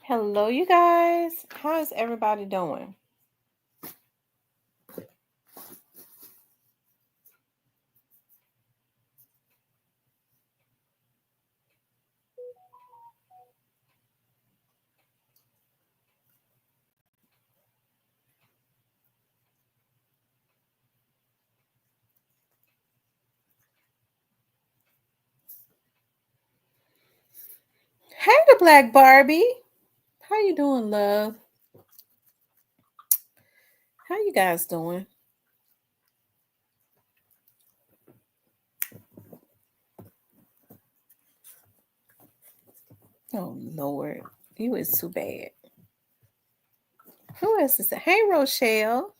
Hello, you guys. How is everybody doing? Hey, the Black Barbie. How you doing, love? How you guys doing? Oh Lord, you is too bad. Who else is it? Hey, Rochelle.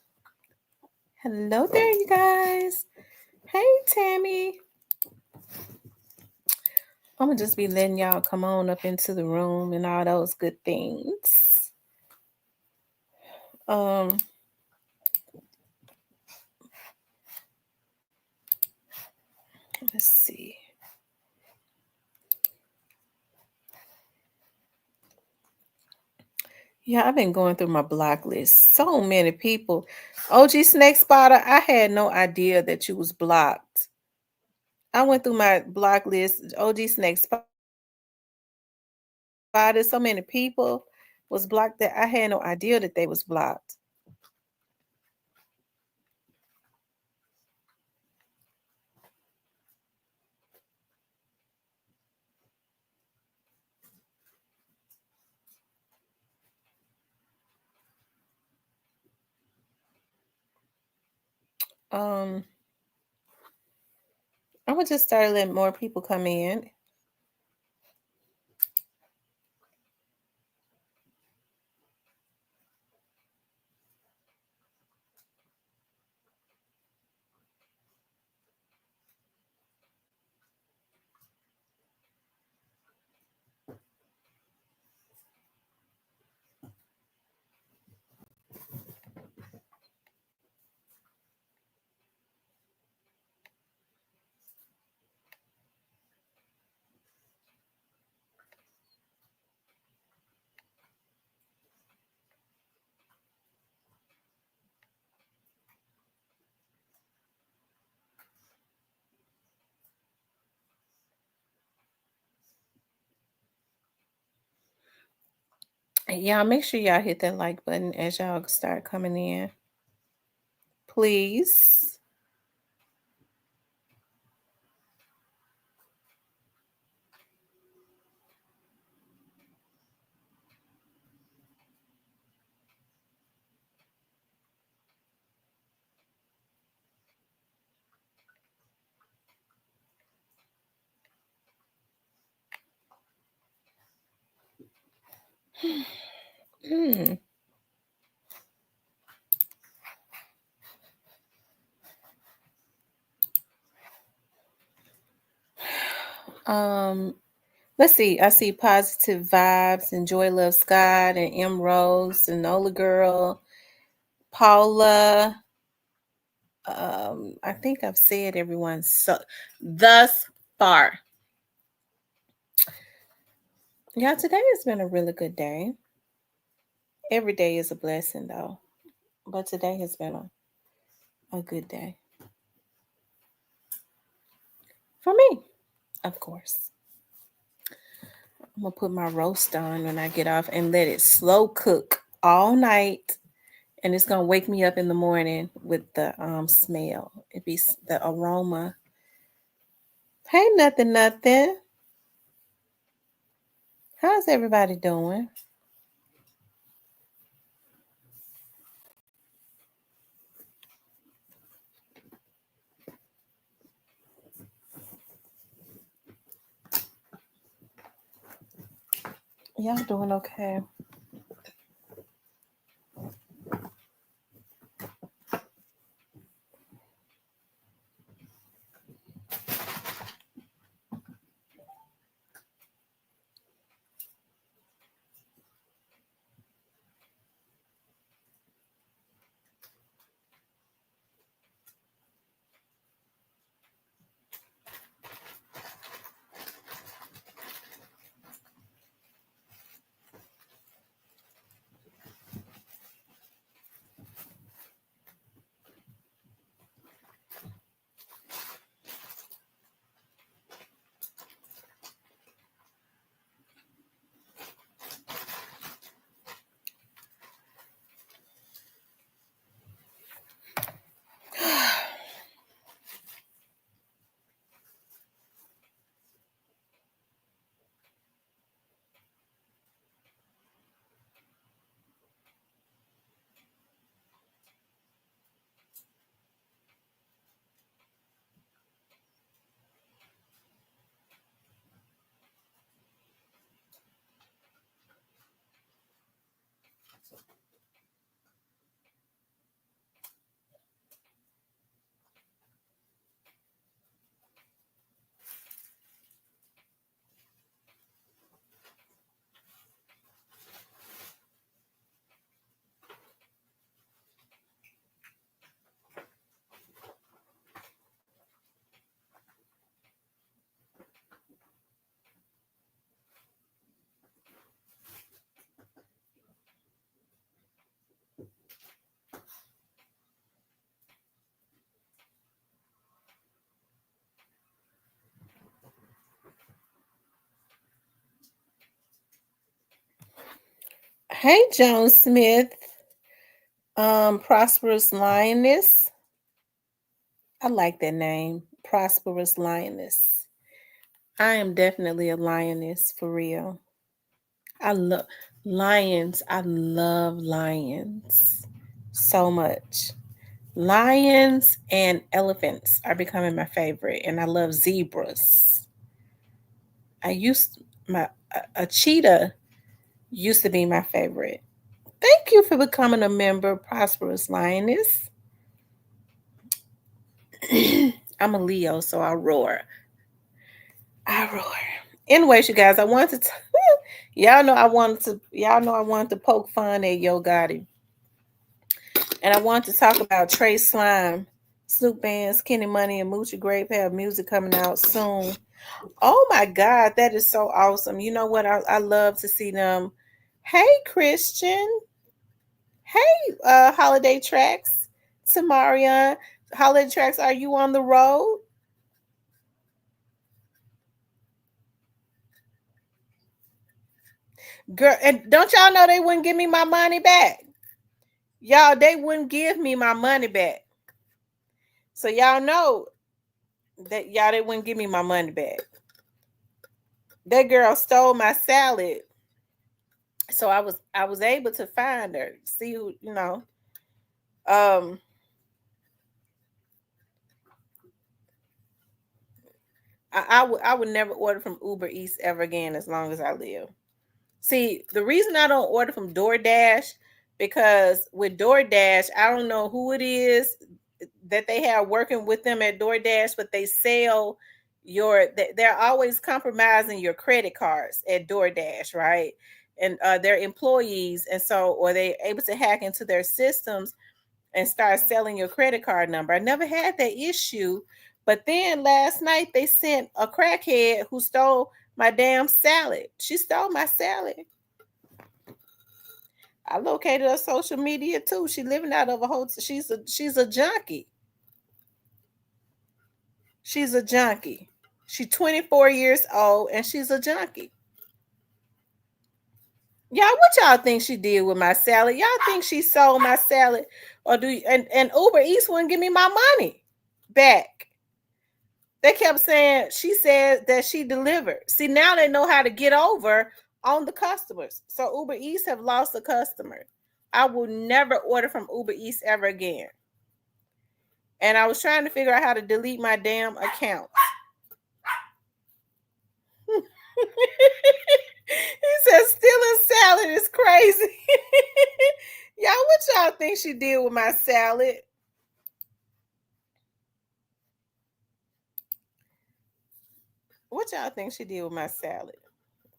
Hello there, you guys. Hey, Tammy. I'm gonna just be letting y'all come on up into the room and all those good things. Um, let's see. Yeah, I've been going through my block list. So many people. OG Snake Spotter, I had no idea that you was blocked. I went through my block list. OG Snake Spider. So many people was blocked that I had no idea that they was blocked. Um, I'm gonna just start letting more people come in. Y'all make sure y'all hit that like button as y'all start coming in. Please. Hmm. Um, let's see. I see Positive Vibes and Joy Love Scott and M Rose and Nola Girl, Paula. I think I've said everyone so thus far. Yeah, today has been a really good day. Every day is a blessing though. But today has been a good day. For me, of course. I'm gonna put my roast on when I get off and let it slow cook all night. And it's gonna wake me up in the morning with the smell. It be the aroma. Hey, nothing. How's everybody doing? Y'all doing okay? Hey, Joan Smith. Prosperous Lioness. I like that name. Prosperous Lioness. I am definitely a lioness for real. I love lions. I love lions so much. Lions and elephants are becoming my favorite, and I love zebras. I used my a cheetah used to be my favorite. Thank you for becoming a member, Prosperous Lioness. I'm a Leo, so I roar. I roar. Anyways, you guys, I wanted to y'all know I wanted to poke fun at Yo Gotti. And I wanted to talk about Trey Slime, Snoop Band's Kenny Money and Moochie Grape have music coming out soon. Oh my God, that is so awesome. You know what? I love to see them. Hey, Christian. Hey, Holiday Tracks. Samarian. Holiday Tracks, are you on the road? Girl, and don't y'all know they wouldn't give me my money back? Y'all, they wouldn't give me my money back. So y'all know that y'all they wouldn't give me my money back. That girl stole my salad. So I was able to find her. See who, Um I would never order from Uber Eats ever again as long as I live. See, the reason I don't order from DoorDash, because with DoorDash, I don't know who it is that they have working with them at DoorDash, but they sell they're always compromising your credit cards at DoorDash, right? And their employees, and so or they able to hack into their systems and start selling your credit card number. I never had that issue, but then last night they sent a crackhead who stole my damn salad. She stole my salad. I located her social media too. She living out of a hotel. She's a junkie. She's a junkie. She's 24 years old and she's a junkie. Y'all, what y'all think she did with my salad? Y'all think she sold my salad, or do you, and Uber Eats wouldn't give me my money back? They kept saying she said that she delivered. See, now they know how to get over on the customers. So Uber Eats have lost a customer. I will never order from Uber Eats ever again. And I was trying to figure out how to delete my damn account. He said stealing salad is crazy. Y'all, what y'all think she did with my salad? What y'all think she did with my salad?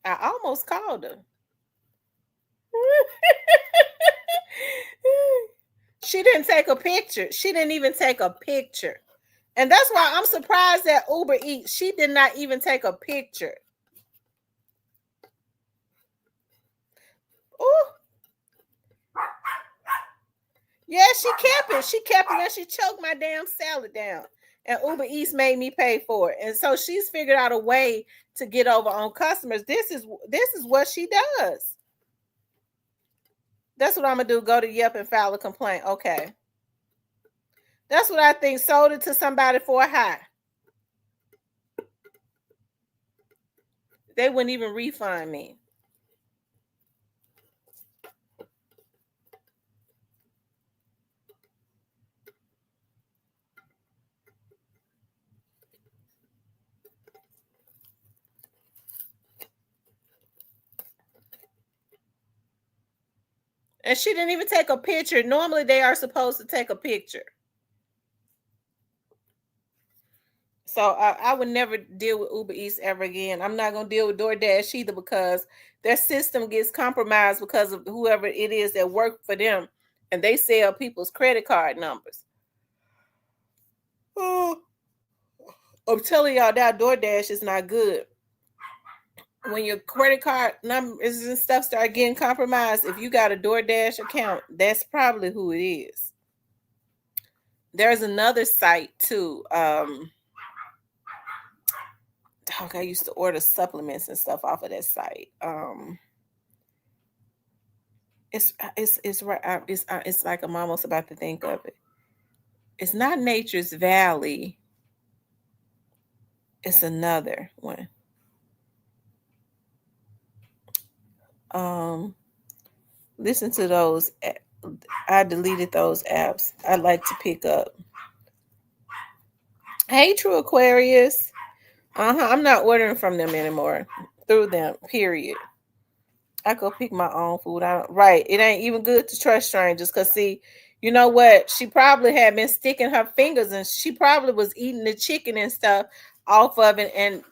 I almost called her. She didn't take a picture. She didn't even take a picture. And that's why I'm surprised that Uber Eats, she did not even take a picture. Oh, yeah, she kept it. She kept it and she choked my damn salad down. And Uber Eats made me pay for it. And so she's figured out a way to get over on customers. This is what she does. That's what I'm gonna do. Go to Yelp and file a complaint. Okay. That's what I think. Sold it to somebody for a high. They wouldn't even refund me. And she didn't even take a picture. Normally they are supposed to take a picture. So I would never deal with Uber Eats ever again. I'm not gonna deal with DoorDash either because their system gets compromised because of whoever it is that work for them, and they sell people's credit card numbers. Oh, I'm telling y'all that DoorDash is not good. When your credit card numbers and stuff start getting compromised, if you got a DoorDash account, that's probably who it is. There's another site too. I used to order supplements and stuff off of that site. It's right. It's like I'm almost about to think of it. It's not Nature's Valley. It's another one. Listen to those. I deleted those apps. I like to pick up. Hey, True Aquarius. I'm not ordering from them anymore. Through them. Period. I go pick my own food. I don't, right. It ain't even good to trust strangers because see, you know what? She probably had been sticking her fingers and she probably was eating the chicken and stuff off of it and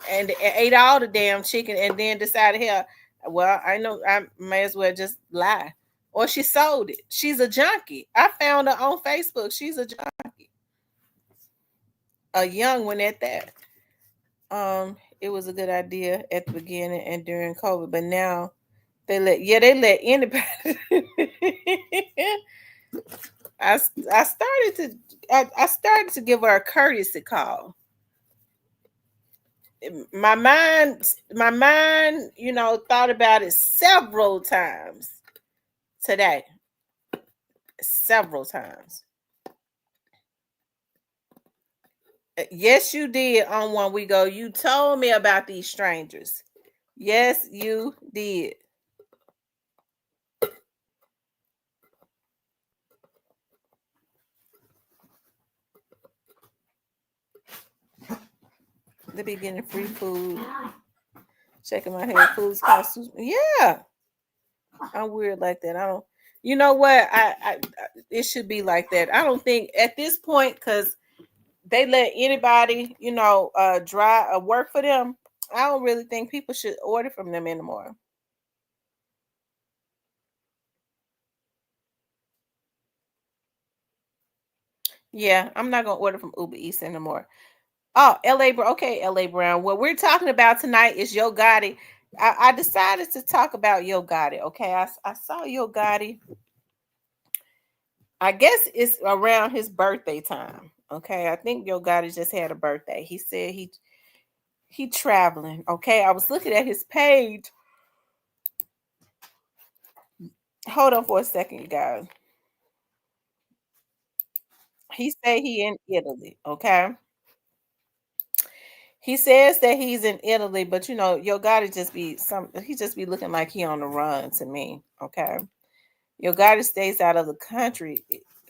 ate all the damn chicken and then decided, hell, well, I know I may as well just lie. Or she sold it. She's a junkie. I found her on Facebook. She's a junkie. A young one at that. It was a good idea at the beginning and during COVID, but now they let anybody. I started to give her a courtesy call. My mind, thought about it several times today. Several times. Yes, you did on One We Go. You told me about these strangers. Yes, you did. They be getting free food. Checking my head, foods cost. Yeah, I'm weird like that. I don't. You know what? I it should be like that. I don't think at this point because they let anybody, work for them. I don't really think people should order from them anymore. Yeah, I'm not gonna order from Uber Eats anymore. Oh, LA Brown. Okay, LA Brown. What we're talking about tonight is Yo Gotti. I decided to talk about Yo Gotti. Okay, I saw Yo Gotti. I guess it's around his birthday time. Okay, I think Yo Gotti just had a birthday. He said he traveling. Okay, I was looking at his page. Hold on for a second, you guys. He said he in Italy. Okay, he says that he's in Italy, but Yo Gotti just be some. He just be looking like he on the run to me. Okay, Yo Gotti stays out of the country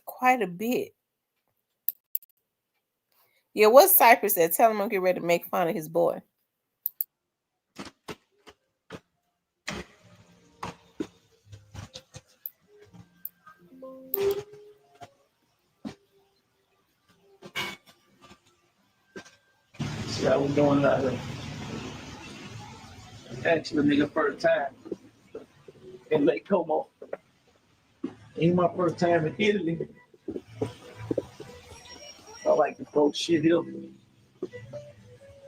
quite a bit. Yeah, what's Cypress said? Tell him I'm getting ready to make fun of his boy. See how we doing out here. Actually, nigga, first time in Lake Como. Ain't my first time in Italy. I like to throw shit here.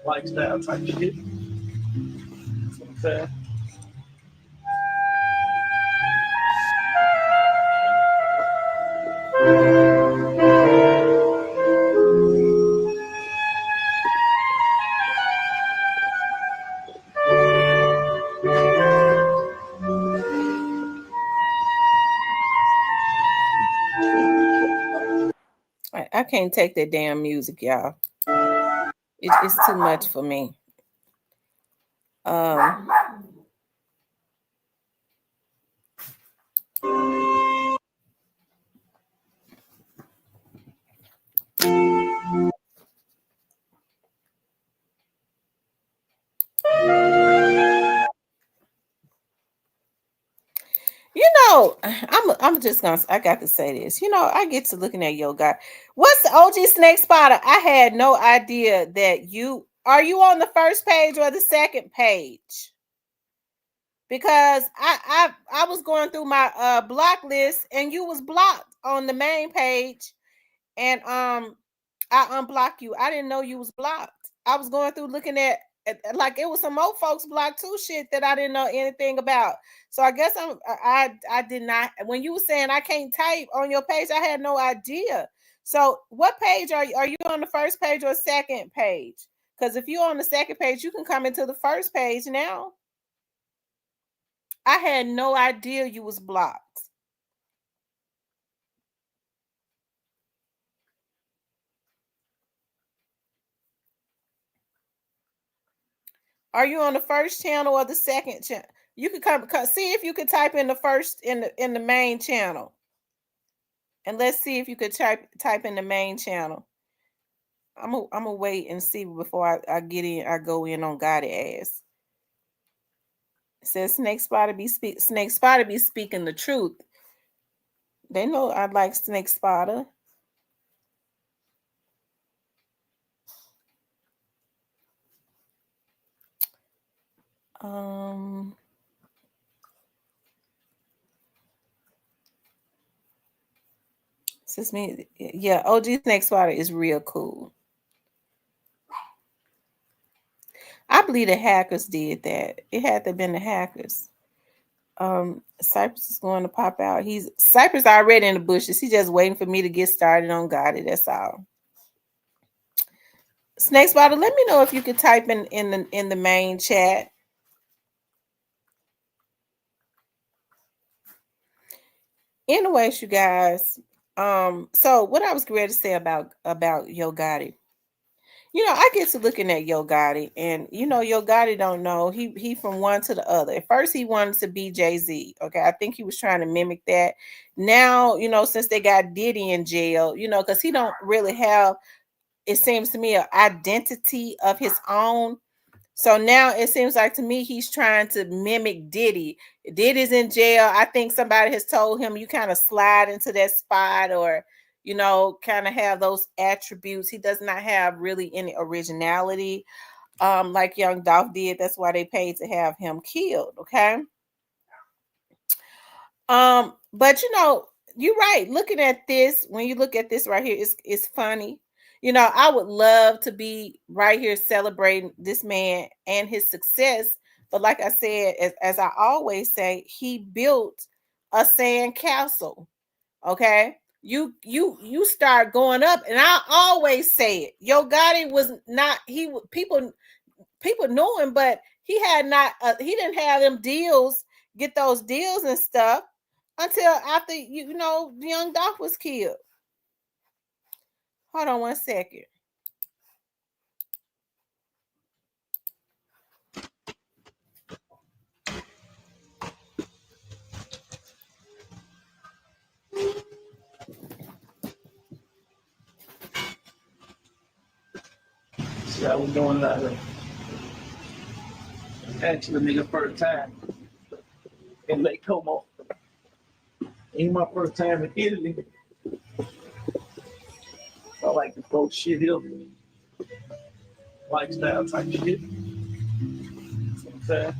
Lifestyle type shit. That's what I'm saying. I can't take that damn music, y'all. It's too much for me. Um, I'm just gonna. I got to say this. I get to looking at Yo Gotti. What's the OG Snake Spotter? I had no idea that you are you on the first page or the second page. Because I was going through my block list and you was blocked on the main page and I unblocked you. I didn't know you was blocked. I was going through looking like it was some old folks blocked too shit that I didn't know anything about. So I guess I did not when you were saying I can't type on your page, I had no idea. So what page are you? Are you on the first page or second page? Because if you're on the second page, you can come into the first page now. I had no idea you was blocked. Are you on the first channel or the second channel? You could come see if you could type in the first in the main channel. And let's see if you could type in the main channel. I'm gonna wait and see before I get in. I go in on Gotti ass. It says Snake Spotter be speaking the truth. They know I like Snake Spotter. Since me, yeah, OG Snake Spotter is real cool. I believe the hackers did that. It had to have been the hackers. Cypress is going to pop out. Cypress already in the bushes. He's just waiting for me to get started on Gotti. That's all. Snake Spotter, let me know if you could type in the main chat. Anyways, you guys. So what I was ready to say about Yo Gotti. I get to looking at Yo Gotti, and Yo Gotti don't know he from one to the other. At first, he wanted to be Jay-Z. Okay, I think he was trying to mimic that. Now, since they got Diddy in jail, because he don't really have, it seems to me, an identity of his own. So now it seems like to me he's trying to mimic Diddy. Diddy's in jail. I think somebody has told him you kind of slide into that spot, or kind of have those attributes. He does not have really any originality, like Young Dolph did. That's why they paid to have him killed. Okay. But you're right. Looking at this, when you look at this right here, it's funny. I would love to be right here celebrating this man and his success. But like I said, as I always say, he built a sand castle. Okay. You start going up, and I always say it. Yo Gotti was not, people knew him, but he had not he didn't have them deals, get those deals and stuff until after Young Dolph was killed. Hold on one second. See how we doing that way. Actually, nigga, first time in Lake Como. Ain't my first time in Italy. I like to throw shit here. Lifestyle type shit. You know what I'm saying?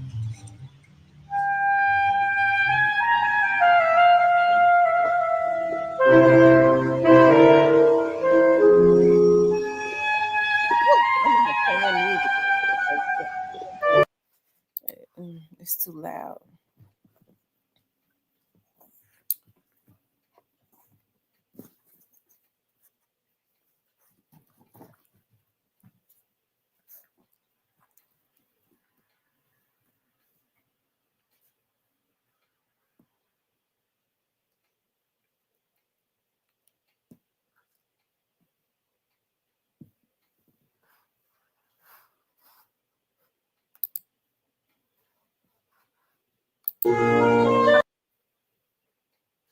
It's too loud.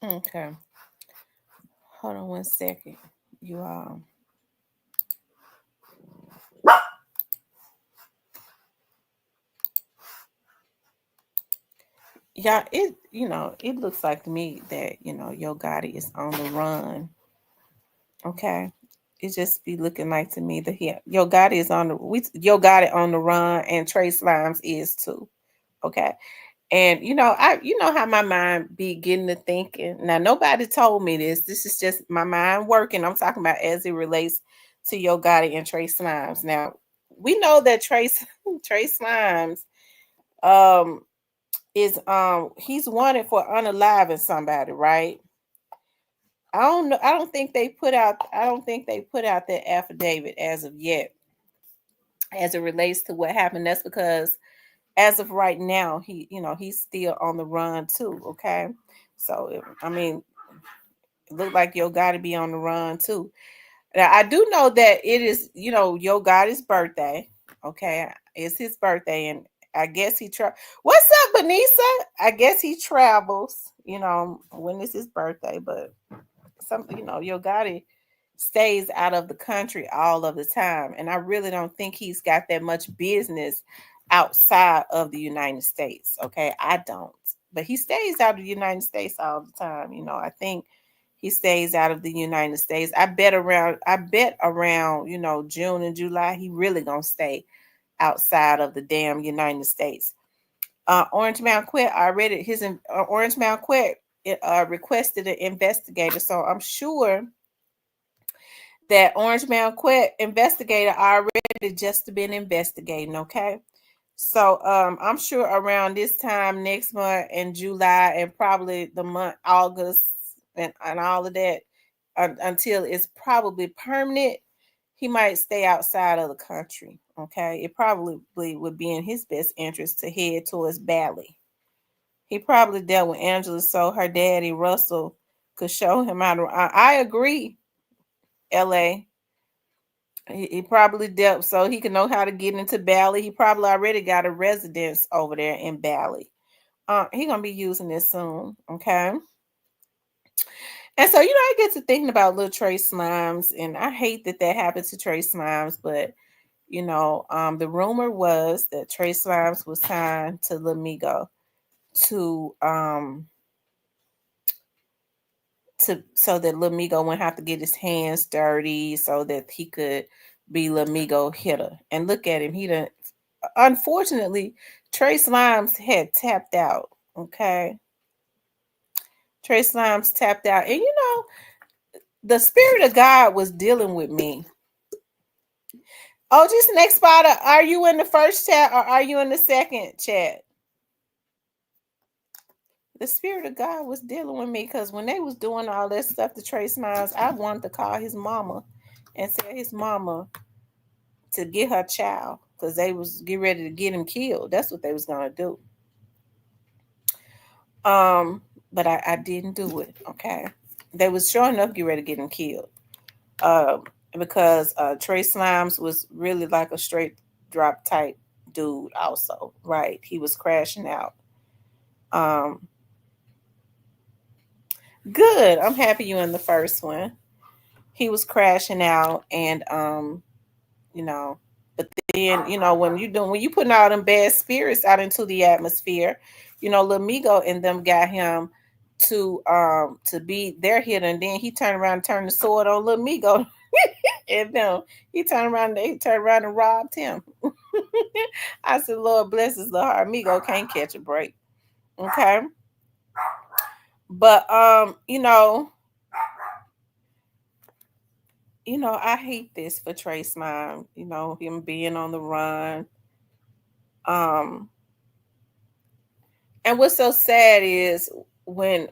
Okay. Hold on one second. You all. Yeah, it looks like to me that, Yo Gotti is on the run. Okay. It just be looking like to me that Yo Gotti is Yo Gotti on the run, and Trey Slimes is too. Okay. And how my mind be getting to thinking. Now, nobody told me this. This is just my mind working. I'm talking about as it relates to Yo Gotti and Trey Slimes. Now, we know that Trey Slimes is he's wanted for unaliving somebody, right? I don't know. I don't think they put out that affidavit as of yet, as it relates to what happened. That's because as of right now, he's still on the run too. Okay, so it looked like Yo Gotti be on the run too. Now I do know that it is Yo Gotti's birthday. Okay, it's his birthday, and I guess What's up, Benisa? I guess he travels. When is his birthday? But Yo Gotti stays out of the country all of the time, and I really don't think he's got that much business outside of the United States. Okay, I don't, but he stays out of the United States all the time. I think he stays out of the United States. I bet around June and July he really gonna stay outside of the damn United States. Orange Mountain Quet already Orange Mountain Quet requested an investigator, so I'm sure that Orange Mountain Quet investigator already just been investigating. Okay, so I'm sure around this time next month in July and probably the month August and all of that until it's probably permanent, he might stay outside of the country. Okay, it probably would be in his best interest to head towards Bali. He probably dealt with Angela so her daddy Russell could show him how to. I agree, L.A. He probably dealt so he can know how to get into Bali. He probably already got a residence over there in Bali. He gonna be using this soon, okay? And so I get to thinking about little Trey Slimes, and I hate that happened to Trey Slimes, but the rumor was that Trey Slimes was signed to Lamigo to so that Lamigo wouldn't have to get his hands dirty, so that he could be Lamigo hitter. And look at him, he done. Unfortunately, Trey Slimes had tapped out. Okay, Trey Slimes tapped out, and the spirit of God was dealing with me. Oh, just next spot. Are you in the first chat or are you in the second chat? The spirit of God was dealing with me because when they was doing all that stuff to Trey Slimes, I wanted to call his mama and tell his mama to get her child because they was get ready to get him killed. That's what they was gonna do. Um, but I didn't do it. Okay, they was sure enough get ready to get him killed. Because Trey Slimes was really like a straight drop type dude. Also, right? He was crashing out. Um, good. I'm happy you in the first one. He was crashing out, and you know, but then when you putting all them bad spirits out into the atmosphere, Lamigo and them got him to be their hitter, and then he turned around and turned the sword on Lamigo and them. He turned around and robbed him. I said, Lord bless his little heart. Amigo can't catch a break. Okay. But I hate this for Trace Mime, him being on the run. Um And what's so sad is when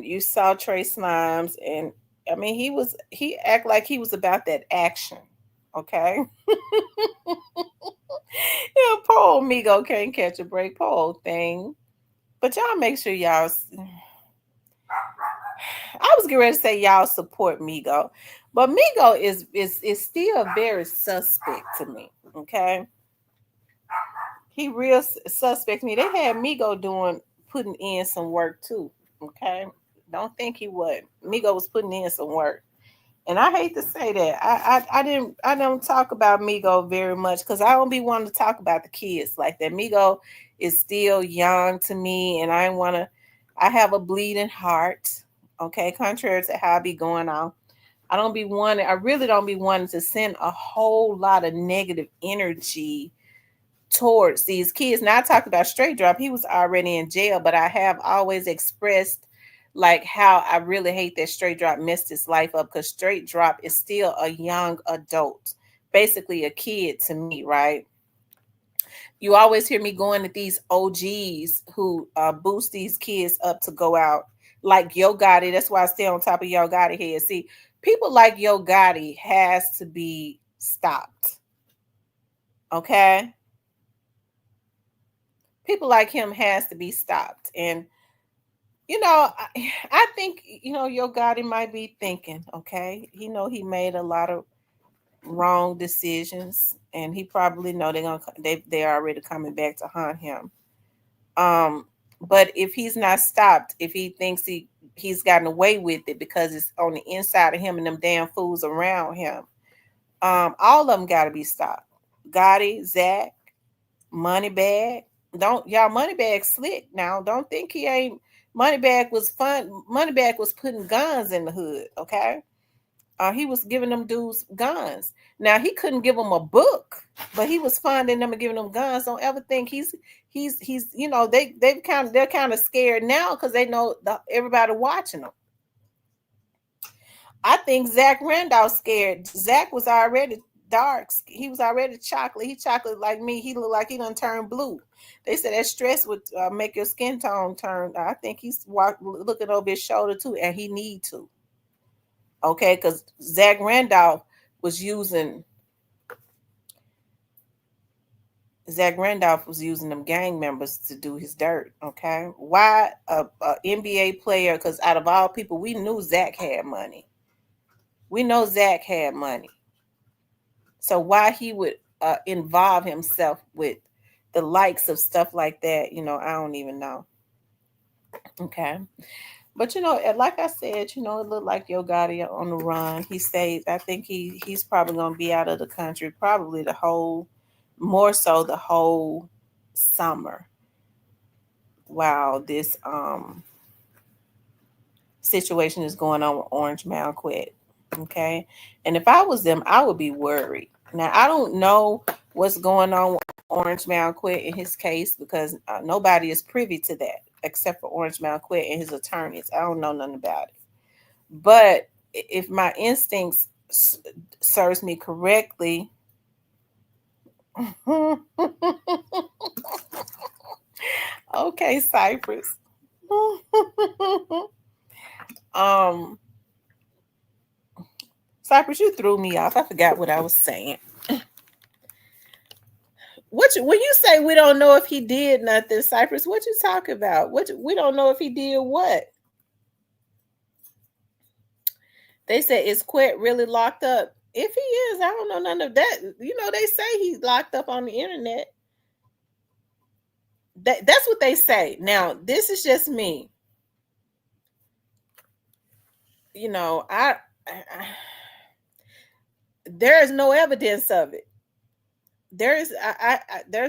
you saw Trace Slimes, and I mean he act like he was about that action. Okay. Poor Migo can't catch a break, poor old thing. But y'all make sure I was getting ready to say y'all support Migo. But Migo is still very suspect to me. Okay. He real suspect to me. They had Migo putting in some work too. Okay. Don't think he would. Migo was putting in some work. And I hate to say that. I don't talk about Migo very much because I don't be wanting to talk about the kids like that. Migo is still young to me, and I have a bleeding heart. Okay, contrary to how I be going on. I really don't be wanting to send a whole lot of negative energy towards these kids. Now I talk about Straight Drop. He was already in jail, but I have always expressed like how I really hate that Straight Drop messed his life up because Straight Drop is still a young adult, basically a kid to me, right? You always hear me going at these OGs who boost these kids up to go out, like Yo Gotti. That's why I stay on top of Yo Gotti here. See, people like Yo Gotti has to be stopped. Okay, people like him has to be stopped, and I think Yo Gotti might be thinking, okay, he made a lot of wrong decisions, and he probably know they're already coming back to haunt him. But if he's not stopped, if he thinks he's gotten away with it because it's on the inside of him and them damn fools around him, all of them got to be stopped. Gotti, Zach, Moneybag. Don't y'all Moneybag slick now. Don't think he ain't. Moneybag was fun. Moneybag was putting guns in the hood. Okay, he was giving them dudes guns. Now he couldn't give them a book, but he was funding them and giving them guns. Don't ever think he's you know they're kind of scared now because they know everybody watching them. I think Zach Randolph scared. Zach was already dark. He was already chocolate. He chocolate like me. He looked like he done turned blue. They said that stress would make your skin tone turn. I think he's looking over his shoulder too, and he need to. Okay, because Zach Randolph was using them gang members to do his dirt. Okay, why a NBA player? Because out of all people, we knew Zach had money. We know Zach had money. So why he would involve himself with the likes of stuff like that, I don't even know. Okay. But like I said, it looked like Yo Gotti on the run. He stayed. I think he's probably gonna be out of the country, probably more so the whole summer. While this situation is going on with Orange Malquet. Okay. And if I was them, I would be worried. Now, I don't know what's going on with Orange Malquet in his case because nobody is privy to that except for Orange Malquet and his attorneys. I don't know nothing about it. But if my instincts serves me correctly, okay, Cypress. Cypress, you threw me off. I forgot what I was saying. When you say we don't know if he did nothing, Cypress, what you talking about? We don't know if he did what? They said is Quet really locked up? If he is, I don't know none of that. They say he's locked up on the internet. That's what they say. Now, this is just me. I there is no evidence of it. There's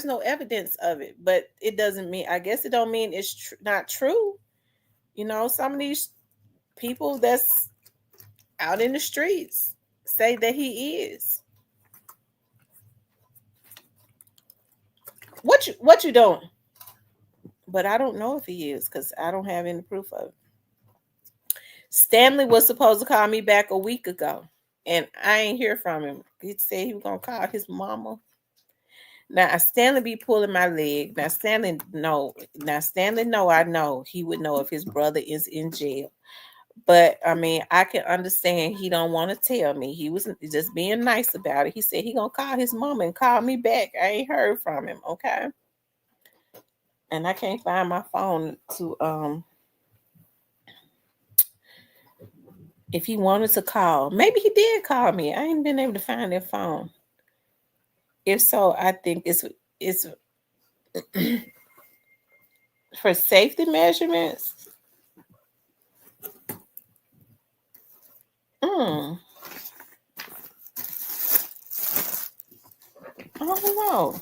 no evidence of it, but it doesn't mean. I guess it don't mean it's not true. Some of these people that's out in the streets say that he is. What you doing? But I don't know if he is because I don't have any proof of it. Stanley was supposed to call me back a week ago, and I ain't hear from him. He said he was gonna call his mama. Now Stanley be pulling my leg. Now Stanley know. I know he would know if his brother is in jail. But I mean, I can understand he don't want to tell me. He was just being nice about it. He said he gonna call his mama and call me back. I ain't heard from him. Okay. And I can't find my phone to if he wanted to call. Maybe he did call me. I ain't been able to find that phone. If so, I think it's for safety measurements. I don't know.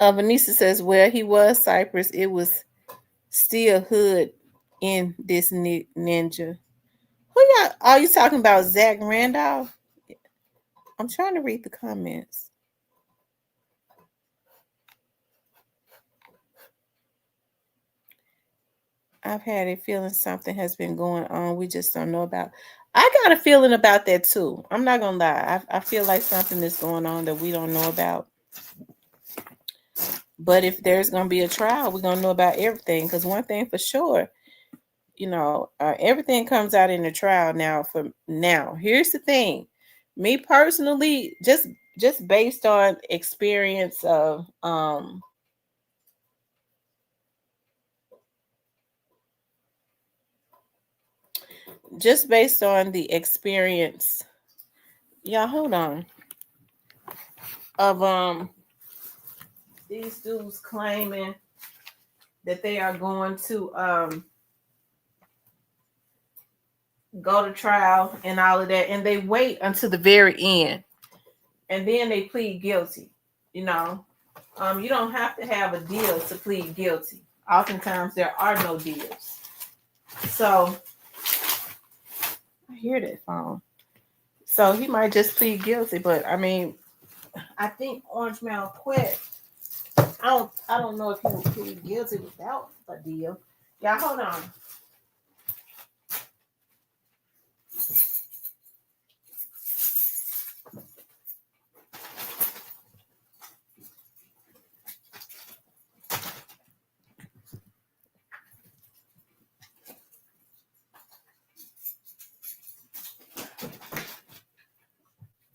Vanessa says, well, he was Cypress. It was still hood in this ninja. Who y'all are you talking about? Zach Randolph? I'm trying to read the comments. I've had a feeling something has been going on. We just don't know about. I got a feeling about that too. I'm not gonna lie. I feel like something is going on that we don't know about. But if there's gonna be a trial, we're gonna know about everything. Because one thing for sure, everything comes out in the trial now. For now, here's the thing. Me personally, just based on experience of just based on the experience, y'all hold on, of these dudes claiming that they are going to go to trial and all of that, and they wait until the very end, and then they plead guilty. You know, you don't have to have a deal to plead guilty. Oftentimes, there are no deals. So I hear that phone. So he might just plead guilty, but I mean, I think Orange Mound quit. I don't know if he would plead guilty without a deal. Y'all hold on.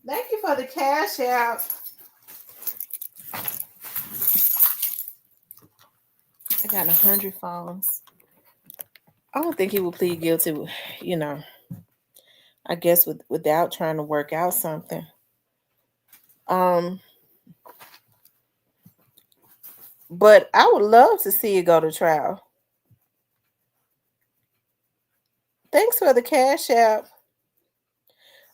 Thank you for the cash out. I got 100 phones. I don't think he would plead guilty. You know, I guess without trying to work out something. Um, but I would love to see it go to trial. Thanks for the cash out.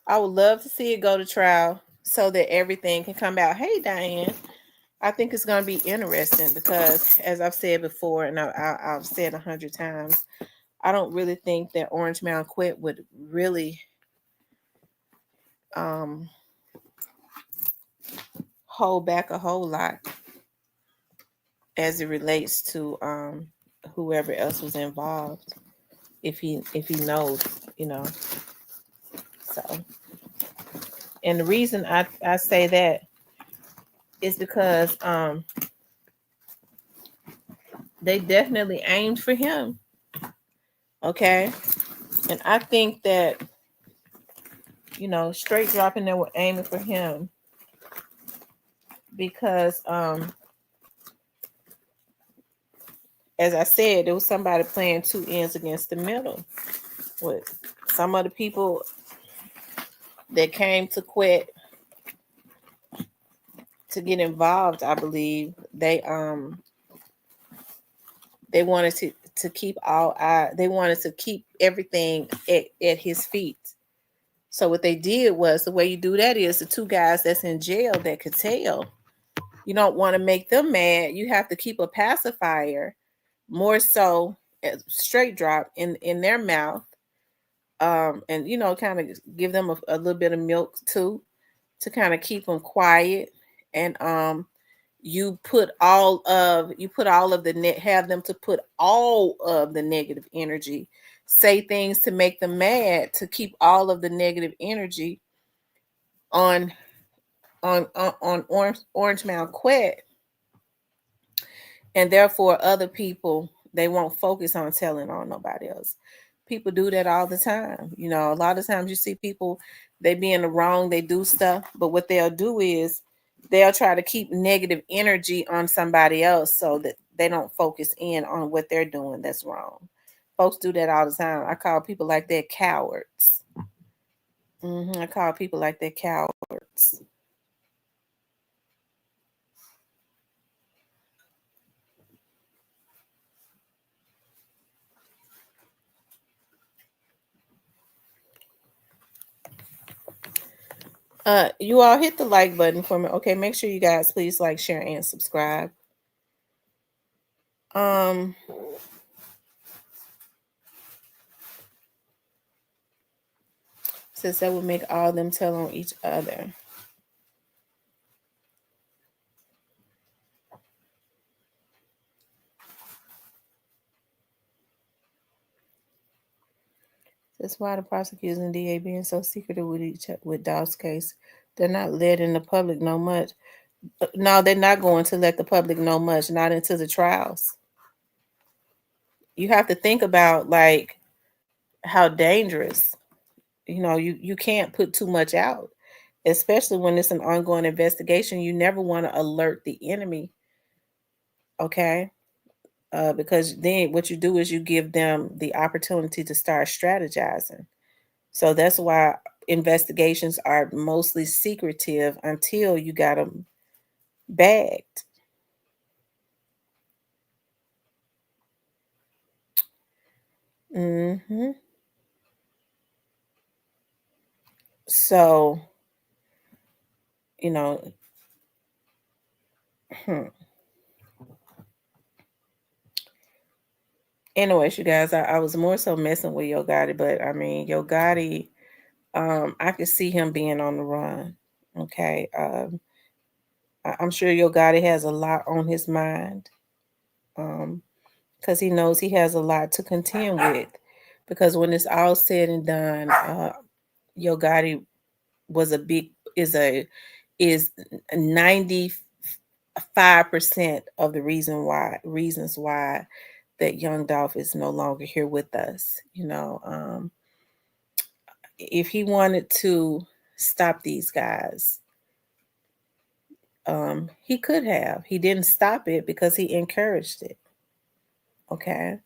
I would love to see it go to trial so that everything can come out. Hey, Diane. I think it's going to be interesting because, as I've said before, and I've said 100 times, I don't really think that Orange Mound Quit would really um, hold back a whole lot as it relates to whoever else was involved. If he knows, you know. So, and the reason I say that is because they definitely aimed for him. Okay, and I think that straight dropping they were aiming for him because as I said, there was somebody playing two ends against the middle. With some of the people that came to quit to get involved, I believe they wanted to keep they wanted to keep everything at his feet. So what they did was, the way you do that is the two guys that's in jail that could tell. You don't want to make them mad. You have to keep a pacifier, more so straight drop in their mouth, and kind of give them a little bit of milk too, to kind of keep them quiet. And you put all of the net have them to put all of the negative energy, say things to make them mad, to keep all of the negative energy on Orange Mound Quet, and therefore other people, they won't focus on telling on nobody else. People do that all the time. A lot of times you see people, they be in the wrong, they do stuff, but what they'll do is they'll try to keep negative energy on somebody else so that they don't focus in on what they're doing that's wrong. Folks do that all the time. I call people like that cowards. I call people like that cowards. You all hit the like button for me. Okay, make sure you guys please like, share, and subscribe. Um, since that would make all them tell on each other. That's why the prosecutors and DA being so secretive with with Dolph's case. They're not letting the public know much. No, they're not going to let the public know much, not into the trials. You have to think about like how dangerous. You can't put too much out, especially when it's an ongoing investigation. You never want to alert the enemy, okay? Because then what you do is you give them the opportunity to start strategizing. So that's why investigations are mostly secretive until you got them bagged. Hmm. So, you know, hmm. Anyways, you guys, I was more so messing with Yo Gotti, but I mean, Yo Gotti, I could see him being on the run. Okay. I'm sure Yo Gotti has a lot on his mind. Um, because he knows he has a lot to contend with. Because when it's all said and done, Yo Gotti was a big is 95% of the reasons why that Young Dolph is no longer here with us. If he wanted to stop these guys, he could have. He didn't stop it because he encouraged it. Okay.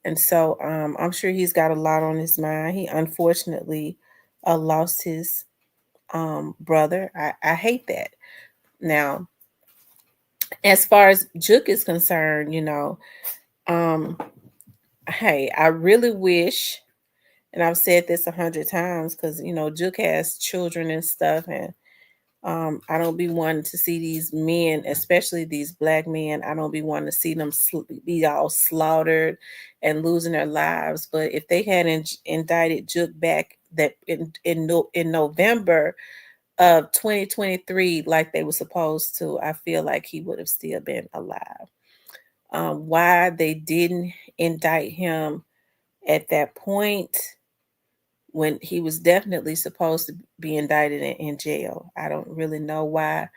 And so I'm sure he's got a lot on his mind. He unfortunately lost his brother. I hate that. Now, as far as Juke is concerned, um, hey, I really wish, and I've said this 100 times, because Juke has children and stuff, and I don't be wanting to see these men, especially these black men. I don't be wanting to see them be all slaughtered and losing their lives. But if they had indicted Juke back that in November of 2023, like they were supposed to, I feel like he would have still been alive. Why they didn't indict him at that point when he was definitely supposed to be indicted in jail. I don't really know why.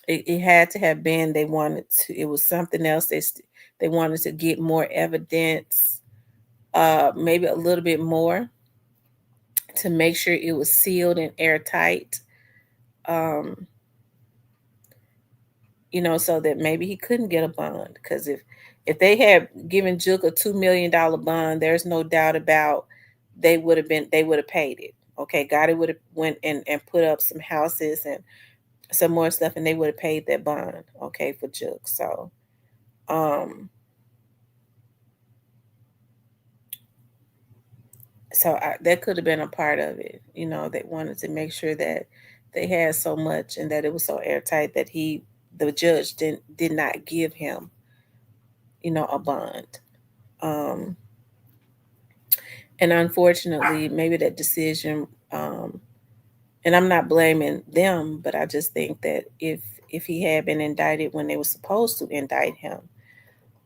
It had to have been they wanted to. It was something else. They wanted to get more evidence, maybe a little bit more, to make sure it was sealed and airtight. Um, so that maybe he couldn't get a bond. Because if they had given Juke a $2 million bond, there's no doubt about they would have paid it. Okay, Gotti would have went and put up some houses and some more stuff, and they would have paid that bond. Okay, for Juke. Um, that could have been a part of it. They wanted to make sure that they had so much and that it was so airtight that the judge did not give him, a bond. Um, and unfortunately, maybe that decision, and I'm not blaming them, but I just think that if he had been indicted when they were supposed to indict him,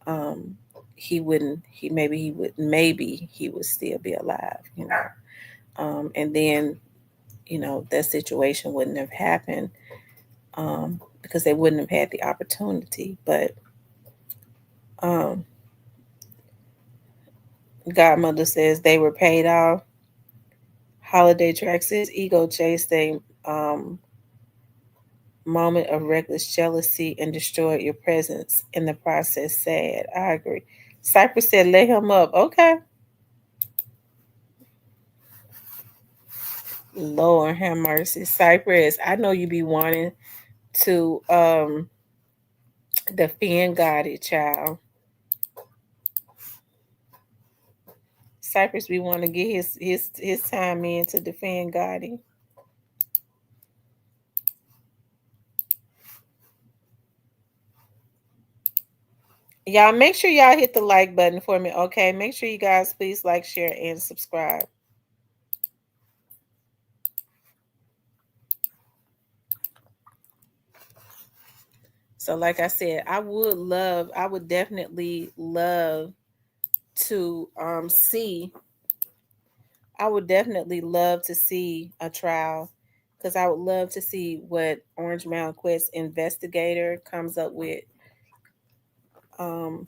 um, he wouldn't. Maybe he would still be alive. And then that situation wouldn't have happened, because they wouldn't have had the opportunity. But um, Godmother says they were paid off. Holiday Track says ego chased a moment of reckless jealousy and destroyed your presence in the process. Sad. I agree. Cypress said, "Lay him up." Okay. Lord have mercy, Cypress. I know you be wanting to defend Gotti, child. Cypress be wanting to get his time in to defend Gotti. Y'all make sure y'all hit the like button for me, okay? Make sure you guys please like, share, and subscribe. So, like I said, I would definitely love to see. I would definitely love to see a trial because I would love to see what Orange Mountain Quest investigator comes up with. Um,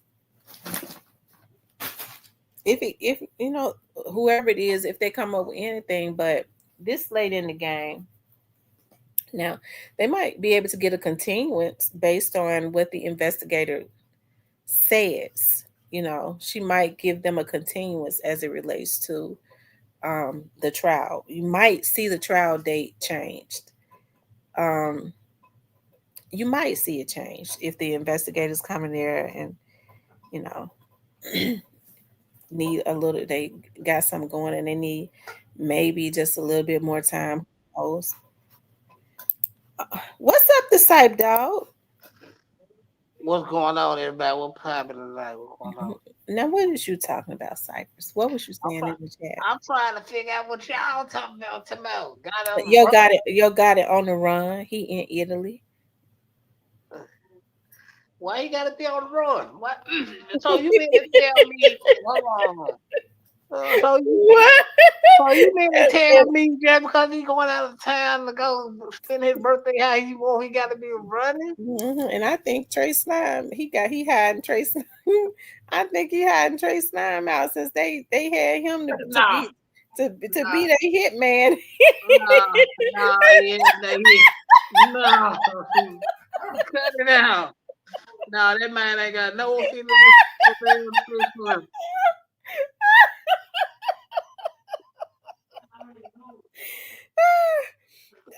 if you know whoever it is, if they come up with anything, but this late in the game, now they might be able to get a continuance based on what the investigator says. She might give them a continuance as it relates to the trial. You might see the trial date changed. Um, you might see it changed if the investigators come in there and you know need a little. They got something going and they need maybe just a little bit more time. What's up, the Sype dog? What's going on, everybody? What's happening tonight? What's going on? Now, what is you talking about, Cypress? What was you I'm saying trying. in the chat? I'm trying to figure out what y'all talking about tomorrow. Got on bro. Yo got it on the run. He in Italy. Why you gotta be on the run? What? So you mean to tell me? Hold on. So you mean? What? So you mean to tell me just because he going out of town to go spend his birthday how he want, he got to be running? And I think Trey Slime, he hiding Trey Slime. I think he hiding Trey Slime out since they had him to Nah, be to nah, be their hitman. nah, nah, yeah, nah, yeah. No, cut it out. No, that man ain't got no feeling.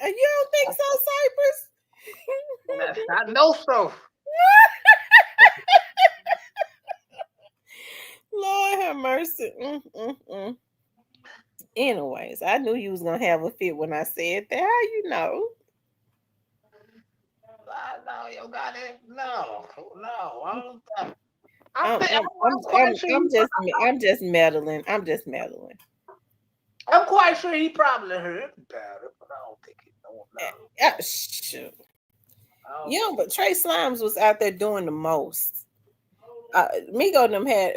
You don't think so, Cypress? I know so. Lord have mercy. Mm. Anyways, I knew you was gonna have a fit when I said that. How you know? No, you got it. No, no. I'm I'm I'm quite sure I'm just meddling. I'm just meddling. I'm quite sure he probably heard about it, but I don't think he don't know. Shoot. I don't Yeah, think. but Trey Slimes was out there doing the most. Migo and them had,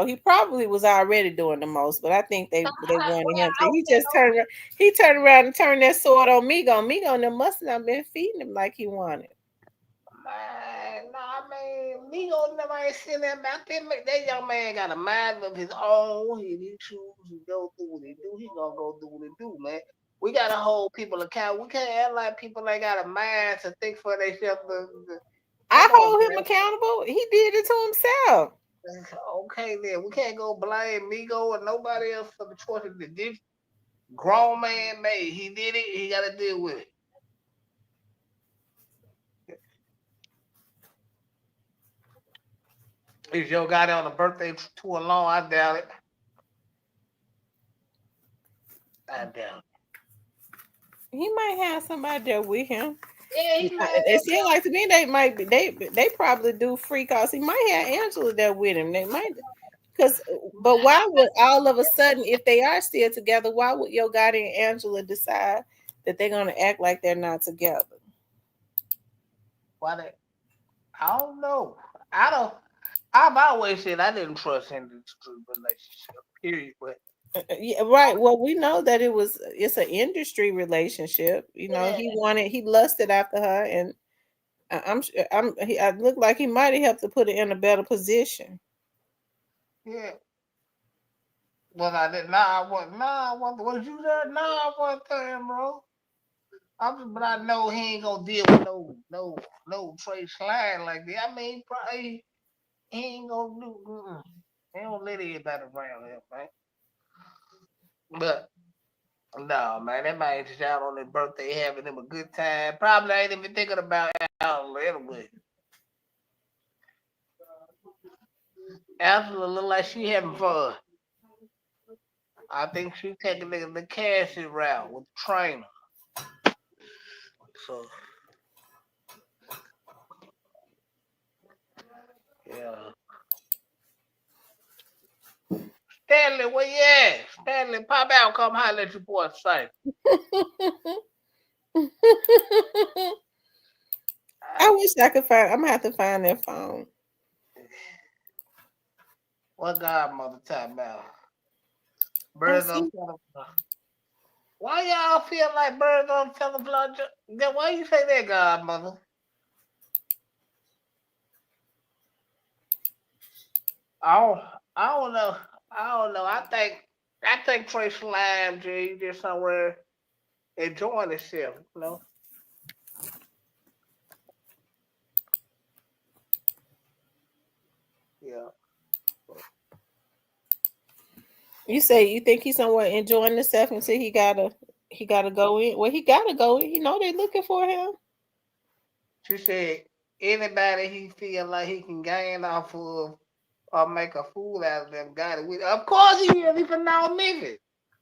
he probably was already doing the most, but I think they wanted him to. He turned around and turned that sword on Migo. Migo and them must not have been feeding him like he wanted. Man, no, I mean, Nigo never ain't seen that man. That young man got a mind of his own. He choose to go do what he do. He gonna go do what he do, man. We gotta hold people accountable. We can't act like people ain't got a mind to think for themselves. I Come on, hold him man. accountable. He did it to himself. Okay, then we can't go blame Migo and nobody else for the choices that this grown man made. He did it. He got to deal with it. If Yo got on a birthday tour alone, I doubt it. I doubt He might have somebody there with him. it. Yeah, he might It seems like to me they might be they probably do free calls. He might have Angela there with him. They might because but why would all of a sudden if they are still together, why would Yo Gotti and Angela decide that they're gonna act like they're not together? why they. I don't know. I don't. I've always said I didn't trust in this relationship. Period. But Yeah, right. Well, we know that it's an industry relationship. yeah, He lusted after her, and I look like he might have helped to put it in a better position. yeah. Well, I did. Nah, I wasn't. Nah, I wasn't. Was you there? Nah, I wasn't there, bro. But I know he ain't gonna deal with no Trey Slimes like that. I mean, probably he ain't gonna do. He don't let anybody around him, man. But no, man, that man just out on his birthday having him a good time. Probably ain't even thinking about Al anyway. Angela look like she having fun. I think she taking the cashy route with the trainer. So yeah. Stanley, where you at? Stanley, pop out, come holler at your boy Cypher. I wish I could find. I'm gonna have to find that phone. What godmother talking about? I Birds on see. telephone. Why y'all feel like birds on telephone? Why you say that, godmother? I don't, I don't know. I don't know. I think Trey Slimes, he just somewhere enjoying himself, you know. Yeah. You say you think he's somewhere enjoying himself until he gotta go in. Well, he gotta go in. You know they're looking for him. She said anybody he feel like he can gain off of or make a fool out of them got it with. Of course he is, he phenomenal nigga.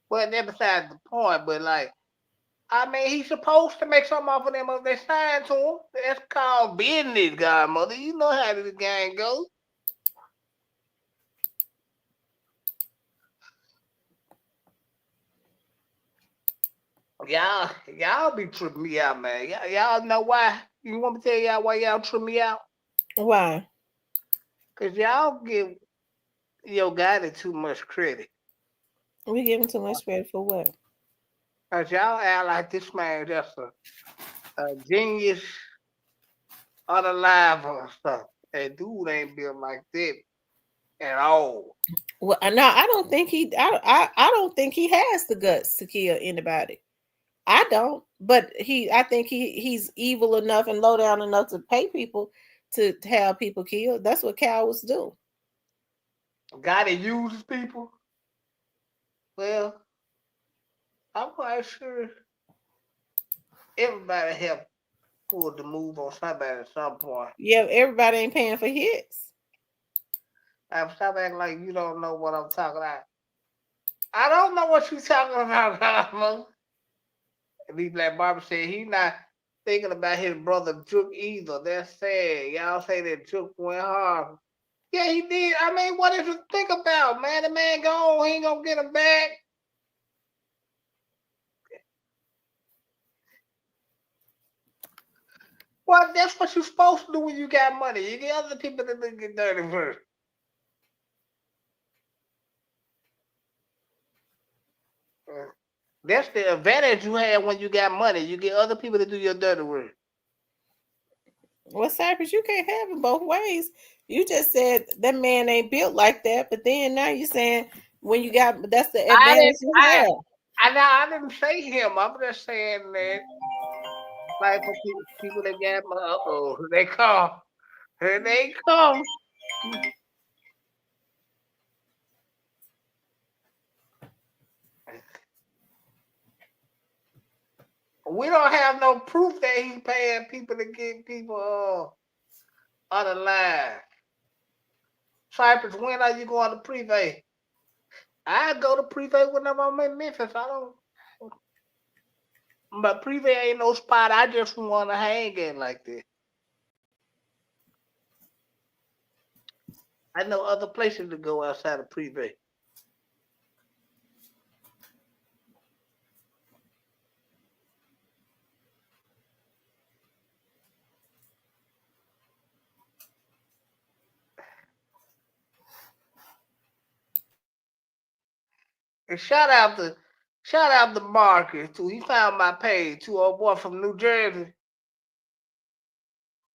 But that besides the point. But like, I mean, he's supposed to make something off of them if they sign to him. That's called business, godmother. You know how this game goes. Y'all be tripping me out, man. Y'all know why? You want me to tell y'all why y'all trip me out? Why? Cause y'all give Yo Gotti too much credit. We give him too much credit for what? Cause y'all act like this man just a genius unalive or stuff. That dude ain't built like that at all. Well, no, I don't think he. I don't think he has the guts to kill anybody. I don't. But he. I think he's evil enough and low down enough to pay people to have people killed. That's what cowards do. Gotti uses people. Well, I'm quite sure everybody have pulled the move on somebody at some point. Yeah, everybody ain't paying for hits. I'm stop acting like you don't know what I'm talking about. I don't know what you talking about, Cosmo. And B Black Barber said he not thinking about his brother Juke either. That's sad. Y'all say that Juke went hard. Yeah, he did. I mean, what is to think about, man? The man gone. He ain't gonna get him back. Well, that's what you're supposed to do when you got money. You get other people to get dirty first. That's the advantage you have when you got money. You get other people to do your dirty work. Well, Cypress, you can't have it both ways. You just said that man ain't built like that, but then now you're saying when you got that's the I advantage didn't. you I have. I didn't say him. I'm just saying that, like for people that got my here they come. Here they come. We don't have no proof that he's paying people to get people on the line. Cypress, when are you going to prevay? I go to prevay whenever I'm in Memphis. I don't. But prevay ain't no spot I just want to hang in like this. I know other places to go outside of prevay. And shout out to Marcus too. He found my page too. Old boy from New Jersey.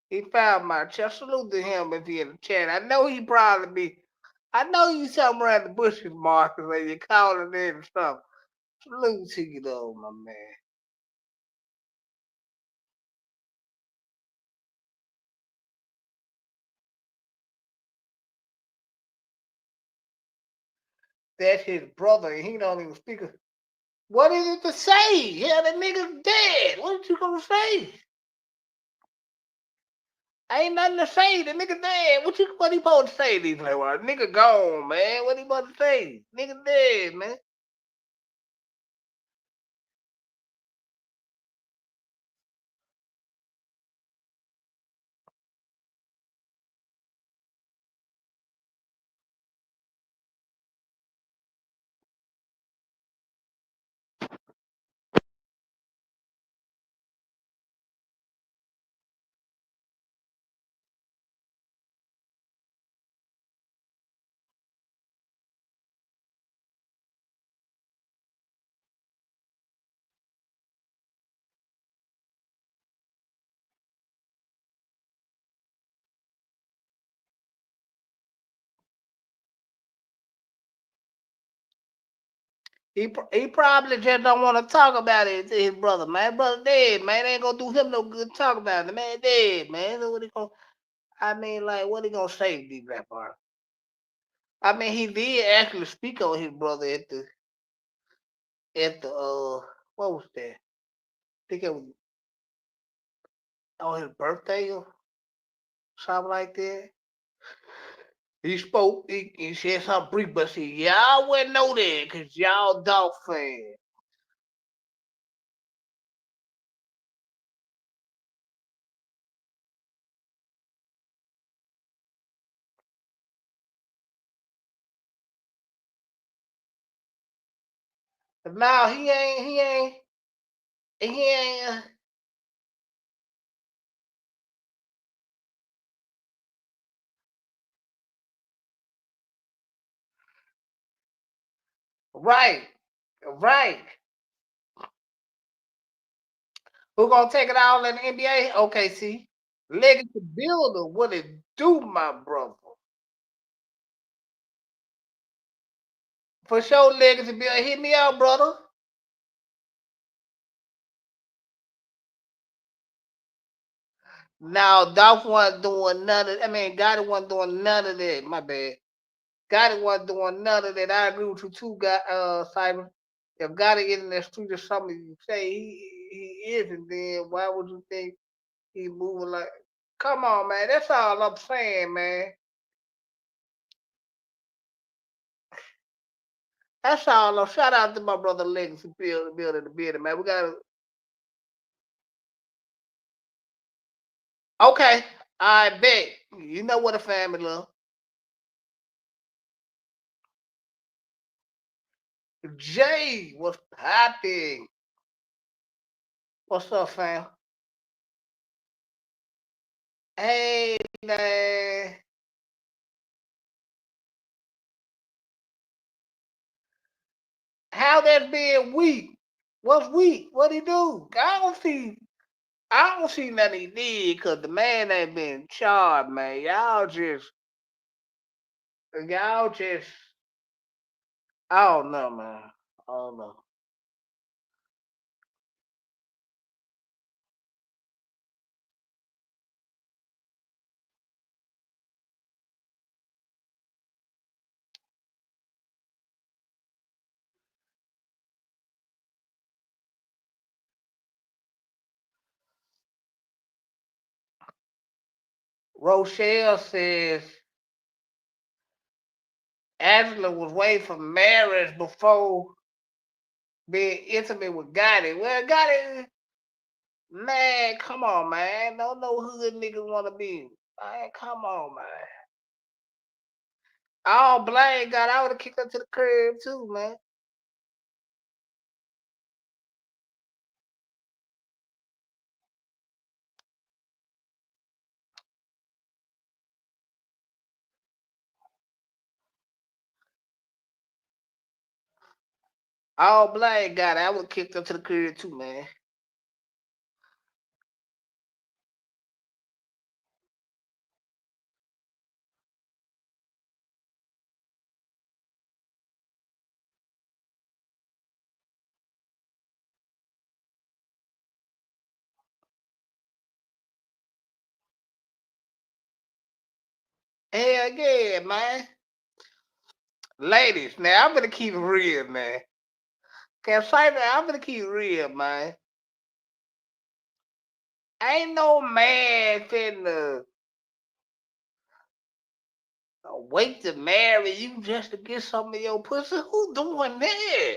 He found my chat. Salute to him if he in the chat. I know he probably be. I know you somewhere around the bushes, Marcus, and you calling in and stuff. Salute to you though, my man. That's his brother, and he don't even speak. What is it to say? Yeah, the nigga's dead. What you gonna say? Ain't nothing to say. The nigga dead. What he supposed to say? These like, well, nigga gone, man. What he supposed to say? Nigga dead, man. He probably just don't want to talk about it to his brother. Man, brother dead, man. They ain't gonna do him no good to talk about it. The man dead, man. So what he gonna? I mean, like, what he gonna say, D Black Bar? I mean, he did actually speak on his brother at the what was that? I think it was on his birthday or something like that. He spoke. He said something brief, but see, y'all wouldn't know that because y'all Dolph fans. But now he ain't. Right, right. Who gonna take it all in the NBA? Okay, see, legacy builder. What it do, my brother? For sure, legacy builder. Hit me out, brother. Now, Dolph wasn't doing none of. I mean, Gotti wasn't doing none of that. My bad. Gotti wasn't doing none of that. I agree with you too, Simon. If Gotti is in that street or something, you say he isn't, then why would you think he moving like? Come on, man. That's all I'm saying, man. That's all. Shout out to my brother Legacy building the building, man. We got okay. I bet you know what a family love. Jay, what's popping? What's up, fam? Hey, man. How that being weak? What's weak? What he do? I don't see nothing he did because the man ain't been charged, man. Y'all just, I don't know, man. I don't know. Rochelle says Angela was waiting for marriage before being intimate with Gotti. Well, Gotti, man, come on, man. Don't know who the niggas want to be. Man, come on, man. I don't blame God. I would have kicked her to the curb too, man. I don't blame God. I would have kicked her to the curb too, man. Hell yeah, man. Ladies, now I'm gonna keep it real, man. Can I say that I'm gonna keep it real, man. Ain't no man finna wait to marry you just to get some of your pussy. Who doing that?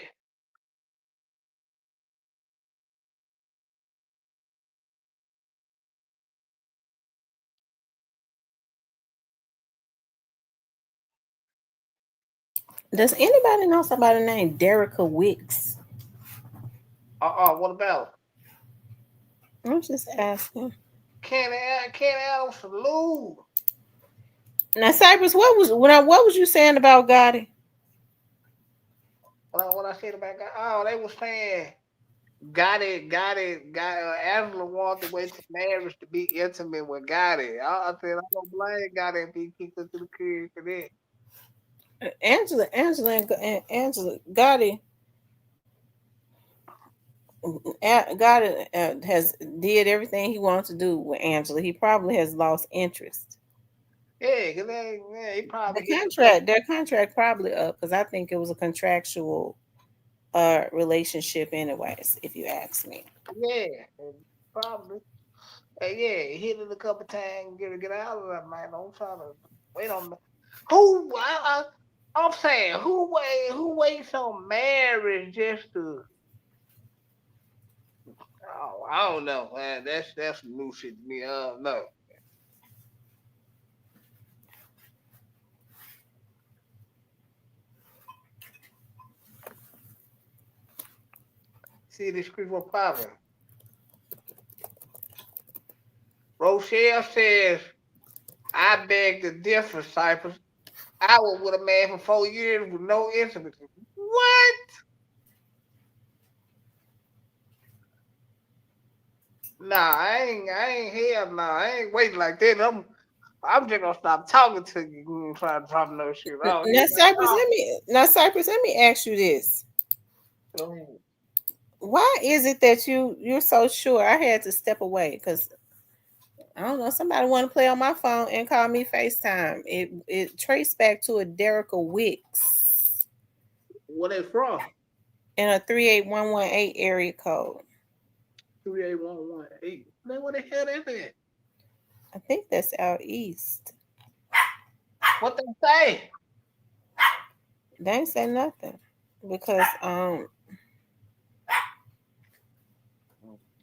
Does anybody know somebody named Derica Wicks? What about I'm just asking. Kenny Adams salute? Now, Cypress, what was you saying about Gotti? What I said about God? Oh, they was saying Angela wanted to wait to marriage to be intimate with Gotti. I said I don't blame Gotti if he kicked her to the curb for that. Angela and Angela Gotti. God has did everything he wants to do with Angela. He probably has lost interest. Yeah, cause he The probably get the contract, their contract probably up because I think it was a contractual relationship anyways, if you ask me. yeah, probably. Yeah, hit it a couple times, get out of that, man. Don't try to wait on the who. I'm saying who waits on marriage just to. Oh, I don't know, man. That's some new shit to me. No. See this creep of popping. Rochelle says, "I beg to differ, Cypress. I was with a man for 4 years with no intimacy. What? Nah, I ain't hell. Nah, I ain't waiting like that. I'm just gonna stop talking to you. You ain't trying to drop no shit. Oh, yeah, Cypress, let me ask you this. no. Why is it that you're so sure? I had to step away because I don't know, somebody want to play on my phone and call me FaceTime. It traced back to a Derica Wicks Where they from? in a 38118 area code. 38118. Man, what the hell is that? I think that's out east. What they say? They ain't say nothing because I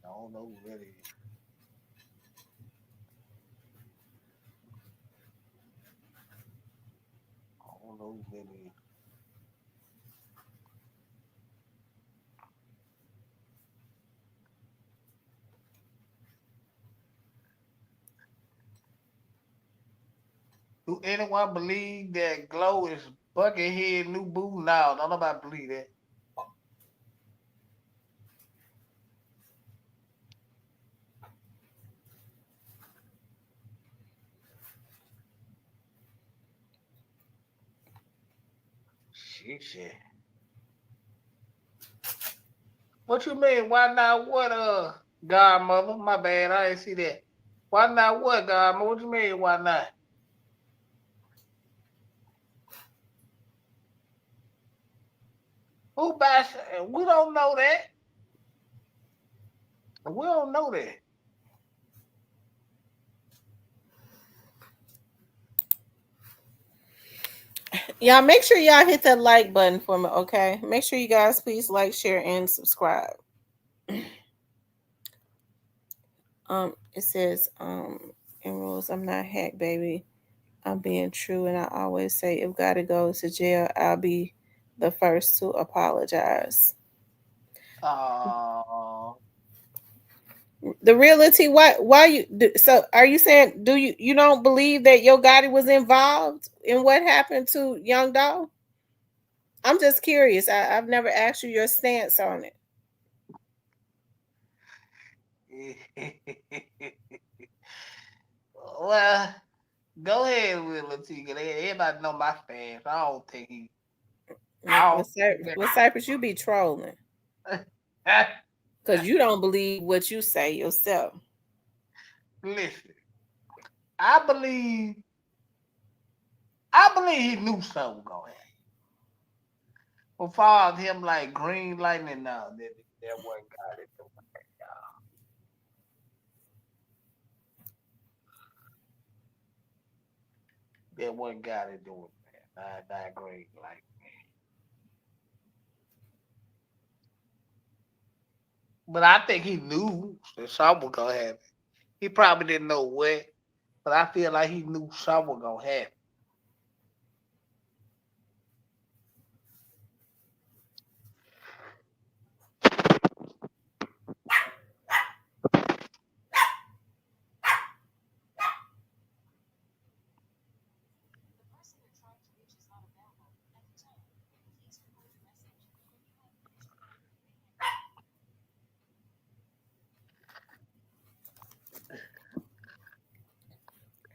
don't know really. I don't know really. Do anyone believe that Glow is Buckethead new boo? No, don't nobody believe that. Shit. What you mean? Why not what godmother? My bad, I didn't see that. Why not what, godmother? What you mean, why not? Who buys we don't know that. We don't know that. y'all make sure y'all hit that like button for me, okay? Make sure you guys please like, share, and subscribe. It says, in rules, I'm not hacked, baby. I'm being true, and I always say, if gotta go to jail, I'll be the first to apologize. Uh, The realty, why you? So, are you saying you don't believe that Yo Gotti was involved in what happened to Young Dolph? I'm just curious. I've never asked you your stance on it. well, go ahead with Latiga. Everybody know my stance. I don't think he. I With Cypress, you be trolling don't. because you don't believe what you say yourself. Listen, I believe. I believe he knew something was gonna happen. Before him like green lightning now, that one got it. That one got it doing man. Not green lightning. But I think he knew that something was gonna happen. He probably didn't know what, but I feel like he knew something was gonna happen.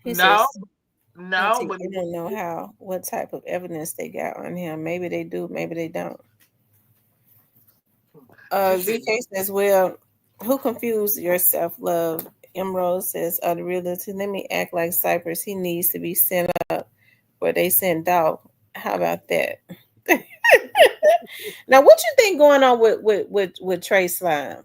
He No, says, no, Auntie, but I don't know what type of evidence they got on him. Maybe they do, maybe they don't. She said, ZK says, well, who confused your self-love? Emerald says, the reality. Let me act like Cypress. He needs to be sent up where they sent Dolph. How about that? Now, what you think going on with Trey Slime?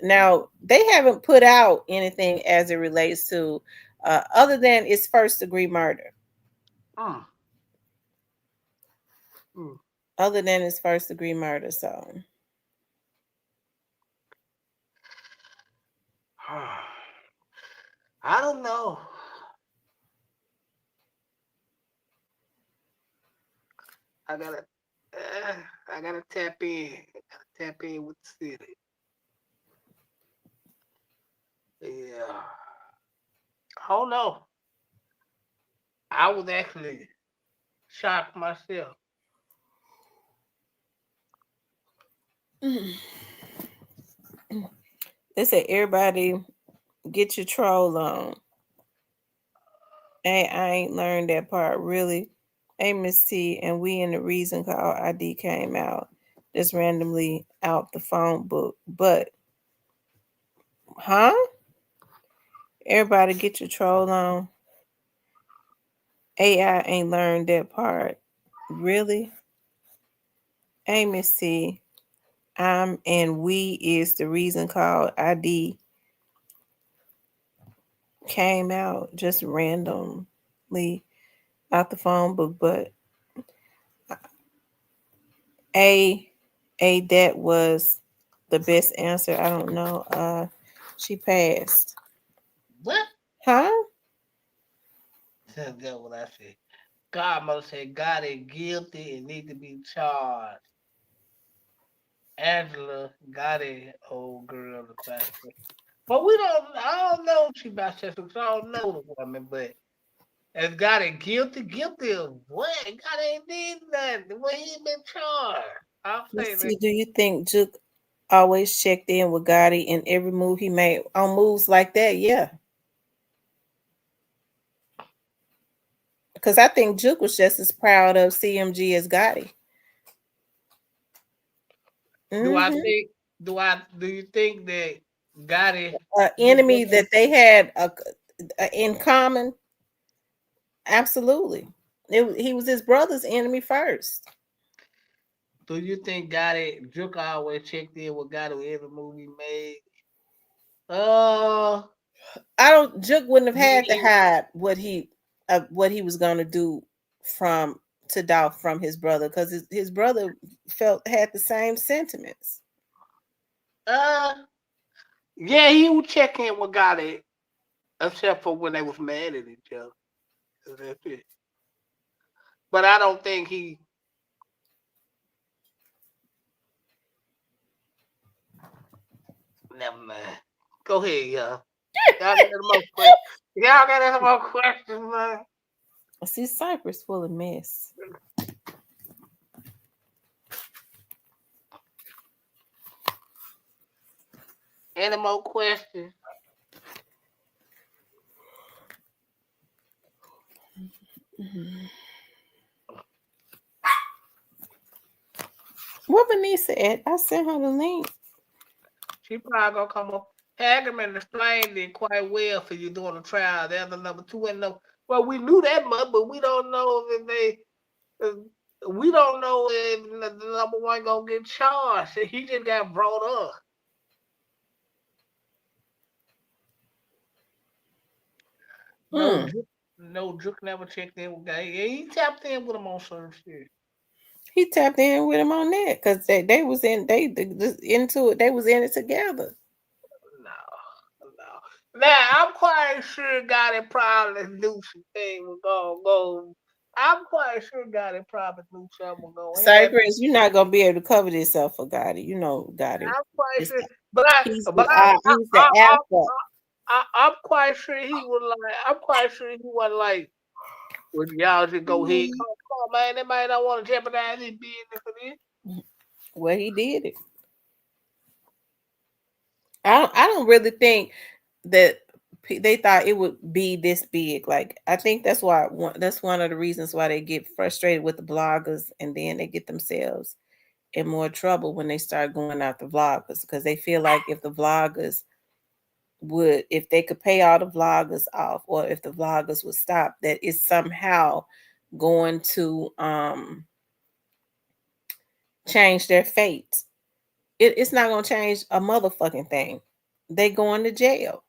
Now, they haven't put out anything as it relates to, other than it's first degree murder. mm, mm. Other than it's first degree murder, so I don't know. I gotta, uh, I gotta tap in. Tap in with the city. Yeah. I don't know. I was actually shocked myself. they say everybody get your troll on. Hey, I ain't learned that part really. Hey, Miss T, and we in the reason called ID came out just randomly out the phone book. But, huh? Everybody get your troll on. AI ain't learned that part. Really? Hey, Miss T, I'm and we is the reason called ID came out just randomly out the phone book. But A A that was the best answer. I don't know. She passed. What? Huh? That's what I said. Godmother said God is guilty and need to be charged. Angela got it, old girl, the question. But we don't, I don't know if she bisexual, because I don't know the woman, but has got it guilty of what? God ain't did nothing. What he been charged? I'll say Let's that. see. Do you think Juke always checked in with Gotti in every move he made on moves like that? Yeah. Because I think Juke was just as proud of CMG as Gotti. Do I Mm-hmm. think, do you think that got it looked Enemy up? that they had in common. Absolutely. He was his brother's enemy first. Do you think got it, Juke always checked in with got it with every move he made? Uh, I don't. Juke wouldn't have had to yeah. hide what he was gonna do from to Dolph from his brother because his brother had the same sentiments. Uh, yeah, he would check in with got it, except for when they was mad at each other. That's it. But I don't think he. Never mind. Go ahead, y'all. Y'all got any more questions? Y'all got any more questions, man? See, Cypress full of mess. Any more questions? What Vanessa at? I sent her the link. She probably gonna come up. Hagerman explained it quite well for you during the trial. There's the number two and number. Well, we knew that much, but we don't know if they. Uh, we don't know if the number one gonna get charged. He just got brought up. No, Hmm. Juke, no, Juke never checked in with guy. Yeah, he tapped in with him on certain shit. He tapped in with him on that because they was in into it. They was in it together. No, no. Now I'm quite sure God it probably knew some things was gonna go. I'm quite sure God it probably knew something was gonna happen. Cypress, you're not gonna be able to cover this up for Gotti. You know Gotti. I'm quite It's, sure, but I, he's but he's the alpha. I'm quite sure he was like, I'm quite sure he wasn't like, well, y'all just go ahead. Come on, man. That man don't want to jeopardize his business for this. Well, he did it. I don't really think that they thought it would be this big. Like I think that's one of the reasons why they get frustrated with the bloggers and then they get themselves in more trouble when they start going after vloggers because they feel like if the vloggers if they could pay all the vloggers off, or if the vloggers would stop, that it's somehow going to change their fate. It's not going to change a motherfucking thing. They going to jail.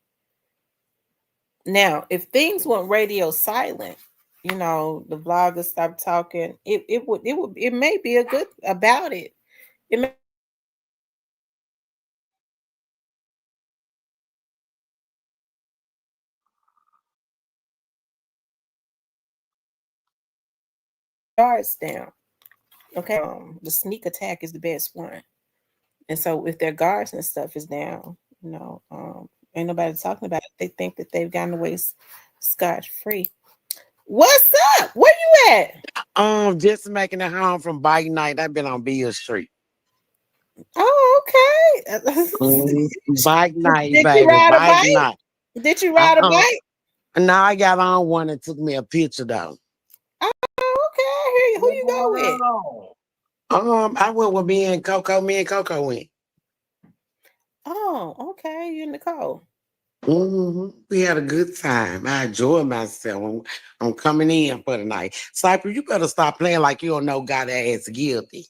Now, if things went radio silent, you know, the vloggers stopped talking, it may be a good about it. It may guards down. Okay. The sneak attack is the best one. And so if their guards and stuff is down, you know, ain't nobody talking about it. They think that they've gotten away scotch free. What's up? Where you at? Just making it home from bike night. I've been on Beale Street. Oh, okay. Bike night, Did you baby. ride a Bike bike? night. Did you ride a bike? No, I got on one and took me a picture though. Oh, okay. I hear you. Who you go with? I went with me and Coco. Me and Coco went. Oh, okay. You and Nicole. We had a good time. I enjoyed myself. I'm coming in for the night. Cypher, you better stop playing like you don't know God ass guilty.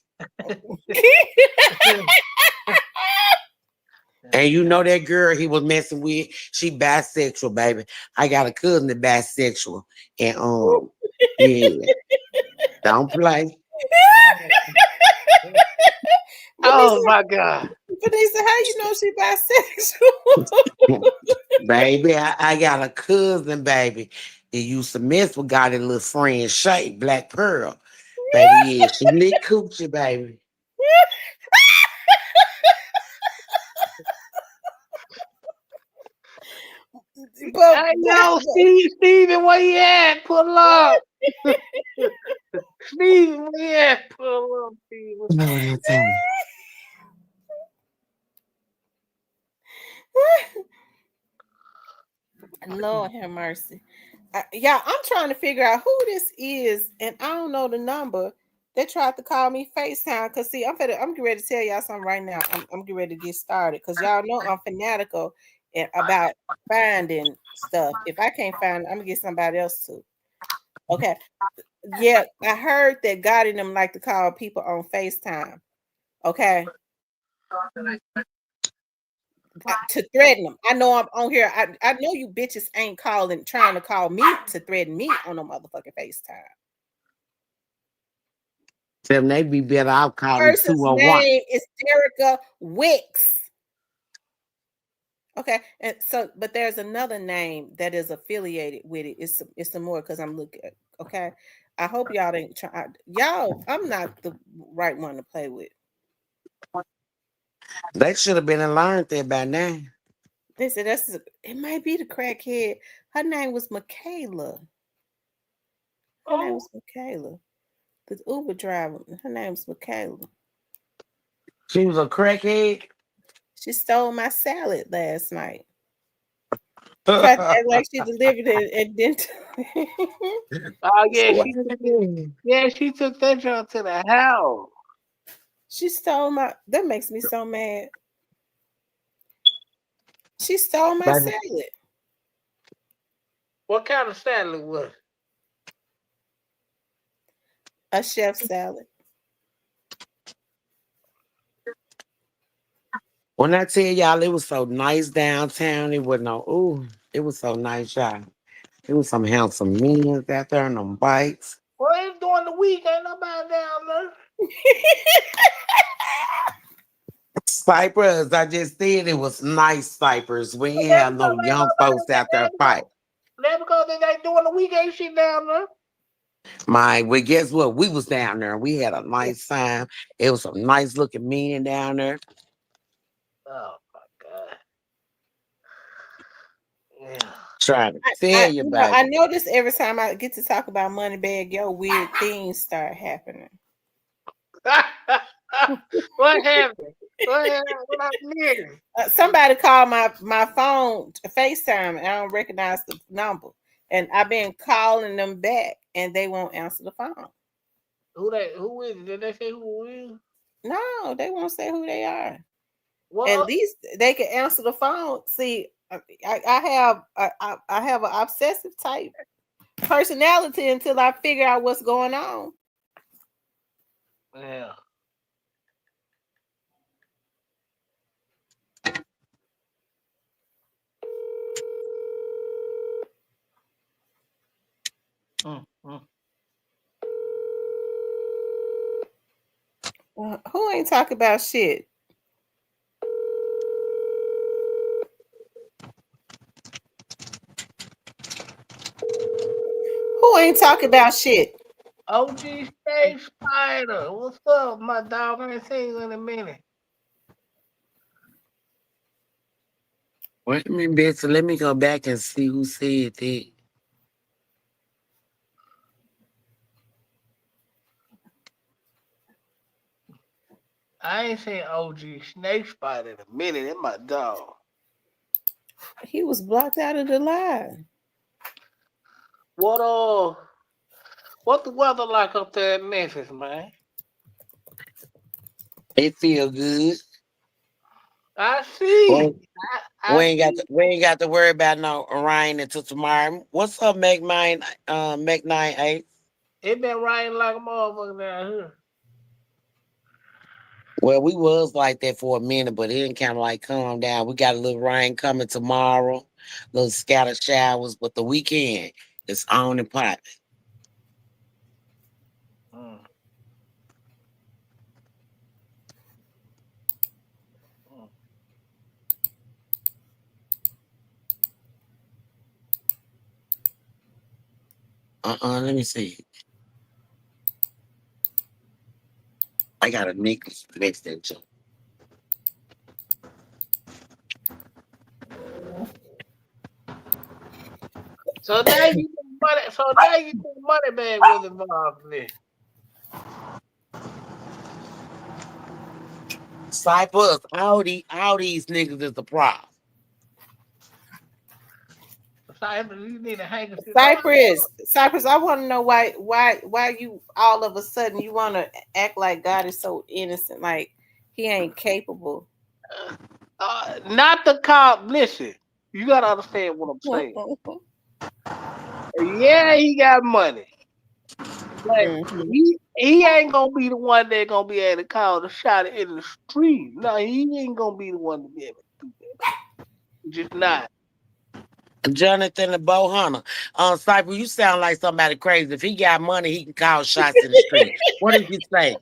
And you know that girl he was messing with, she bisexual, baby. I got a cousin that bisexual. And yeah. Don't play. Oh my God. Vanessa, how you know she bisexual? Baby, I got a cousin, baby. That used to mess with got a little friend Shay, Black Pearl. Baby, yeah, she lit coochie, baby. Hey, yo, Steven, where you at? Pull up. Steven, where you at? Pull up, Steven. No, what I'm telling Lord have mercy. Yeah, I'm trying to figure out who this is, and I don't know the number. They tried to call me FaceTime because see, I'm getting ready to tell y'all something right now. I'm getting ready to get started because y'all know I'm fanatical about finding stuff. If I can't find it, I'm gonna get somebody else to. Okay. Yeah, I heard that God in them like to call people on FaceTime. Okay. To threaten them. I know I'm on here. I know you bitches ain't trying to call me to threaten me on a motherfucking FaceTime. them they be better out calling Person's 201. name is Derrica Wicks. Okay, and so, but there's another name that is affiliated with it. It's some more because I'm looking. Okay, I hope y'all didn't try. Y'all, I'm not the right one to play with. They should have been and learned that by now. They said it might be the crackhead. Her name was Michaela. Her name was Michaela. The Uber driver. Her name's Michaela. She was a crackhead. She stole my salad last night. Tried to act like she delivered it and didn't. Oh yeah, she took that junk to the house. She stole my. That makes me so mad. She stole my salad. What kind of salad was it? A chef salad. When I tell y'all it was so nice downtown, it was it was so nice, y'all. It was some handsome men out there on them bikes. Well, it's during the week, ain't nobody down there. Cypress, I just said it was nice Cypress. We ain't have no young folks out there fight. That's because they ain't doing the week, ain't shit down there. Well, guess what? We was down there. We had a nice time. It was some nice looking men down there. Oh my God. Yeah. Trying to tell you, baby. I notice every time I get to talk about Moneybag Yo, weird things start happening. What happened? What happened? Somebody called my phone to FaceTime and I don't recognize the number. And I've been calling them back and they won't answer the phone. Who is it? Did they say who it is? No, they won't say who they are. At Well, least they can answer the phone. See, I have an obsessive type personality until I figure out what's going on. yeah. Mm. Who ain't talk about shit? Who ain't talk about shit? OG Stay Spider, what's up, my dog? I ain't seen you in a minute. Wait a minute, Betsy. Let me go back and see who said that. I ain't seen OG Snake Spider in a minute. That's my dog. He was blocked out of the line. What what the weather like up there in Memphis, man? It feel good. I see. We, I see. we ain't got to worry about no rain until tomorrow. What's up, Mac 98? It been raining like a motherfucker down here. Well, we was like that for a minute, but it didn't kind of like calm down. We got a little rain coming tomorrow, little scattered showers, but the weekend is on and popping. Mm, mm. Let me see. I got a necklace next to that. So now you think money. So now you think money bag was involved in this. Cypress, all these niggas is the problem. Cyber, you need to hang shit up. Cypress, I want to know why you all of a sudden you want to act like God is so innocent, like he ain't capable. Not the cop. Listen, you gotta understand what I'm saying. Mhm. Yeah, he got money, but he ain't gonna be the one that gonna be able to call the shot in the street. No, he ain't gonna be the one to be able to do that. Just not. Jonathan the Bow Hunter. Cypress, you sound like somebody crazy. If he got money, he can call shots in the street. What did you say?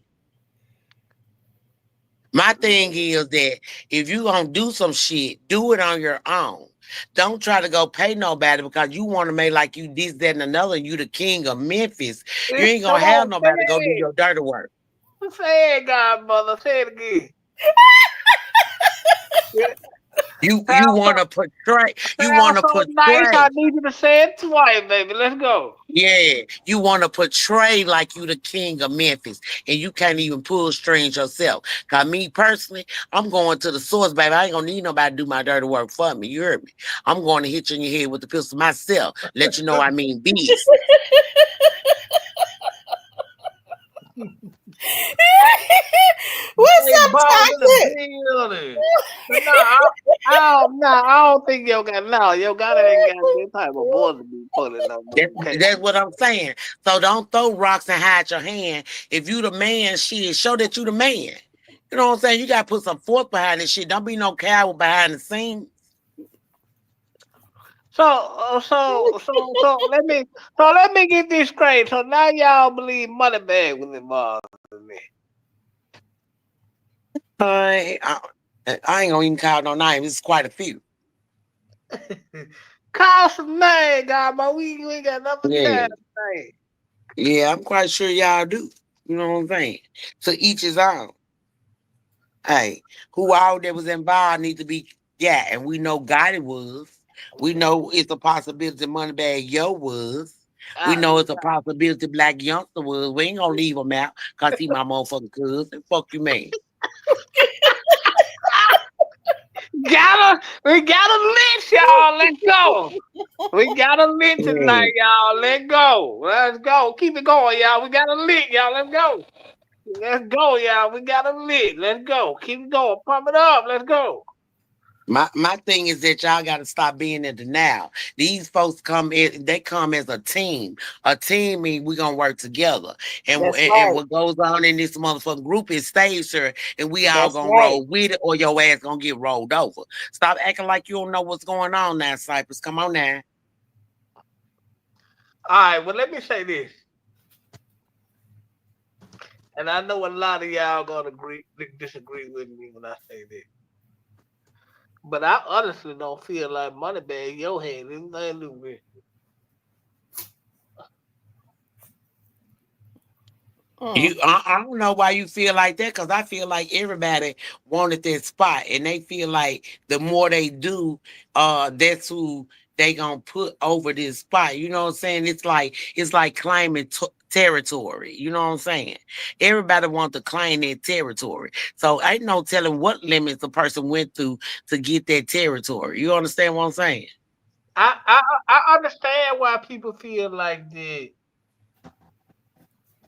My thing is that if you gonna do some shit, do it on your own. Don't try to go pay nobody because you want to make like you this, that, and another. You the king of Memphis. You ain't Come gonna have on, say nobody go do it. your dirty work. Say it, Godmother. Say it again. Yeah. You Sound so, want to portray. You sound want to so nice. I portray. need you to say it twice, baby. Let's go. Yeah, you want to portray like you the king of Memphis, and you can't even pull strings yourself. Cause me personally, I'm going to the source, baby. I ain't gonna need nobody to do my dirty work for me. You heard me? I'm going to hit you in your head with the pistol myself. Let you know I mean business. What's Hey, up, balls in the chocolate? building. But no, I don't think yo got no. Yo got ain't got that type of boy to be pulling no more. Okay. That's what I'm saying. So don't throw rocks and hide your hand. If you the man, shit, show that you the man. You know what I'm saying? You gotta put some force behind this shit. Don't be no coward behind the scenes. Let me get this straight. So now y'all believe Moneybag was involved in I, I, I ain't gonna even call no name. It's quite a few. this. Call some name, God, but we ain't got nothing to Yeah. tell name. Yeah, I'm quite sure y'all do. You know what I'm saying? So each his own. Hey, who all that was involved need to be got. And we know Gotti was. We know it's a possibility Moneybag Yo was. We I, know it's a possibility Black Youngster was. We ain't gonna leave him out because he my motherfucking cousin. Fuck you, man. we gotta lynch y'all. Let's go. We gotta lynch Yeah. tonight, y'all. Let's go. Let's go. Keep it going, y'all. We gotta lynch, y'all. Let's go. Let's go, y'all. We got a lit. Let's go. Keep going. Pump it up. Let's go. My thing is that y'all got to stop being in denial. These folks come in, they come as a team. A team mean we gonna work together. That's And right. what goes on in this motherfucking group is stays here, and we all That's gonna right. roll with it, or your ass gonna get rolled over. Stop acting like you don't know what's going on now, Cypress. Come on now. All right. Well, let me say this, and I know a lot of y'all gonna disagree with me when I say this, but I honestly don't feel like Moneybag in your head. There's nothing to do with. Mm. I don't know why you feel like that, because I feel like everybody wanted that spot, and they feel like the more they do, that's who they gonna put over this spot. You know what I'm saying? It's like claiming territory. You know what I'm saying? Everybody wants to claim their territory, so ain't no telling what limits a person went through to get that territory. You understand what I'm saying? I understand why people feel like that.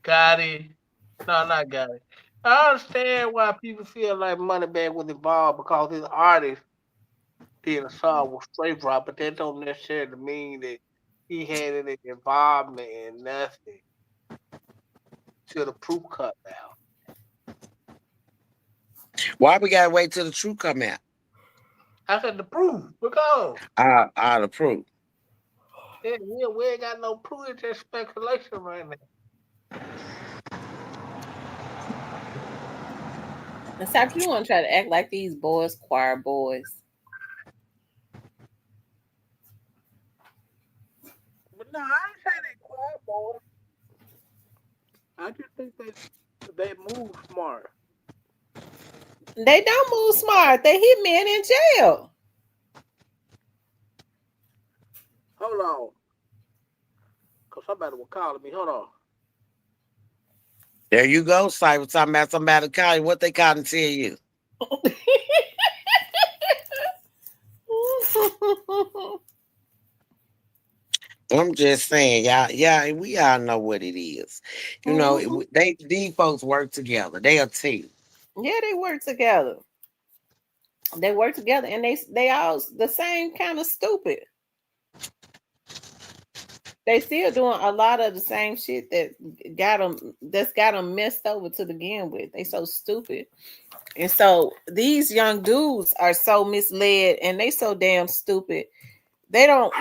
Gotti. No, not Gotti. I understand why people feel like Moneybag was involved because his artist did a song with Straight Drop, but that don't necessarily mean that he had any involvement in nothing till the proof cut down. Why we gotta wait till the truth come out? I said the proof because Out of proof. yeah, we ain't got no proof. It's just speculation right now. And Cypress, you want to try to act like these boys, choir boys. But no, I ain't saying they quiet, boy. I just think they move smart. They don't move smart. They hit men in jail. Hold on, cause somebody was calling me. Hold on. There you go, Cyber. Talking about somebody calling. What they calling tell you? I'm just saying, y'all. Yeah, we all know what it is. You know, Mhm. these folks work together. They a team. Yeah, they work together. They work together, and they all the same kind of stupid. They still doing a lot of the same shit that got them messed over to begin with. They so stupid, and so these young dudes are so misled, and they so damn stupid. They don't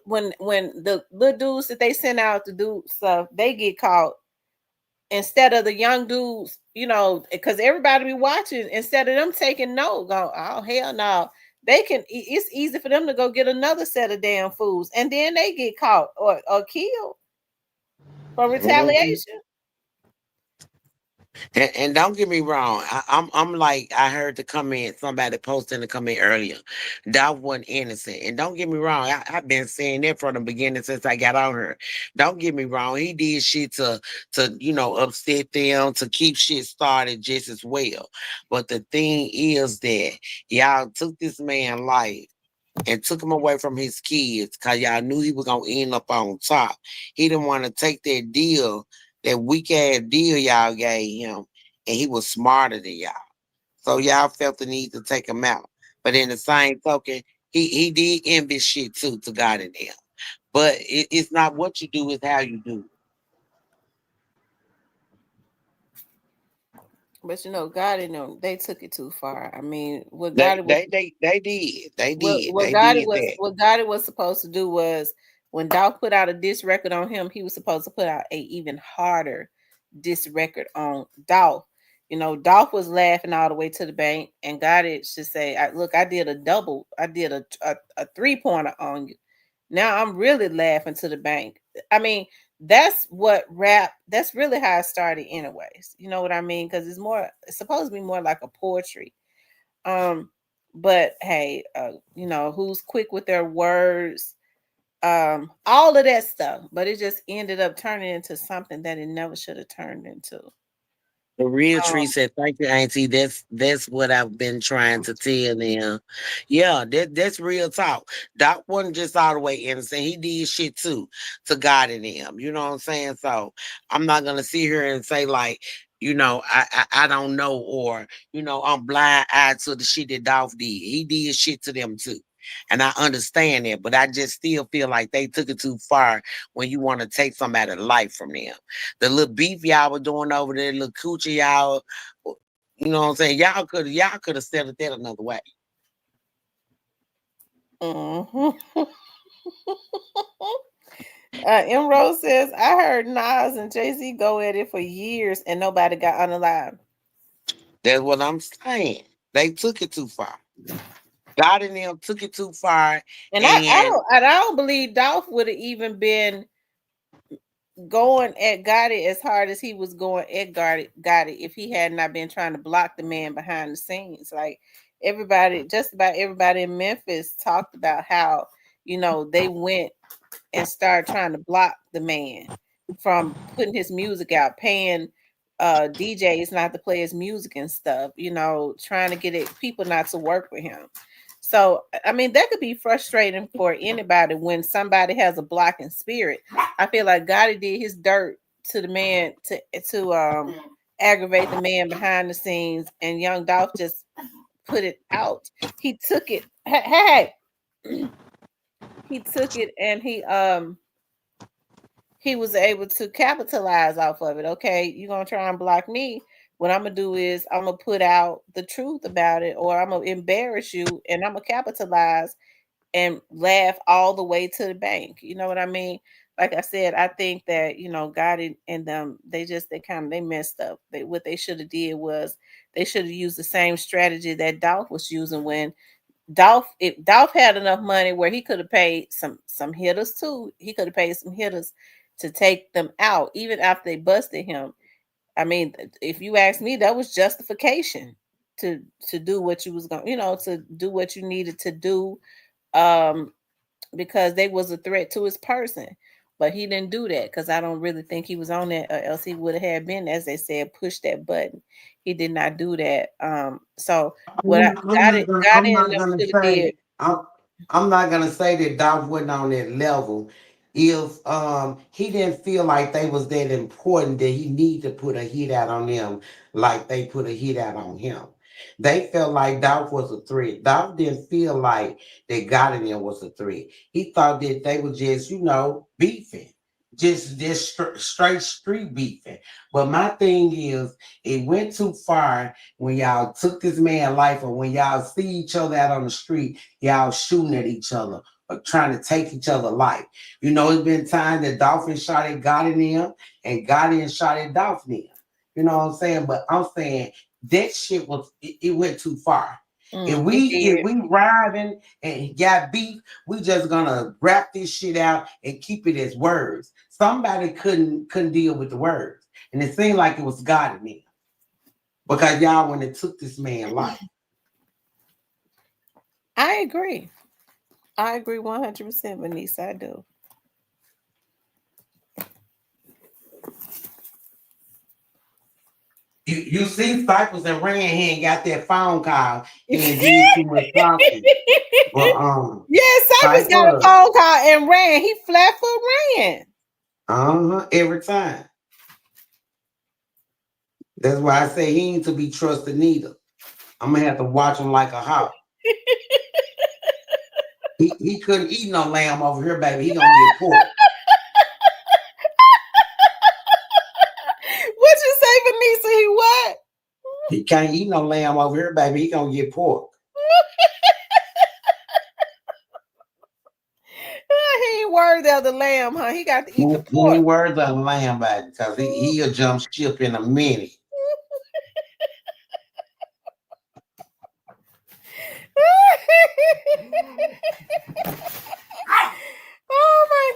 when the little dudes that they send out to do stuff, they get caught instead of the young dudes, because everybody be watching. Instead of them taking note, go, oh hell no, they can. It's easy for them to go get another set of damn fools, and then they get caught or killed for Mhm. retaliation. And don't get me wrong. I'm like I heard the comment. Somebody posted in the comment earlier. That wasn't innocent. And don't get me wrong. I've been saying that from the beginning since I got on here. Don't get me wrong. He did shit to upset them, to keep shit started just as well. But the thing is that y'all took this man's life and took him away from his kids because y'all knew he was gonna end up on top. He didn't want to take that deal, that weak ass deal y'all gave him, and he was smarter than y'all. So y'all felt the need to take him out. But in the same token, he did envy shit too to God in him. But it's not what you do, it's how you do it. But God in them, they took it too far. I mean, what They God was they they they did. They what did. what They God did was that. what God was supposed to do was when Dolph put out a diss record on him, he was supposed to put out a even harder diss record on Dolph. Dolph was laughing all the way to the bank, and God should say, "Look, I did a double. I did a 3-pointer on you. Now I'm really laughing to the bank." I mean, that's what rap. That's really how it started, anyways. You know what I mean? Because it's supposed to be more like a poetry. Um, but hey, who's quick with their words, all of that stuff. But it just ended up turning into something that it never should have turned into. The real Um, tree said, "Thank you, Auntie. That's what I've been trying to tell them." Yeah, that's real talk. Doc wasn't just all the way innocent. He did shit too to God in him. You know what I'm saying? So I'm not gonna sit here and say like I don't know, or I'm blind eyed to the shit that Dolph did. He did shit to them too. And I understand that, but I just still feel like they took it too far when you want to take somebody's life from them. The little beef y'all were doing over there, little coochie y'all, you know what I'm saying? Y'all could have settled that another way. Mm-hmm. Rose says, I heard Nas and Jay-Z go at it for years and nobody got unalive. That's what I'm saying. They took it too far. God and them took it too far, And and I don't believe Dolph would have even been going at Gotti as hard as he was going at Gotti if he had not been trying to block the man behind the scenes. Like just about everybody in Memphis talked about how, they went and started trying to block the man from putting his music out, paying DJs not to play his music and stuff, trying to get people not to work with him. So, I mean, that could be frustrating for anybody when somebody has a blocking spirit. I feel like Gotti did his dirt to the man to aggravate the man behind the scenes, and Young Dolph just put it out. He took it. Hey, he took it, and he was able to capitalize off of it. Okay, you're gonna try and block me. What I'm gonna do is I'm gonna put out the truth about it, or I'm gonna embarrass you, and I'm gonna capitalize and laugh all the way to the bank. You know what I mean? Like I said, I think that God and them, they messed up. What they should have did was they should have used the same strategy that Dolph was using when if Dolph had enough money where he could have paid some hitters too. He could have paid some hitters to take them out, even after they busted him. I mean, if you ask me, that was justification to do what you was going, to do what you needed to do, because they was a threat to his person. But he didn't do that because I don't really think he was on that, or else he would have been, as they said, push that button. He did not do that. So what I got I'm in not them gonna should have did. say I'm not gonna say that Dolph wasn't on that level. If he didn't feel like they was that important that he need to put a hit out on them like they put a hit out on him. They felt like Dolph was a threat. Dolph didn't feel like that God in them was a threat. He thought that they were just, beefing. Just straight street beefing. But my thing is, it went too far when y'all took this man's life, or when y'all see each other out on the street, y'all shooting at each other or trying to take each other life. It's been time that Dolphin shot at Gotti and them, and Gotti and shot at Dolphin them. You know what I'm saying? But I'm saying that shit it went too far. It If did. we riding and got beef, we just gonna rap this shit out and keep it as words. Somebody couldn't deal with the words, and it seemed like it was God in me because y'all when it took this man life. I agree. I agree 100%, Vanessa. I do. You see Cypress and ran here and got that phone call. He ain't did too much talking. But Yeah, Cypress got a Cypress, phone call and ran. He flat foot ran. every time. That's why I say he ain't to be trusted neither. I'm gonna have to watch him like a hawk. He couldn't eat no lamb over here, baby. He gonna get pork. What you say, Vanessa? He what? He can't eat no lamb over here, baby. He gonna get pork. He ain't worthy of the lamb, huh? He got to He eat the he pork. ain't worth the lamb, baby, because he'll jump ship in a minute. Oh my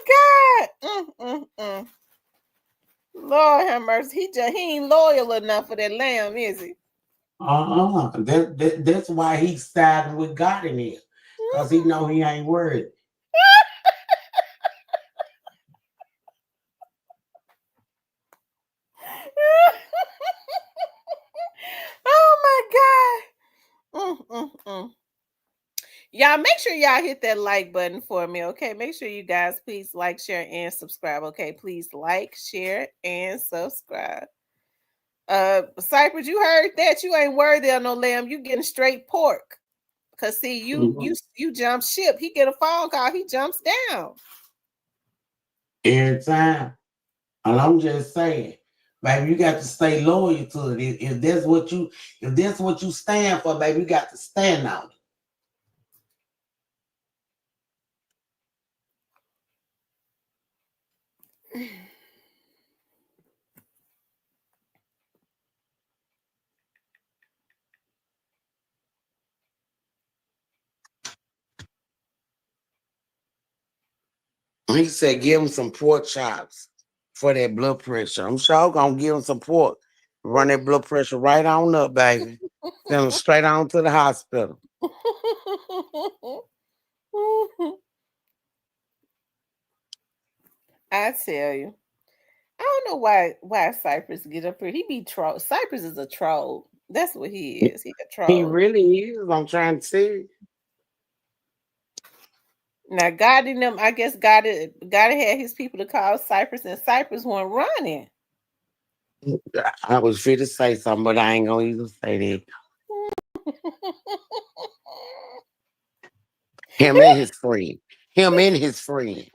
God. Lord have mercy. He ain't loyal enough for that lamb, is he? That's why he's siding with God in here. Because he know he ain't worthy. Oh my God. Y'all make sure y'all hit that like button for me, okay? Make sure you guys please like, share, and subscribe, okay? Please like, share, and subscribe. Cypress, you heard that? You ain't worthy of no lamb. You getting straight pork. Cause see, you jump ship. He get a phone call. He jumps down. Every time. And I'm just saying, baby, you got to stay loyal to it. If that's what you stand for, baby, you got to stand on it. He said, give him some pork chops for that blood pressure. I'm sure gonna give him some pork. Run that blood pressure right on up, baby. Send him straight on to the hospital. I tell you. I don't know why Cypress get up here. He be troll. Cypress is a troll. That's what he is. He a He troll. really is. I'm trying to see. Now God in them, I guess God had his people to call Cypress, and Cypress wasn't running. I was fit to say something, but I ain't gonna even say that. Him and his friend. Him and his friend.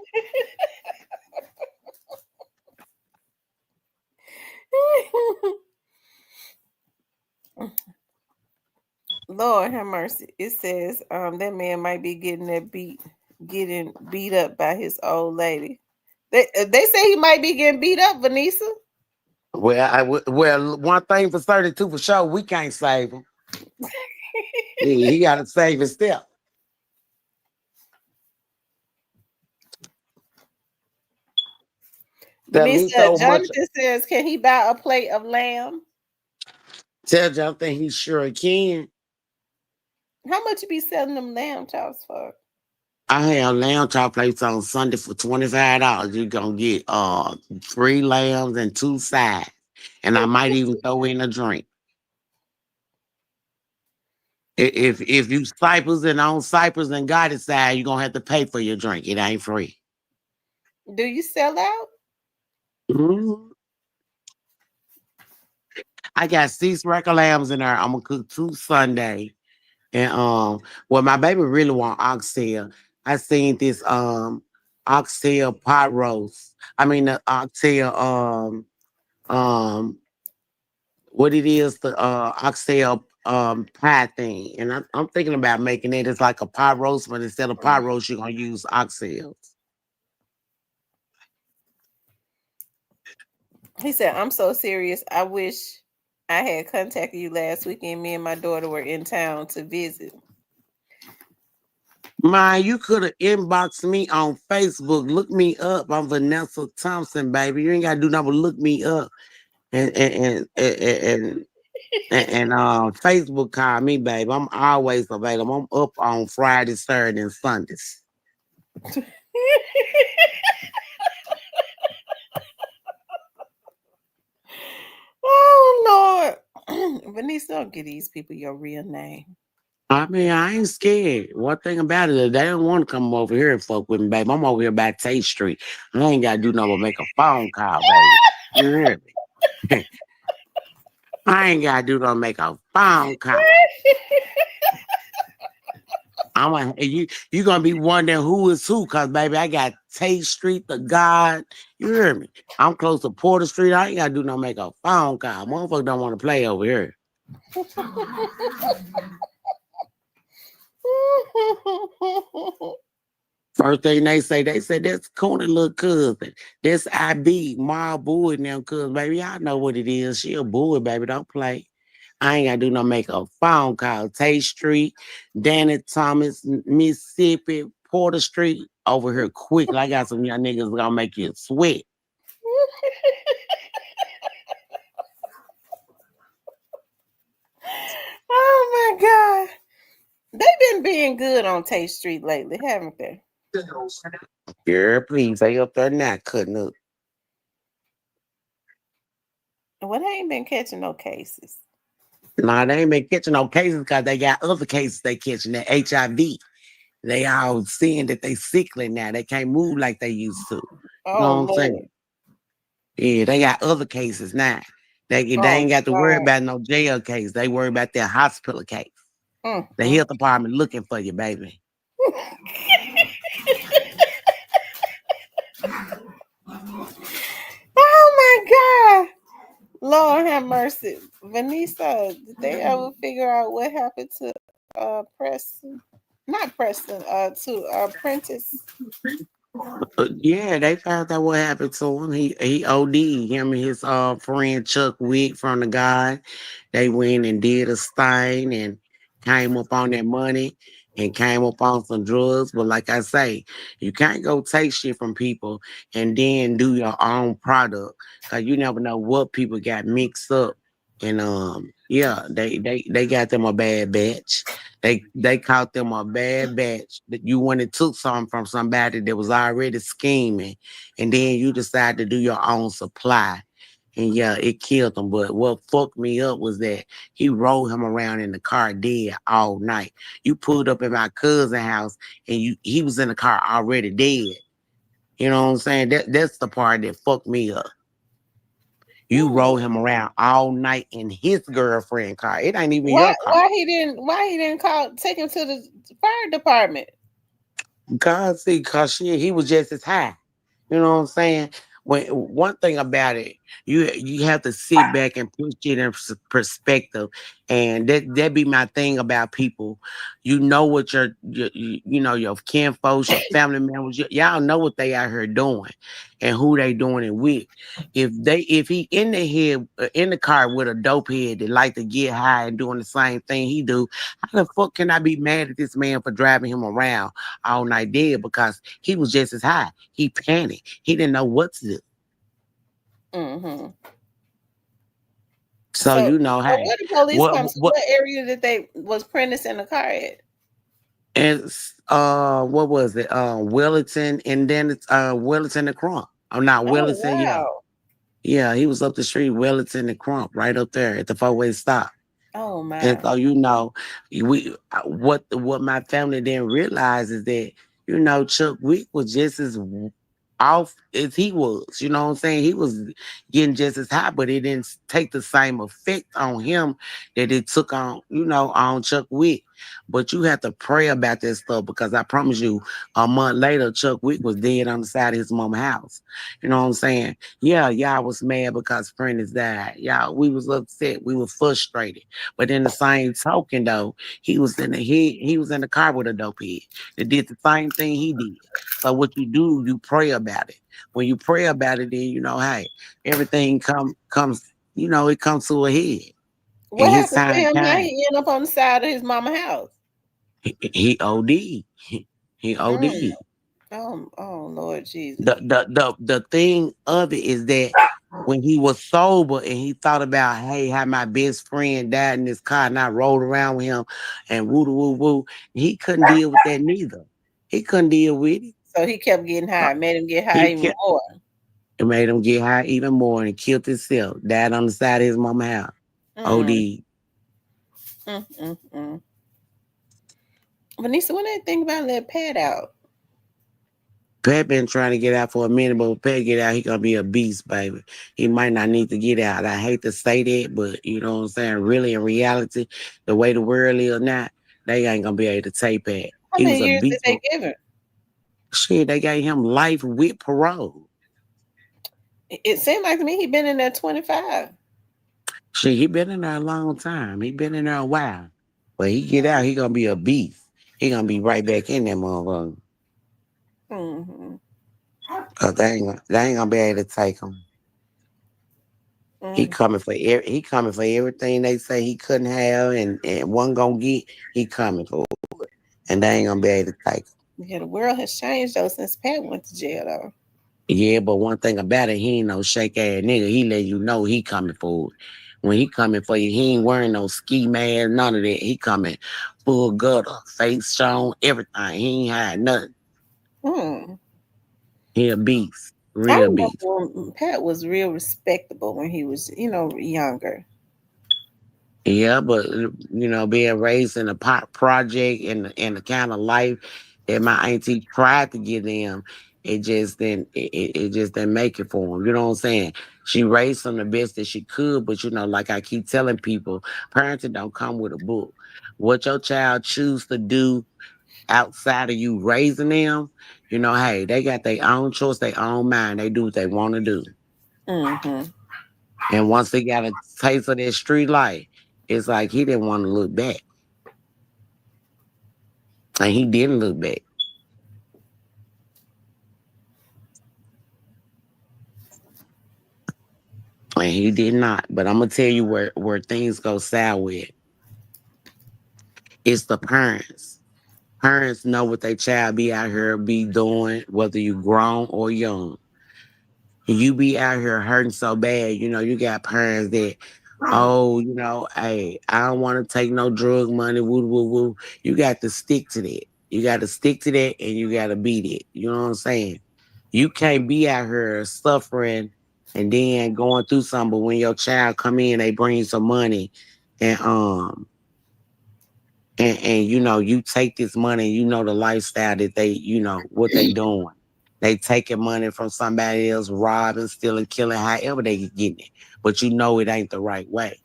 Lord have mercy. It says that man might be getting beat up by his old lady. They say he might be getting beat up, Vanessa. Well, one thing for 32 for sure, we can't save him. He got to save his step. Tell me Vanessa, so much. Jonathan says, can he buy a plate of lamb? Tell Jonathan he sure can. How much you be selling them lamb chops for? I have lamb chop plates on Sunday for $25. You're gonna get 3 lambs and 2 sides. And I might even throw in a drink. If you Cypress and on Cypress and Gotti side, you're gonna have to pay for your drink. It ain't free. Do you sell out? Mhm. I got 6 regular lambs in there. I'm gonna cook 2 Sunday. And well, my baby really want oxtail. I seen this oxtail pot roast. I mean the oxtail um what it is, the oxtail pie thing. And I'm thinking about making it as like a pot roast, but instead of pot roast, you're gonna use oxtails. He said, I'm so serious. I wish I had contacted you last weekend. Me and my daughter were in town to visit. Man, you could have inboxed me on Facebook. Look me up. I'm Vanessa Thompson, baby. You ain't gotta do nothing but look me up. And Facebook call me, babe. I'm always available. I'm up on Fridays, Saturdays, and Sundays. Oh Lord. Vanessa, don't give these people your real name. I mean, I ain't scared. One thing about it is they don't want to come over here and fuck with me, babe. I'm over here by Tate Street. I ain't got to do nothing but make a phone call, baby. You hear me? I ain't got to do nothing but make a phone call. You gonna be wondering who is who, cause baby, I got Tate Street, the God. You hear me? I'm close to Porter Street. I ain't gotta do no make a phone call. Motherfucker don't want to play over here. First thing they say that's Coney little cousin. That's IB, Ma Boy and them cousin, baby. Y'all know what it is. She a boy, baby. Don't play. I ain't gotta do no make a phone call. Tate Street, Danny Thomas, Mississippi, Porter Street, over here quick. I got some young niggas gonna make you sweat. Oh my God. They've been being good on Tate Street lately, haven't they? Girl, please, they up there not cutting up. Well, they ain't been catching no cases. Nah, they ain't been catching no cases because they got other cases they catching, that HIV. They all seeing that they sickly now. They can't move like they used to. You Oh know what I'm Lord. saying? Yeah, they got other cases now. They Oh ain't got to worry God. about no jail case. They worry about their hospital case. Mm, The mm. health department looking for you, baby. Oh my God. Lord have mercy. Vanessa, did they ever figure out what happened to Preston? Not Preston, to Prentice. Yeah, they found out what happened to him. He OD. Him and his friend Chuck Wick from the guy. They went and did a stain and came up on that money and came up on some drugs. But like I say, you can't go take shit from people and then do your own product because you never know what people got mixed up. And yeah, they got them a bad batch. They caught them a bad batch that you went and took something from somebody that was already scheming, and then you decide to do your own supply. And yeah, it killed him. But what fucked me up was that he rolled him around in the car dead all night. You pulled up at my cousin's house and he was in the car already dead. You know what I'm saying? That's the part that fucked me up. You Hmm. roll him around all night in his girlfriend car. It ain't even Why your car. why he didn't call take him to the fire department? God see, cause shit, he was just as high. You know what I'm saying? When one thing about it, you have to sit back and put it in perspective, and that be my thing about people. You know what you know your kinfolks, your family members, y'all know what they out here doing, and who they doing it with. If he in the head in the car with a dope head that like to get high and doing the same thing he do, how the fuck can I be mad at this man for driving him around all night dead? Because he was just as high. He panicked. He didn't know what to do. Mm-hmm. So So you know, so hey, where the police come? So what what area did they was Prentice in the car at? is what was it? Wellington, and then it's Wellington and Crump. I'm not Oh Wellington, yeah. wow. Yeah, he was up the street, Wellington and Crump, right up there at the four-way stop. Oh And my. so you know, what my family didn't realize is that Chuck Wick was just as off as he was. You know what I'm saying? He was getting just as high, but it didn't take the same effect on him that it took on on Chuck Wick. But you have to pray about that stuff because I promise you, a month later, Chuck Wick was dead on the side of his mama's house. You know what I'm saying? Yeah, y'all was mad because Prentice died. Y'all, we was upset. We were frustrated. But in the same token, though, he was in the car with a dope head that did the same thing he did. So what you do, you pray about it. When you pray about it, then hey, everything comes, it comes to a head. And What his happened to time him? How came. he end up on the side of his mama house? He OD. He Mm. OD. Oh Lord Jesus. The thing of it is that when he was sober and he thought about, hey, how my best friend died in this car and I rode around with him and woo woo woo, he couldn't deal with that neither. He couldn't deal with it. So he kept getting So high, made him get high he even kept more. it made him get high even more and killed himself. Died on the side of his mama house. Mm, OD. mm. Vanessa, what do you think about that pad out? Pat been trying to get out for a minute, but when Pat get out, he gonna be a beast, baby. He might not need to get out. I hate to say that, but you know what I'm saying? Really, in reality, the way the world is now, they ain't gonna be able to take Pat. How He many was a years did beast. they give him? Shit, they gave him life with parole. It seemed like to me he been in there 25. Shit, he been in there a long time. He been in there a while. But he get out, he gonna be a beast. He gonna be right back in that motherfucker. Mm-hmm. Cause they ain't gonna be able to take him. Mm. He coming for everything they say he couldn't have and one gonna get, he coming for it. And they ain't gonna be able to take him. Yeah, the world has changed though since Pat went to jail though. Yeah, but one thing about it, he ain't no shake ass nigga. He let you know he coming for it. When he coming for you, he ain't wearing no ski mask, none of that. He coming full gutter, face shown, everything. He ain't had nothing. Hmm. He a beast. I Real remember beast. when Pat was real respectable when he was, younger. Yeah, but being raised in a pot project and the kind of life that my auntie tried to give them, it just didn't make it for him. You know what I'm saying? She raised him the best that she could, but like I keep telling people, parenting don't come with a book. What your child choose to do outside of you raising them, hey, they got their own choice, their own mind. They do what they want to do. Mm-hmm. And once they got a taste of that street life, it's like he didn't want to look back. And he didn't look back. And he did not. But I'm gonna tell you where things go sour with. It's the parents. Parents know what their child be out here be doing, whether you grown or young. You be out here hurting so bad, you got parents that, oh, hey, I don't want to take no drug money, woo, woo, woo. You got to stick to that. You got to stick to that and you got to beat it. You know what I'm saying? You can't be out here suffering and then going through something, but when your child come in, they bring you some money and, you take this money, the lifestyle that they, what they doing. They taking money from somebody else, robbing, stealing, killing, however they getting it. But it ain't the right way.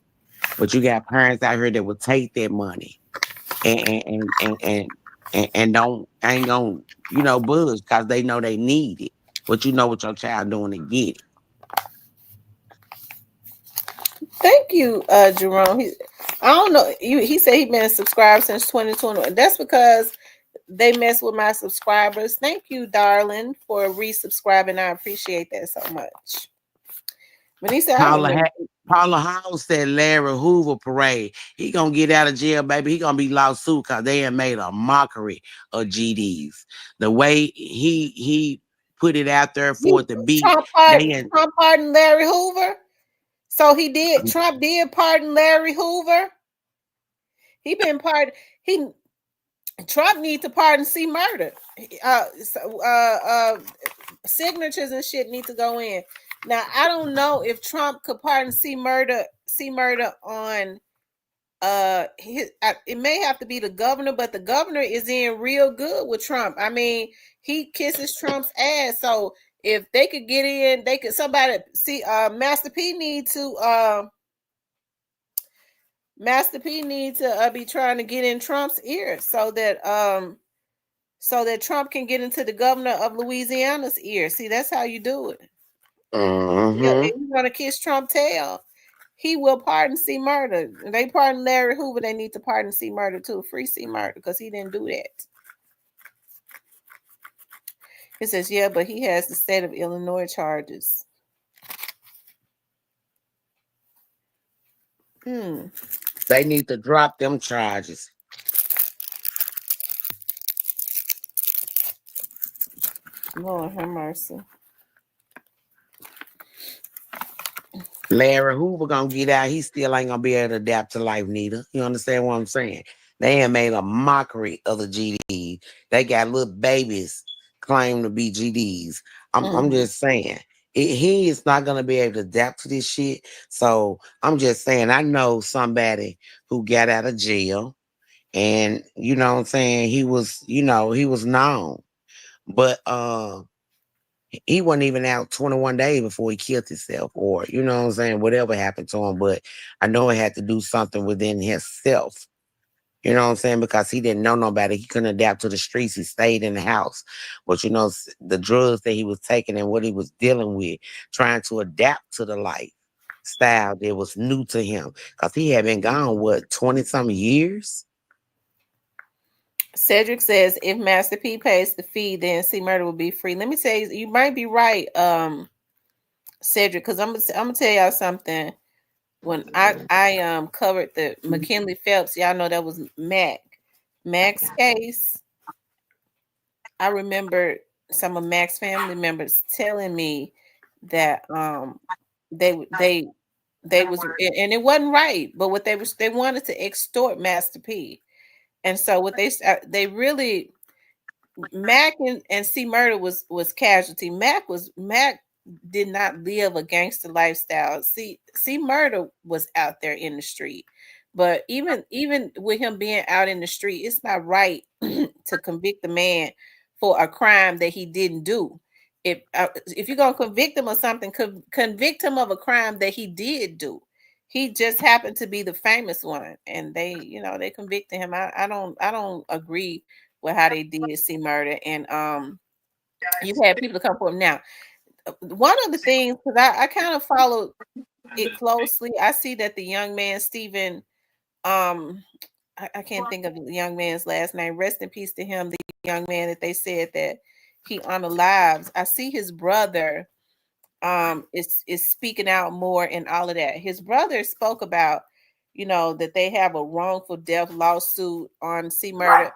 But you got parents out here that will take that money and don't ain't gonna, budge because they know they need it. But you know what your child doing to get it. Thank you, Jerome. I don't know. He said he been subscribed since 2020. That's because they mess with my subscribers. Thank you, darling, for resubscribing. I appreciate that so much. But he said, I Paula, remember. Paula Hall said Larry Hoover parade. He gonna get out of jail, baby. He gonna be lawsuit because they have made a mockery of GDs. The way he put it out there for it to be, they Trump pardoned Larry Hoover. So he did. Trump did pardon Larry Hoover. He been pardoned. Trump need to pardon C. Murder. Signatures and shit need to go in. Now I don't know if Trump could pardon C. Murder on it may have to be the governor, but the governor is in real good with Trump. I mean, he kisses Trump's ass. So if they could get in, they could somebody see Master P need to be trying to get in Trump's ear so that Trump can get into the governor of Louisiana's ear. See, that's how you do it. Yeah, Mm-hmm. if you want to kiss Trump tail, he will pardon C. Murder. They pardon Larry Hoover. They need to pardon C. Murder too. Free C. Murder because he didn't do that. He says, yeah, but he has the state of Illinois charges. They need to drop them charges. Lord have mercy. Larry Hoover gonna get out. He still ain't gonna be able to adapt to life, neither. You understand what I'm saying? They have made a mockery of the GDs. They got little babies claim to be GDs. I'm just saying. He is not gonna be able to adapt to this shit. So I'm just saying, I know somebody who got out of jail, and you know what I'm saying, he was known. But he wasn't even out 21 days before he killed himself, or you know what I'm saying, whatever happened to him. But I know it had to do something within himself. You know what I'm saying? Because he didn't know nobody. He couldn't adapt to the streets. He stayed in the house. But the drugs that he was taking and what he was dealing with, trying to adapt to the lifestyle that was new to him. Because he had been gone, 20 something years? Cedric says if Master P pays the fee, then C. Murder will be free. Let me say you might be right, Cedric, because I'm gonna tell y'all something. When I covered the McKinley Phelps, y'all know that was Mac's case. I remember some of Mac's family members telling me that they was, and it wasn't right, but what they wanted to extort Master P. And so what they really, Mac and C. Murder was casualty. Mac did not live a gangster lifestyle. C. Murder was out there in the street. But even with him being out in the street, it's not right to convict the man for a crime that he didn't do. if you're gonna convict him of something, convict him of a crime that he did do. He just happened to be the famous one, and they convicted him. I don't agree with how they did C Murder, and you had people to come for him now. One of the things, because I kind of followed it closely, I see that the young man Stephen, um, I can't think of the young man's last name. Rest in peace to him. The young man that they said that he unalives. I see his brother is speaking out more and all of that. His brother spoke about, that they have a wrongful death lawsuit on C Murder.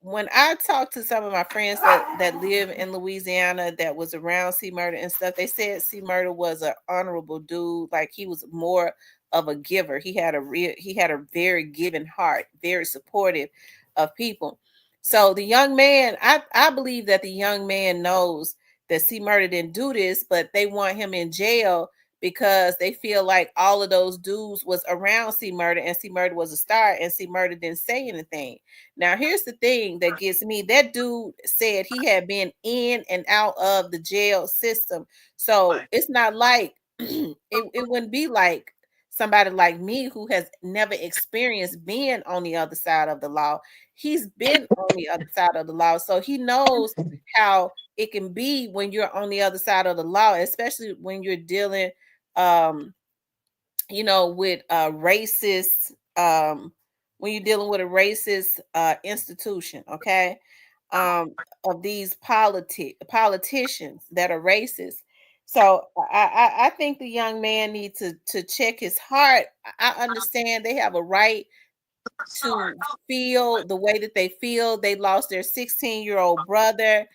When I talked to some of my friends that live in Louisiana that was around C Murder and stuff, they said C Murder was an honorable dude. Like, he was more of a giver. He had a very giving heart, very supportive of people. So the young man, I believe that the young man knows that C Murder didn't do this, but they want him in jail because they feel like all of those dudes was around C Murder, and C Murder was a star, and C Murder didn't say anything. Now, here's the thing that gets me. That dude said he had been in and out of the jail system. So it's not like it wouldn't be like somebody like me who has never experienced being on the other side of the law. He's been on the other side of the law. So he knows how it can be when you're on the other side of the law, especially when you're dealing um with racist when you're dealing with a racist institution, okay, of these politicians that are racist. So I think the young man needs to check his heart. I understand they have a right to feel the way that they feel. They lost their 16-year-old brother,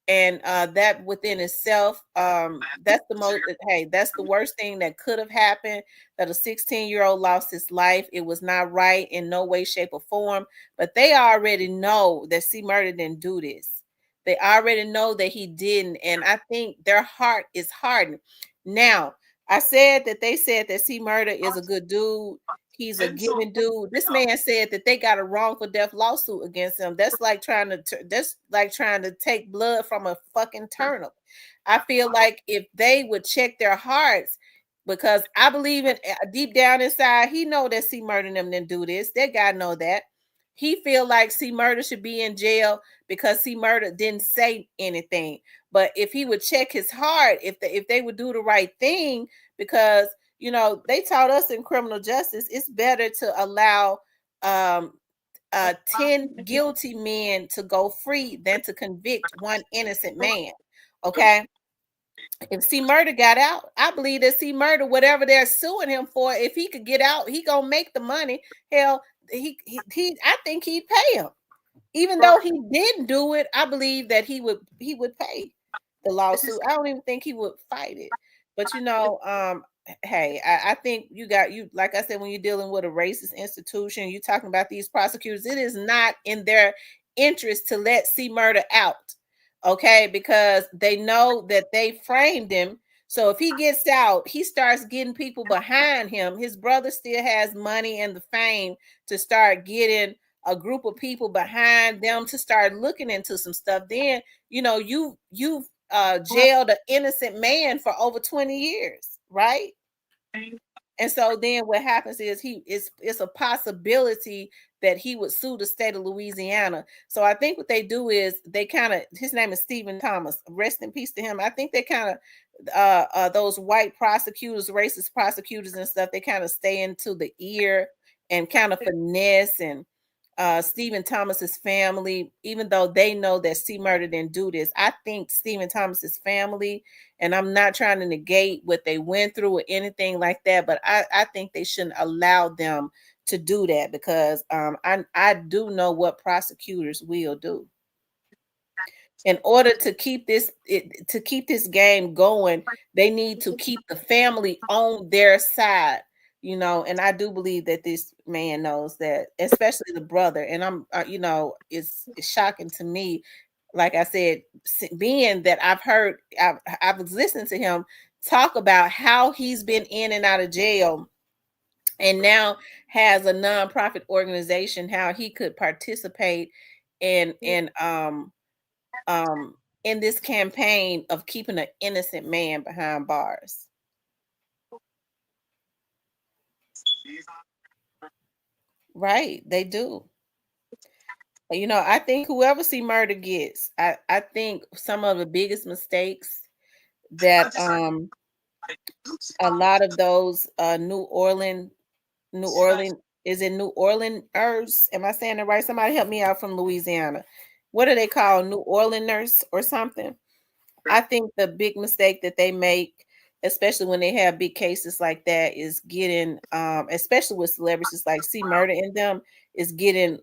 and that within itself, that's the most, hey, that's the worst thing that could have happened, that a 16-year-old lost his life. It was not right in no way, shape, or form. But they already know that C Murder didn't do this. They already know that he didn't, and I think their heart is hardened. Now, I said that they said that C Murder is a good dude. He's a giving dude. This man said that they got a wrongful death lawsuit against him. That's like trying to take blood from a fucking turnip. I feel like if they would check their hearts, because I believe in deep down inside, he know that C Murder them didn't do this. That guy know that. He feel like C Murder should be in jail because C Murder didn't say anything. But if he would check his heart, if they would do the right thing, because they taught us in criminal justice, it's better to allow 10 guilty men to go free than to convict one innocent man. Okay. If C Murder got out, I believe that C Murder, whatever they're suing him for, if he could get out, he gonna make the money. Hell, I think he'd pay him. Even though he didn't do it, I believe that he would pay the lawsuit. I don't even think he would fight it. But hey, I think you like I said, when you're dealing with a racist institution, you're talking about these prosecutors, it is not in their interest to let C Murder out. Okay, because they know that they framed him. So if he gets out, he starts getting people behind him. His brother still has money and the fame to start getting a group of people behind them to start looking into some stuff. Then you've jailed an innocent man for over 20 years, right? And so then what happens is it's a possibility that he would sue the state of Louisiana. So I think what they do is they kind of, his name is Stephen Thomas. Rest in peace to him. I think they kind of those white prosecutors, racist prosecutors and stuff, they kind of stay into the ear and kind of finesse and Stephen Thomas's family, even though they know that C Murder didn't do this. I think Stephen Thomas's family, and I'm not trying to negate what they went through or anything like that, but I think they shouldn't allow them to do that, because I do know what prosecutors will do. In order to keep this game going, they need to keep the family on their side, and I do believe that this man knows that, especially the brother. And I'm it's shocking to me, like I said, being that I was listening to him talk about how he's been in and out of jail, and now has a nonprofit organization, how he could participate in in this campaign of keeping an innocent man behind bars. Right, they do. I think whoever C Murder gets, I think some of the biggest mistakes that a lot of those New Orleans is in New Orleans. Am I saying it right? Somebody help me out from Louisiana. What do they call New Orleaners or something? I think the big mistake that they make, especially when they have big cases like that, is getting, especially with celebrities like C Murder in them, is getting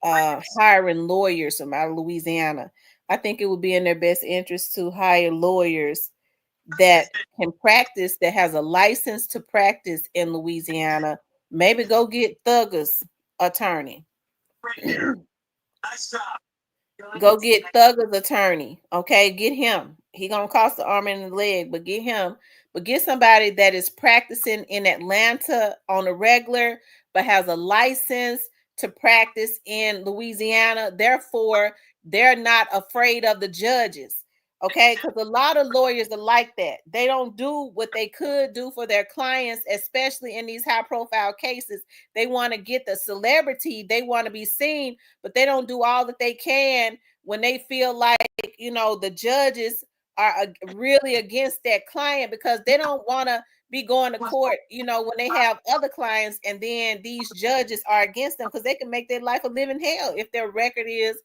hiring lawyers from out of Louisiana. I think it would be in their best interest to hire lawyers that can practice, that has a license to practice in Louisiana. Maybe go get Thugger's attorney. Go get Thugger's attorney. Okay, get him. He gonna cost the arm and the leg, but get him. But get somebody that is practicing in Atlanta on a regular, but has a license to practice in Louisiana. Therefore, they're not afraid of the judges. Okay, because a lot of lawyers are like that. They don't do what they could do for their clients, especially in these high-profile cases. They want to get the celebrity, they want to be seen, but they don't do all that they can when they feel like, the judges are really against that client, because they don't want to be going to court, when they have other clients and then these judges are against them, because they can make their life a living hell if their record is,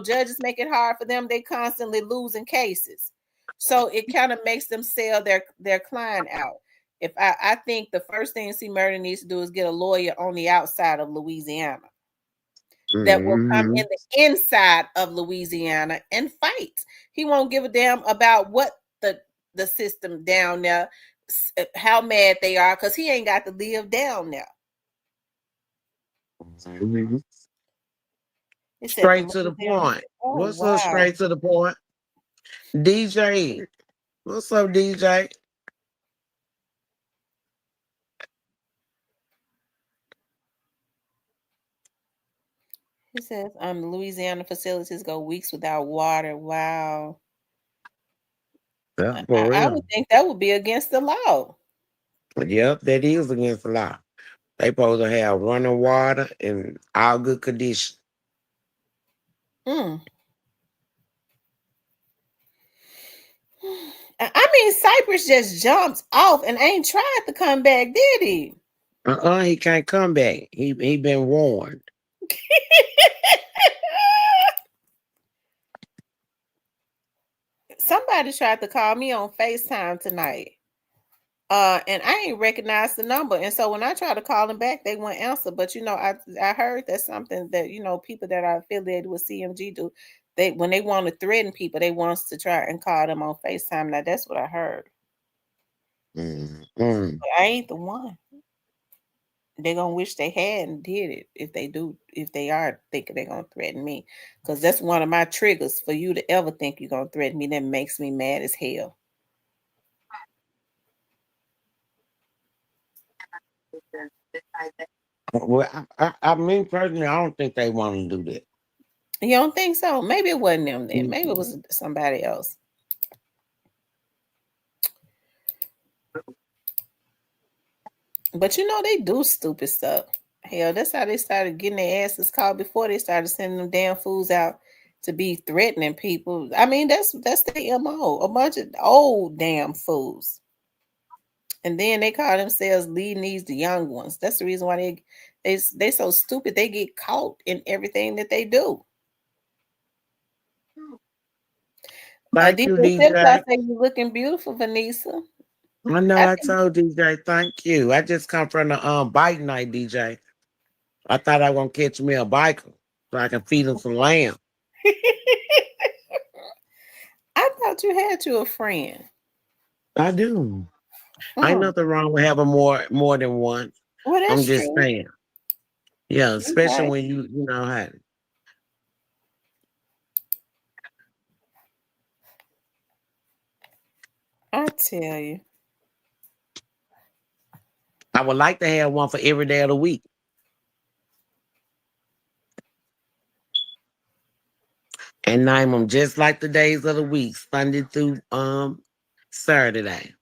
judges make it hard for them. They constantly losing cases. So it kind of makes them sell their client out. If I think the first thing C Murder needs to do is get a lawyer on the outside of Louisiana that will come in the inside of Louisiana and fight. He won't give a damn about what the system down there, how mad they are, because he ain't got to live down there. Straight to the point. Oh, What's wow. up, straight to the point? DJ. What's up, DJ? He says, Louisiana facilities go weeks without water. Wow. Yeah, for I real. would think that would be against the law. Yep, that is against the law. They supposed to have running water and all good condition. I mean, Cypress just jumped off and ain't tried to come back, did he? He can't come back. He been warned. Somebody tried to call me on FaceTime tonight. And I ain't recognized the number. And so when I try to call them back, they won't answer. But I heard that's something that people that are affiliated with CMG do. When they want to threaten people, they want us to try and call them on FaceTime. Now that's what I heard. But I ain't the one. They're gonna wish they hadn't did it if they are thinking they're gonna threaten me. Because that's one of my triggers for you to ever think you're gonna threaten me. That makes me mad as hell. Well, I mean, personally, I don't think they want to do that. You don't think so? Maybe it wasn't them then. Maybe it was somebody else. But they do stupid stuff. Hell, that's how they started getting their asses caught before they started sending them damn fools out to be threatening people. I mean, that's their MO. A bunch of old damn fools. And then they call themselves leading these the young ones. That's the reason why they so stupid. They get caught in everything that they do. Thank you, DJ. I say you're looking beautiful, Vanessa. I know I told DJ, thank you. I just come from the bike night, DJ. I thought I was gonna catch me a biker so I can feed him some lamb. I thought you had a friend. I do. Ain't nothing wrong with having more than one. Well, that's I'm just true. saying. Yeah, especially Okay. when you know how. I tell you. I would like to have one for every day of the week. And name them just like the days of the week, Sunday through Saturday.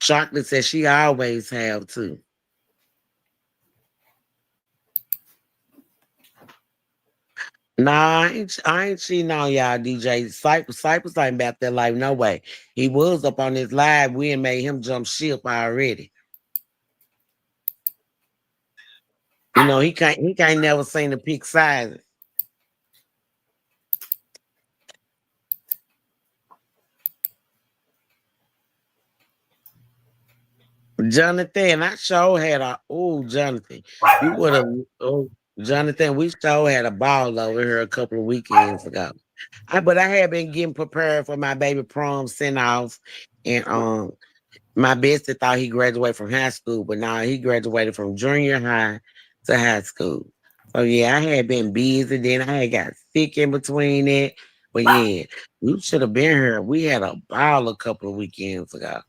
Chocolate says she always have too. Nah, I ain't cheating on y'all, DJ. Cypress ain't about that life, no way. He was up on his live. We ain't made him jump ship already. You know, he can't never seen the pick size. Jonathan, I sure had Jonathan. You would have Jonathan, we sure had a ball over here a couple of weekends ago. But I had been getting prepared for my baby prom send off, and my bestie thought he graduated from high school, but now he graduated from junior high to high school. So yeah, I had been busy. Then I had got sick in between it. But yeah, we should have been here. We had a ball a couple of weekends ago.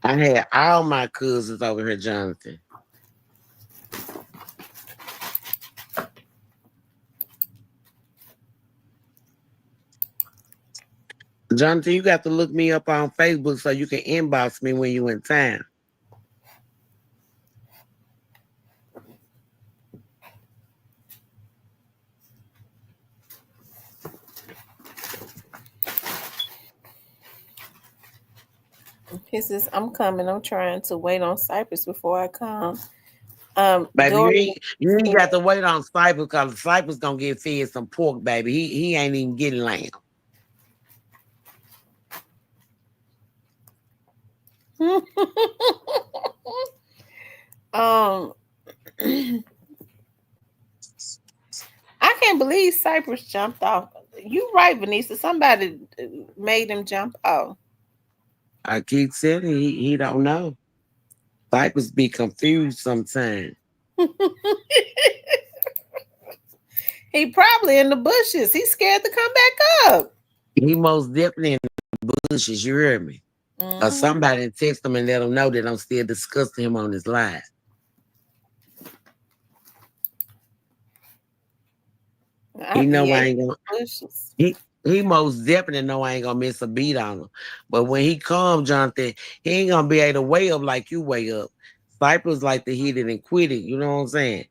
I had all my cousins over here, Jonathan. Jonathan, you got to look me up on Facebook so you can inbox me when you in town. He says, I'm coming. I'm trying to wait on Cypress before I come. Baby, Dory, you ain't got to wait on Cypress because Cypress gonna get fed some pork, baby. He ain't even getting lamb. um, I can't believe Cypress jumped off. You right, Vanessa. Somebody made him jump off. I keep saying he don't know. Cypress be confused sometimes. He probably in the bushes. He's scared to come back up. He most definitely in the bushes, you heard me. Or Mhm. somebody text him and let him know that I'm still discussing him on his live. He He know I ate ain't gonna the bushes. he most definitely know I ain't gonna miss a beat on him. But when he come, Jonathan, he ain't gonna be able to weigh up like you weigh up. Cypress like to hit it and quit it. You know what I'm saying?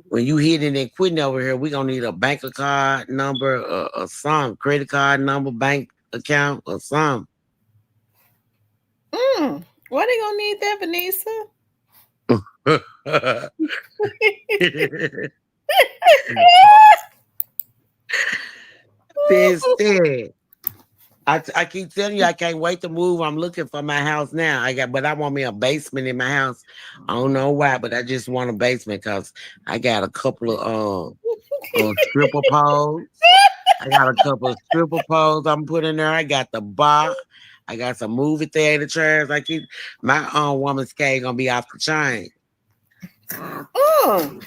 When you hit it and quitting over here, we gonna need a bank card number or some credit card number, bank account or some. Why they gonna need that, Vanessa? Instead, I keep telling you I can't wait to move. I'm looking for my house now. But I want me a basement in my house. I don't know why, but I just want a basement because I got a couple of stripper poles. I got a couple of stripper poles I'm putting there. I got the bar. I got some movie theater chairs. I keep my woman's cave gonna be off the chain. Mm.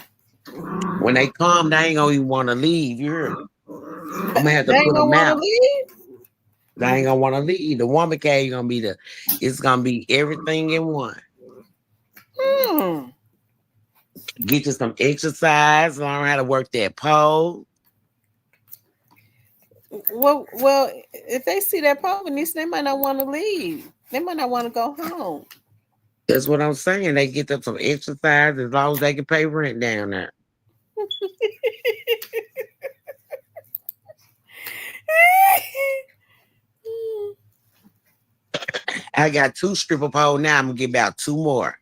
When they come, they ain't gonna even want to leave. You hear me? I'm gonna have They to ain't put gonna them want to out. leave. They ain't gonna want to leave. The woman cave gonna be it's gonna be everything in one. Hmm. Get you some exercise, learn how to work that pole. Well, if they see that pole, Vanessa, they might not want to leave. They might not want to go home. That's what I'm saying. They get them some exercise as long as they can pay rent down there. I got 2 stripper pole now. I'm gonna get about 2 more.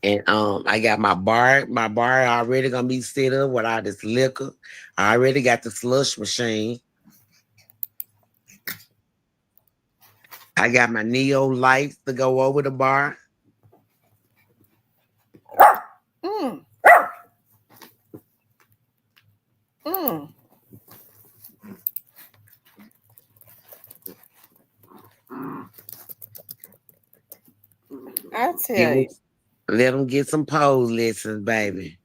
And I got my bar. My bar already gonna be set up with all this liquor. I already got the slush machine. I got my Neo lights to go over the bar. Mm. Mm. I Give tell 'em- you. Let them get some pole lessons, baby.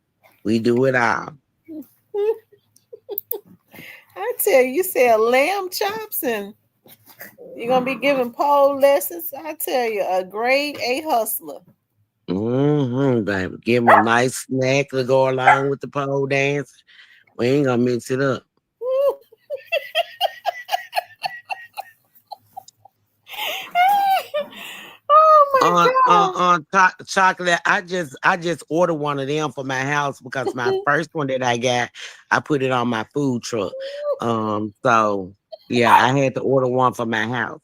We do it all. I tell you, you sell lamb chops and you're gonna be giving pole lessons. I tell you, a grade A hustler. Baby. Give him a nice snack to go along with the pole dance. We ain't gonna mix it up. Oh my god. Chocolate. I just ordered one of them for my house because my first one that I got, I put it on my food truck. So yeah, I had to order one for my house.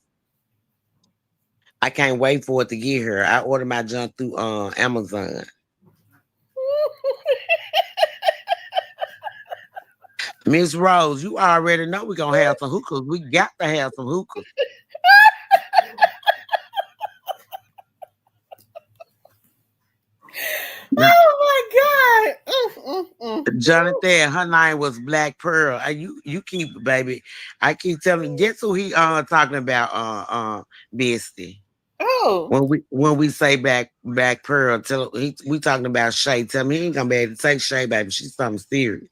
I can't wait for it to get here. I ordered my junk through Amazon. Miss Rose, you already know we're gonna have some hookahs. We got to have some hookahs. Now, Oh my god. Jonathan, her name was Black Pearl. You keep it, baby. I keep telling. Guess who he talking about? Bestie. Oh, When we say Black Pearl, we talking about Shay. Tell me he ain't gonna be able to take Shay, baby. She's something serious.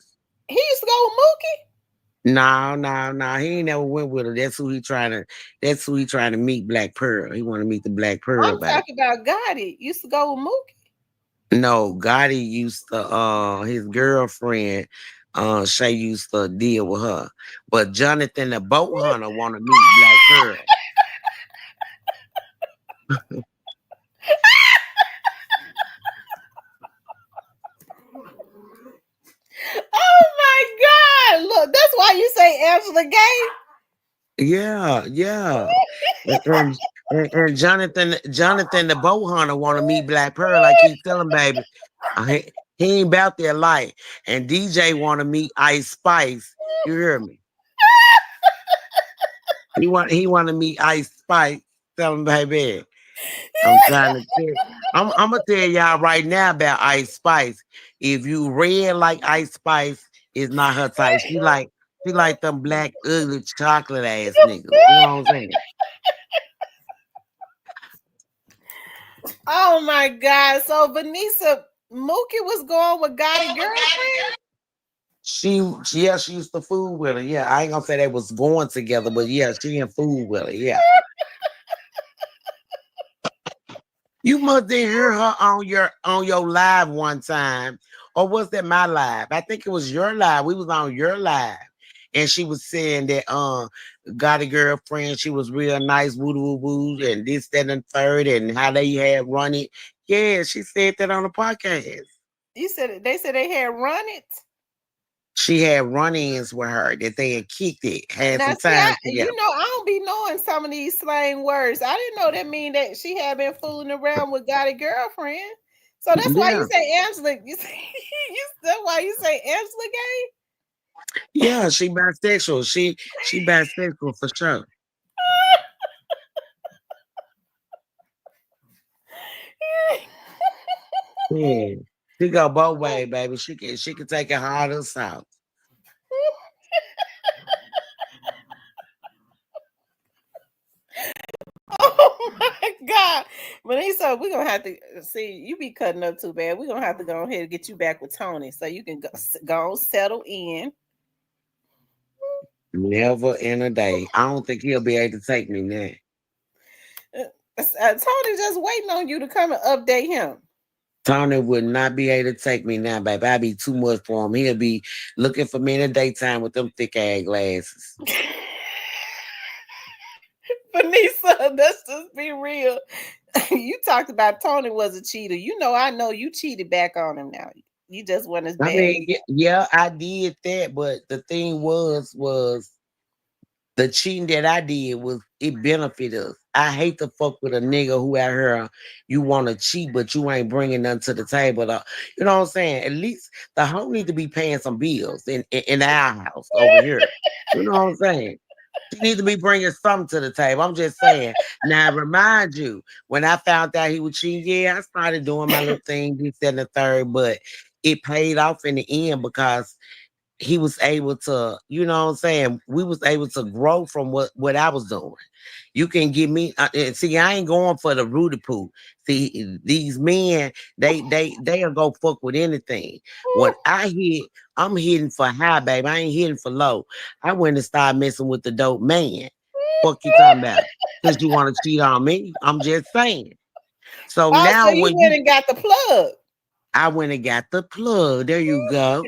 he used to go with Mookie. No, no, no. He ain't never went with her. That's who he trying to. That's who he trying to meet. Black Pearl. He want to meet the Black Pearl, I'm baby. talking about Gotti. Used to go with Mookie. No, Gotti used to. His girlfriend, Shay used to deal with her. But Jonathan, the boat hunter, want to meet Black Pearl. Oh my god! Look, that's why you say Angela Gay. Yeah, yeah. And, and, and Jonathan, the bow hunter, want to meet Black Pearl. I keep telling baby, he ain't about their life. And DJ want to meet Ice Spice. You hear me? He want to meet Ice Spice. Tell him, baby. I'm trying to tell. I'm gonna tell y'all right now about Ice Spice. If you red like Ice Spice, it's not her type. She like them black ugly chocolate ass niggas. You know what I'm saying? Oh my god! So Vanessa Mookie was going with Gotti girlfriend. She used to fool with her. Yeah, I ain't gonna say they was going together, but yeah, she and fool with her. Yeah. You must did hear her on your live one time. Or was that my live? I think it was your live. We was on your live. And she was saying that got a girlfriend, she was real nice, woo woo woo, and this, that, and third, and how they had run it. Yeah, she said that on the podcast. You said they said they had run it. She had run-ins with her that they had kicked it, had Now, some see, time together. I don't be knowing some of these slang words. I didn't know that mean that she had been fooling around with Gotti girlfriend. So that's why you Yeah. say Angela. That's why you say Angela Gay. Yeah, she bisexual. She bisexual for sure. Yeah. She go both ways, baby. She can take it hard or soft. Oh my god! Vanessa, we're gonna have to see you be cutting up too bad. We're gonna have to go ahead and get you back with Tony so you can go settle in. Never in a day. I don't think he'll be able to take me now. Tony just waiting on you to come and update him. Tony would not be able to take me now, baby. I'd be too much for him. He'll be looking for me in the daytime with them thick ass glasses. Vanessa, let's just be real. You talked about Tony was a cheater. I know you cheated back on him now. You just went as I bad. mean, yeah, I did that, but the thing was the cheating that I did was it benefited us. I hate to fuck with a nigga who out here you want to cheat, but you ain't bringing nothing to the table. You know what I'm saying? At least the hoe need to be paying some bills in our house over here. You know what I'm saying? She need to be bringing something to the table. I'm just saying. Now, remind you, when I found out he was cheating, yeah, I started doing my little thing, this, that, and the third, but it paid off in the end because he was able to, you know what I'm saying? We was able to grow from what I was doing. You can give me and see, I ain't going for the Rudy poo. See, these men, they'll go fuck with anything. When I hit, I'm hitting for high, baby. I ain't hitting for low. I went and started messing with the dope man. Fuck you talking about? Because you want to cheat on me. I'm just saying. So Oh, so now you when went and got the plug. I went and got the plug. There you go.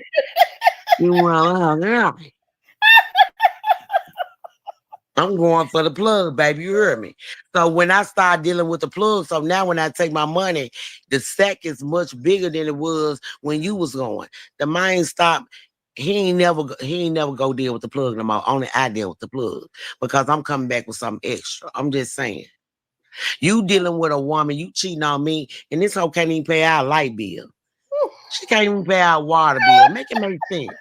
You want I'm going for the plug, baby. You heard me. So when I start dealing with the plug, so now when I take my money, the sack is much bigger than it was when you was going. The mind stop. He ain't never go deal with the plug no more. Only I deal with the plug because I'm coming back with something extra. I'm just saying. You dealing with a woman, you cheating on me, and this hoe can't even pay our light bill. She can't even pay our water bill. Make it make sense.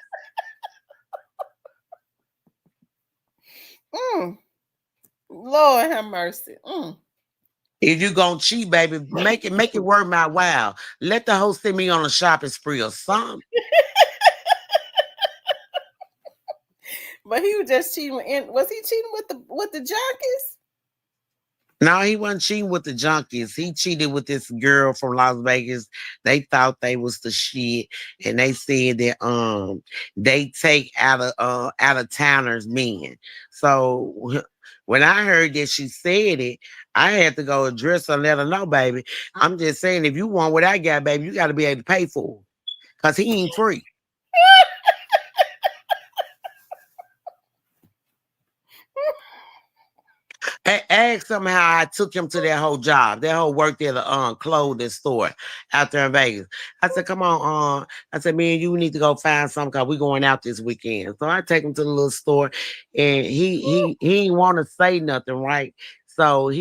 Mm. Lord have mercy. If you gonna cheat, baby, make it worth my while. Let the host send me on a shopping spree or something. But he was just cheating. Was he cheating with the junkies? No, he wasn't cheating with the junkies. He cheated with this girl from Las Vegas. They thought they was the shit, and they said that they take out of towners men. So when I heard that she said it, I had to go address her and let her know, baby. I'm just saying, if you want what I got, baby, you got to be able to pay for it, cause he ain't free. Ask somehow I took him to that whole job. That whole worked at a clothing store out there in Vegas. I said, come on, I said, me and you need to go find something because we going out this weekend. So I take him to the little store and he didn't want to say nothing, right? So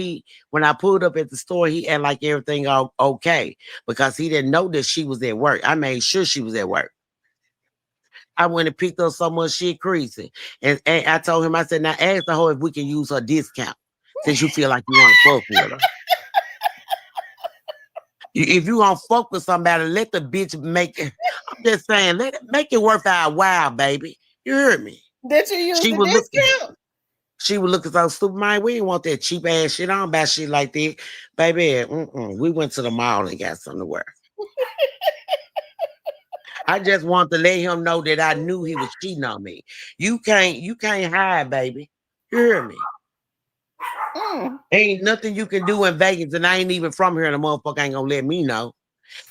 when I pulled up at the store, he had like everything all okay because he didn't know that she was at work. I made sure she was at work. I went and picked up so much shit crazy. And I told him, I said, now ask the hoe if we can use her discount since you feel like you want to fuck with her. If you gonna fuck with somebody, let the bitch make it. I'm just saying, let it make it worth our while, baby. You heard me? Did you use She the was looking. discount? She was looking so stupid. Man, we didn't want that cheap ass shit. I don't buy shit like that, baby. We went to the mall and got something to wear. I just want to let him know that I knew he was cheating on me. You can't hide, baby. You hear me? Mm. Ain't nothing you can do in Vegas, and I ain't even from here, and the motherfucker ain't gonna let me know.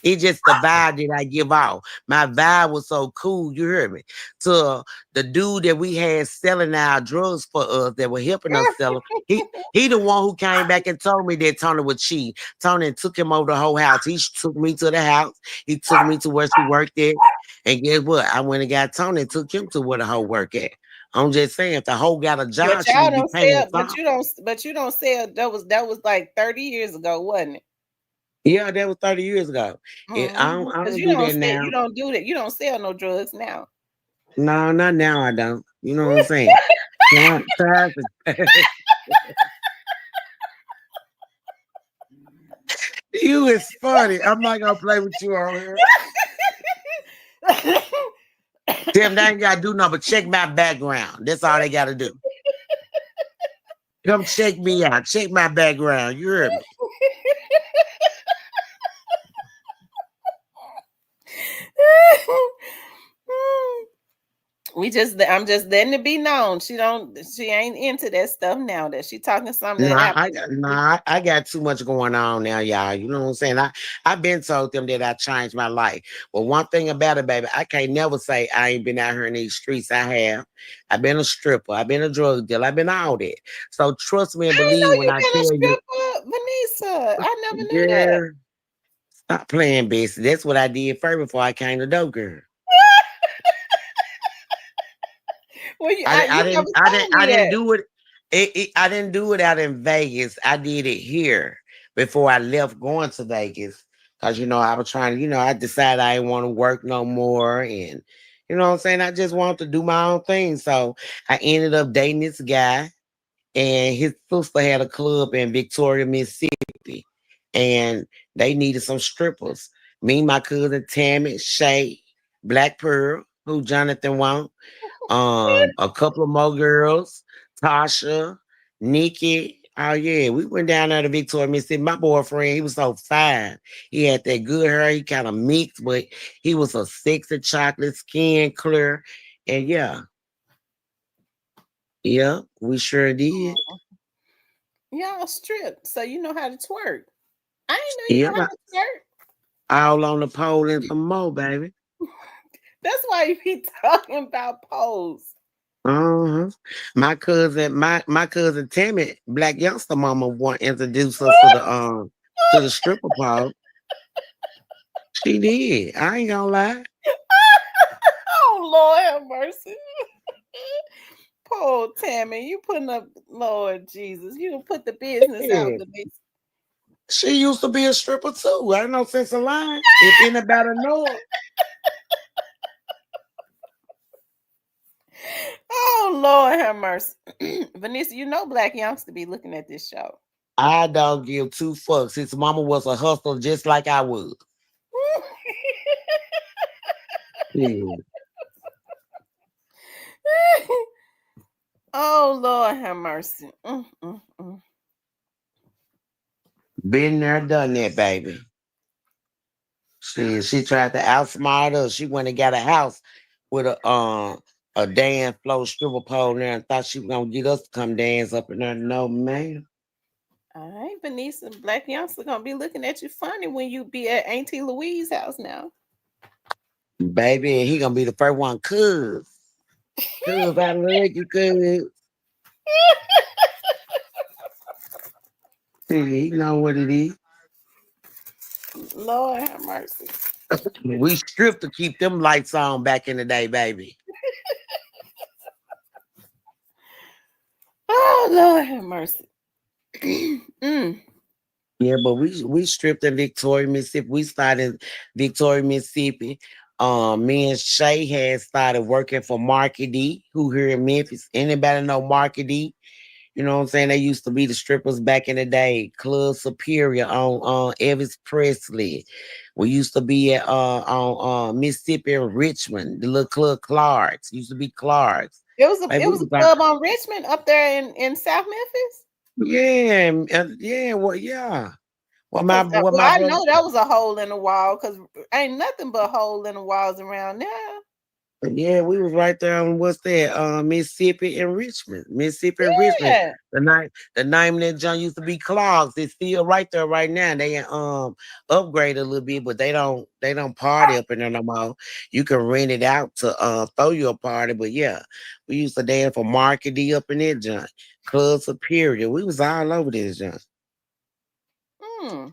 It's just the vibe that I give off. My vibe was so cool, you heard me. To the dude that we had selling our drugs for us that were helping us sell them. He the one who came back and told me that Tony would cheat. Tony took him over the whole house. He took me to the house. He took me to where she worked at. And guess what? I went and got Tony and took him to where the hoe work at. I'm just saying, if the hoe got a But job, she y'all need to be don't paying sell. something. But you don't sell. That was like 30 years ago, wasn't it? Yeah, that was 30 years ago. I Because don't you do don't that sell. now. You don't do that. You don't sell no drugs now. No, not now. I don't. You know what I'm saying? You is funny. I'm not gonna play with you on here. Tim, they ain't gotta do nothing but check my background. That's all they gotta do. Come check me out. Check my background. You heard me? I'm just letting it be known. She ain't into that stuff now. That she talking something that Nah, happened. I got too much going on now, y'all. You know what I'm saying? I've been told them that I changed my life. But one thing about it, baby, I can't never say I ain't been out here in these streets. I have. I've been a stripper. I've been a drug dealer. I've been all that. So trust me and I didn't believe know when you I been a tell you, stripper, Vanessa. I never knew that. girl, stop playing, bitch. That's what I did first before I came to dope girl. Well, you never told I me didn't that. do it. I didn't do it out in Vegas. I did it here before I left going to Vegas. Cause I was trying to, I decided I didn't want to work no more. And you know what I'm saying? I just wanted to do my own thing. So I ended up dating this guy and his sister had a club in Victoria, Mississippi. And they needed some strippers. Me, my cousin Tammy, Shay, Black Pearl. who Jonathan want. A couple of more girls, Tasha, Nikki. Oh yeah, we went down there to Victoria, Mississippi. My boyfriend, he was so fine. He had that good hair. He kind of mixed, but he was a sexy chocolate skin, clear, and yeah, we sure did. Y'all strip, so you know how to twerk. I ain't know you Yep, know how to twerk. all on the pole and some more, baby. That's why you be talking about pose. Uh-huh. My cousin Tammy, Black Youngster Mama, want to introduce us to the stripper pole. She did. I ain't gonna lie. Oh Lord have mercy. Poor Tammy, you putting up, Lord Jesus, you done put the business out Yeah. of this. She used to be a stripper too. I ain't no sense of lying. If anybody know her, Oh Lord have mercy. Vanessa, you know Black Youngster be looking at this show. I don't give two fucks. His mama was a hustler just like I was. Yeah. Oh Lord have mercy. Been there, done that, baby. She tried to outsmart us. She went and got a house with a dance floor stripper pole there and thought she was gonna get us to come dance up in there. No, man. All right, Vanessa, Black Youngster gonna be looking at you funny when you be at Auntie Louise's house now. Baby, and he gonna be the first one, cuz. Cuz, I love you, cuz. See, he know what it is. Lord have mercy. We stripped to keep them lights on back in the day, baby. Oh Lord have mercy. Mm. Yeah, but we stripped in Victoria, Mississippi. We started in Victoria, Mississippi. Me and Shay had started working for Marky D, who here in Memphis. Anybody know Marky D? You know what I'm saying? They used to be the strippers back in the day. Club Superior on Elvis Presley. We used to be at on Mississippi and Richmond, the little club Clark's. Used to be Clark's. Like It we was was a like, club on Richmond up there in South Memphis. yeah, yeah, well, yeah. Cause What well, my I brother. know that was a hole in the wall. Cause ain't nothing but hole in the walls around there. Yeah, we was right there on what's that? Mississippi and Richmond. Mississippi and Richmond. Yeah. The name of that joint used to be Clogs. It's still right there right now. They upgrade a little bit, but they don't party up in there no more. You can rent it out to throw you a party. But yeah, we used to dance for Market D up in that joint. Club Superior. We was all over this joint. Hmm.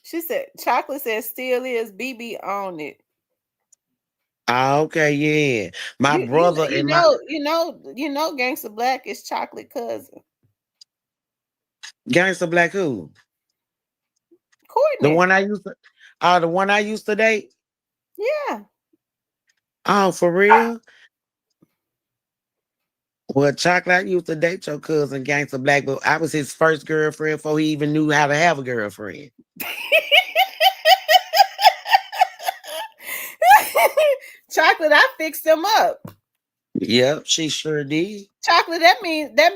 She said chocolate says still is BB on it. Ah, okay, yeah. My You you brother you and my know you know you know Gangsta Black is chocolate cousin. Gangsta Black who? The Courtney. one I used to the one I used to date. Yeah. Oh, for real? Well, Chocolate, I used to date your cousin, Gangsta Black, but I was his first girlfriend before he even knew how to have a girlfriend. Chocolate, I fixed them up. Yep, she sure did. Chocolate, that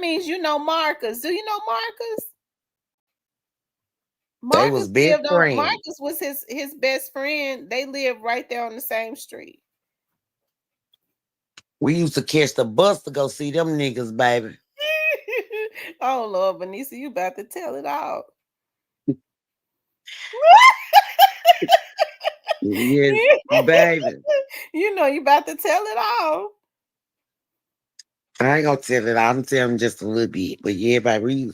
means you know Marcus. Do you know Marcus? They was best friends. Marcus was his best friend. They lived right there on the same street. We used to catch the bus to go see them niggas, baby. Oh Lord, Vanessa, you about to tell it all. Yes, baby. You know you about to tell it all. I ain't gonna tell it. I'm telling just a little bit. But yeah, baby,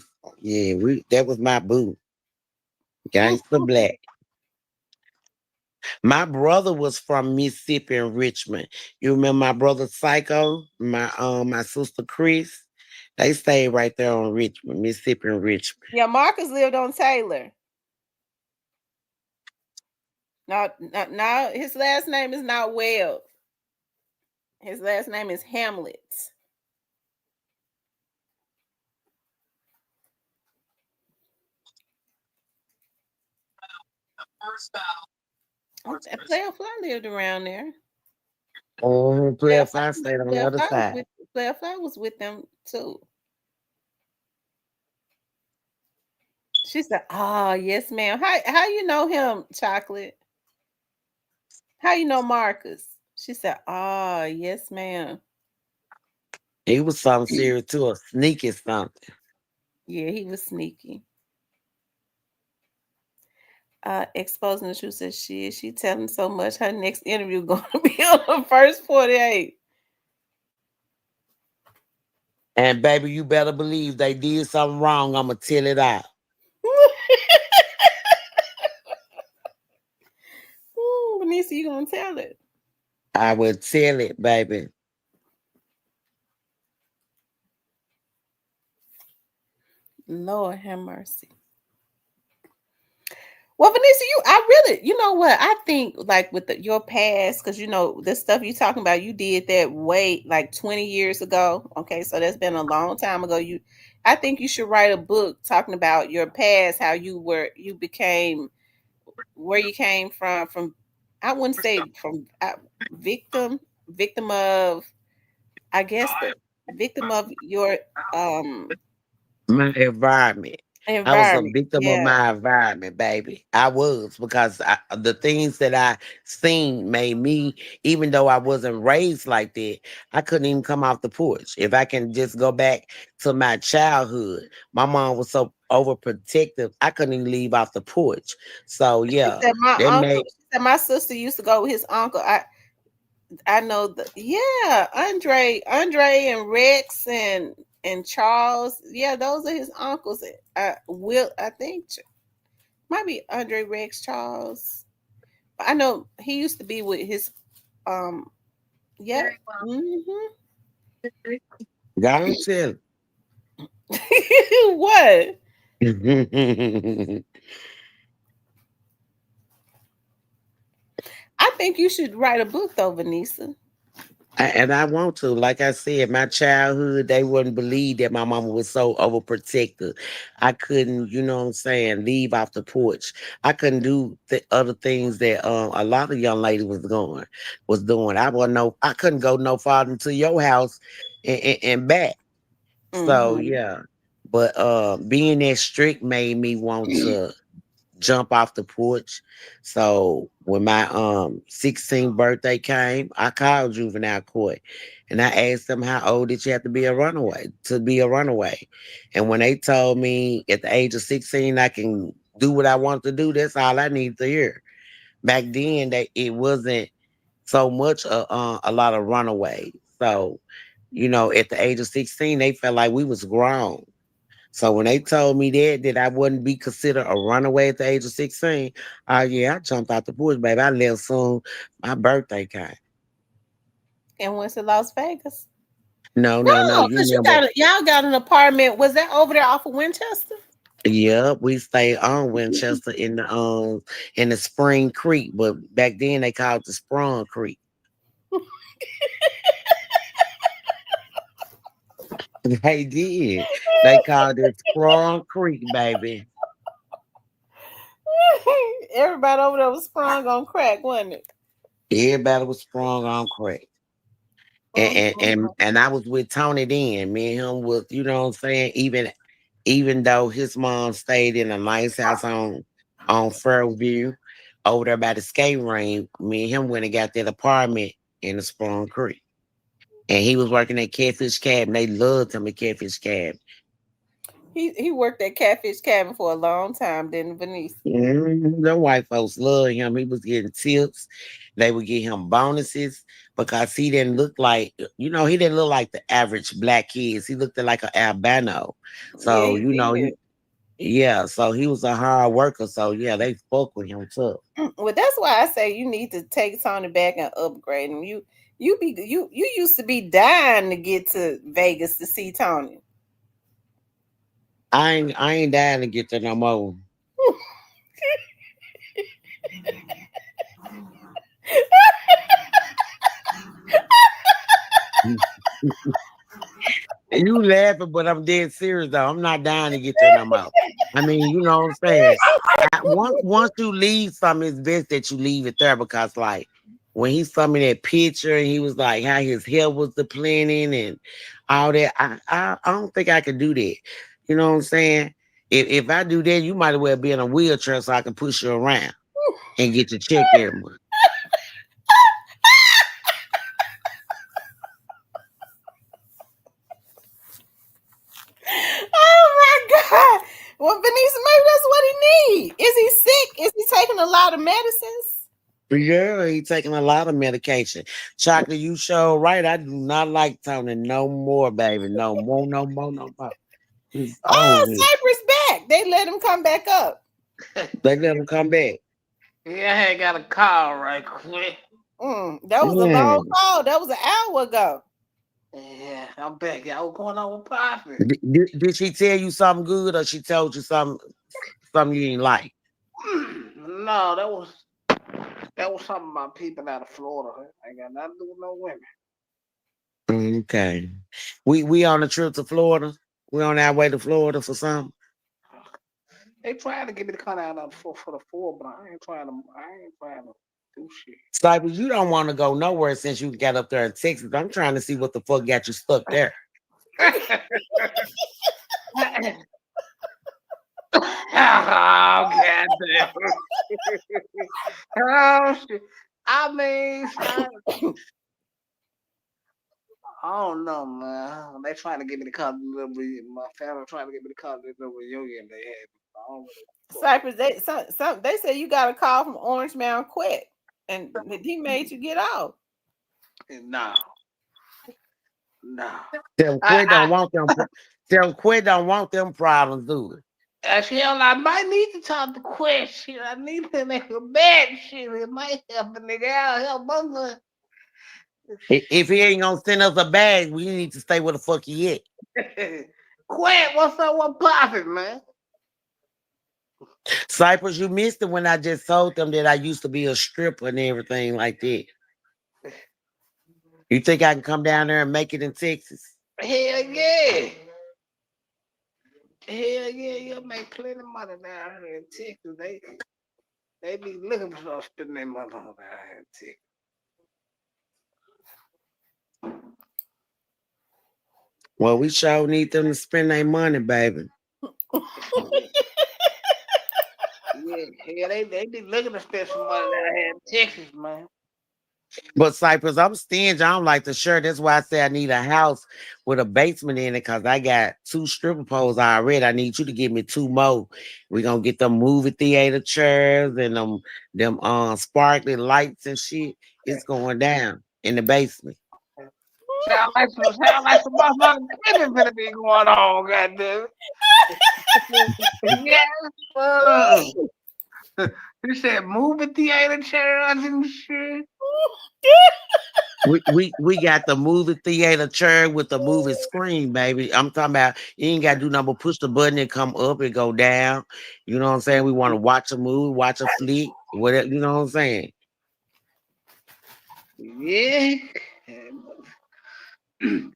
that was my boo. Gangsta Black. My brother was from Mississippi and Richmond. You remember my brother Psycho, my sister Chris? They stayed right there on Richmond, Mississippi and Richmond. Yeah, Marcus lived on Taylor. Now his last name is not Webb. His last name is Hamlet. Player Fly lived around there. Oh, Player 12 Fly, I stayed on the Player other Fly was side. with Player Fly was with them too. She said, "Oh yes, ma'am. How you know him, Chocolate? How you know Marcus?" She said, "Oh yes, ma'am. He was something serious too, a sneaky something. Yeah, he was sneaky." Exposing the truth says she telling so much. Her next interview going to be on the first 48. And baby, you better believe they did something wrong. I'ma tell it out. Ooh, Vanessa, you gonna tell it? I will tell it, baby. Lord have mercy. Well, Vanessa, I really, you know what? I think like with your past, because you know the stuff you talking about, you did that way like 20 years ago. Okay, so that's been a long time ago. I think you should write a book talking about your past, how you became, where you came from. From, I wouldn't say from victim, victim of, I guess the victim of your um My environment. I was a environment. victim of Yeah. my environment, baby. I was because the things that I seen made me, even though I wasn't raised like that, I couldn't even come off the porch. If I can just go back to my childhood, my mom was so overprotective, I couldn't even leave off the porch. So She yeah, said my that uncle. made She said my sister used to go with his uncle. I know the, yeah, Andre and Rex and Charles. Yeah, those are his uncles. Will, I think might be Andre, Rex, Charles. I know he used to be with his um. Yep. Mm-hmm. God tell. What? I think you should write a book though, Vanessa. And I want to, like I said, my childhood, they wouldn't believe that my mama was so overprotective. I couldn't, you know what I'm saying, leave off the porch. I couldn't do the other things that a lot of young ladies was doing. I couldn't go no farther to your house and back. So Mm-hmm. yeah. But being that strict made me want to jump off the porch. So when my 16th birthday came, I called juvenile court and I asked them how old did you have to be a runaway. And when they told me at the age of 16 I can do what I want to do, that's all I needed to hear. Back then that it wasn't so much a lot of runaways. So, at the age of 16, they felt like we was grown. So when they told me that I wouldn't be considered a runaway at the age of 16, oh yeah, I jumped out the bush, baby. I left soon. My birthday came. And went to Las Vegas. No, no, no. No, You because remember? y'all got an apartment. Was that over there off of Winchester? Yeah, we stayed on Winchester in the Spring Creek, but back then they called it the Sprung Creek. They did. They called it Sprung Creek, baby. Everybody over there was sprung on crack, wasn't it? Everybody was sprung on crack. And, Mm, and mm, and mm. and I was with Tony then. Me and him was, you know what I'm saying? Even though his mom stayed in a nice house on Fairview over there by the skate ring, me and him went and got that apartment in the Sprung Creek. And he was working at Catfish Cabin. They loved him at Catfish Cabin. He worked at Catfish Cabin for a long time, didn't Venice? The white folks loved him. He was getting tips. They would give him bonuses because he didn't look like, he didn't look like the average black kids. He looked like an albino. Yeah, So, he did. yeah, so he was a hard worker. So yeah, they fuck with him too. Well, that's why I say you need to take Tony back and upgrade him. You used to be dying to get to Vegas to see Tony. I ain't dying to get there no more. You laughing, but I'm dead serious though. I'm not dying to get there no more. I mean, you know what I'm saying? Once you leave something, it's best that you leave it there because, like, when he saw me that picture and he was like how his hair was depleting and all that, I don't think I could do that. You know what I'm saying? If I do that, you might as well be in a wheelchair so I can push you around and get your check every month. Oh my God. Well, Benicia, maybe that's what he needs. Is he sick? Is he taking a lot of medicines? Yeah, he taking a lot of medication. Chocolate, you show right. I do not like Tony no more, baby. No more, no more, no more. It's over Oh, with. Cypress back. They let him come back up. They let him come back. Yeah, I had got a call right quick. That was a long Mm. call. That was an hour ago. Yeah, I'm back. Y'all, what's going on with Poppy? Did she tell you something good or she told you something you didn't like? No, that was something about people out of Florida. Ain't got nothing to do with no women. Okay. We on a trip to Florida. We on our way to Florida for something. They trying to get me to come out for the four, but I ain't trying to do shit. Cypress, you don't want to go nowhere since you got up there in Texas. I'm trying to see what the fuck got you stuck there. Oh, goddamn. Oh, shit. I mean, I don't know, man. They trying to get me to come to my family trying to get me to come to this little reunion they had. I don't Cypress, they said you got a call from Orange Mountain quick, and he made you get out. really, no, no. Tell them I, Quit don't want them. Tell them Quit don't want them problems, do it. hell, I might need to talk to Question. I need to make a bad shit. It might help a nigga out, help both If he ain't gonna send us a bag, we need to stay where the fuck he at. Quit, what's up? What poppin', man? Cypress, you missed it when I just told them that I used to be a stripper and everything like that. You think I can come down there and make it in Texas? Hell yeah. Hell yeah, you'll make plenty of money down here in Texas. They be looking for spending their money on down here in Texas. Well, we sure need them to spend their money, baby. Yeah, yeah, they be looking to spend some money down here in Texas, man. But Cypress, I'm stingy. I don't like the shirt. That's why I say I need a house with a basement in it because I got 2 stripper poles already. I need you to give me 2 more. We're gonna get them movie theater chairs and them sparkly lights and shit. It's going down in the basement. Sound like some motherfucking cribbing finna be going on, goddamn it. Yeah, uh, you said movie theater chairs and shit. We got the movie theater chair with the movie screen, baby. I'm talking about you ain't gotta do nothing but push the button and come up and go down. You know what I'm saying? We want to watch a movie, watch a flick, whatever, you know what I'm saying? Yeah.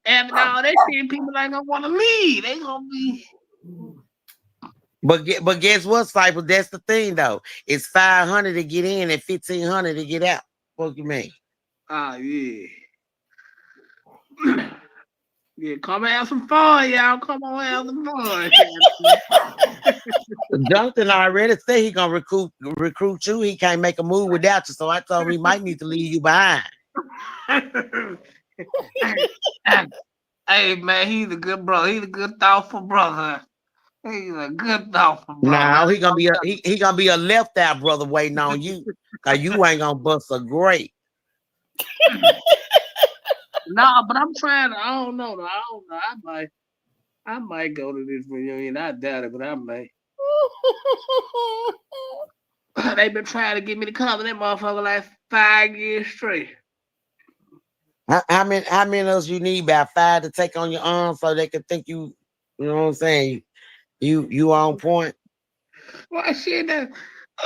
And now they see people ain't gonna want to leave. They gonna be. But guess what, Cypher? That's the thing though. It's 500 to get in and 1,500 to get out. What you mean? Ah, yeah. Yeah, come have some fun, y'all. Come on, have some fun. Jonathan already said he gonna recruit you. He can't make a move without you. So I told him he might need to leave you behind. Hey, man, he's a good brother. He's a good, thoughtful brother. He's a good, thoughtful brother. Now he gonna be a left out brother waiting on you. Cause you ain't gonna bust a great. No, but I'm trying to. I don't know. I don't know. I might go to this reunion. I doubt it, but I may. They been trying to get me to come to that motherfucker like 5 years straight. How many of us you need about 5 to take on your arm so they can think you know what I'm saying? You on point. Well, shit, they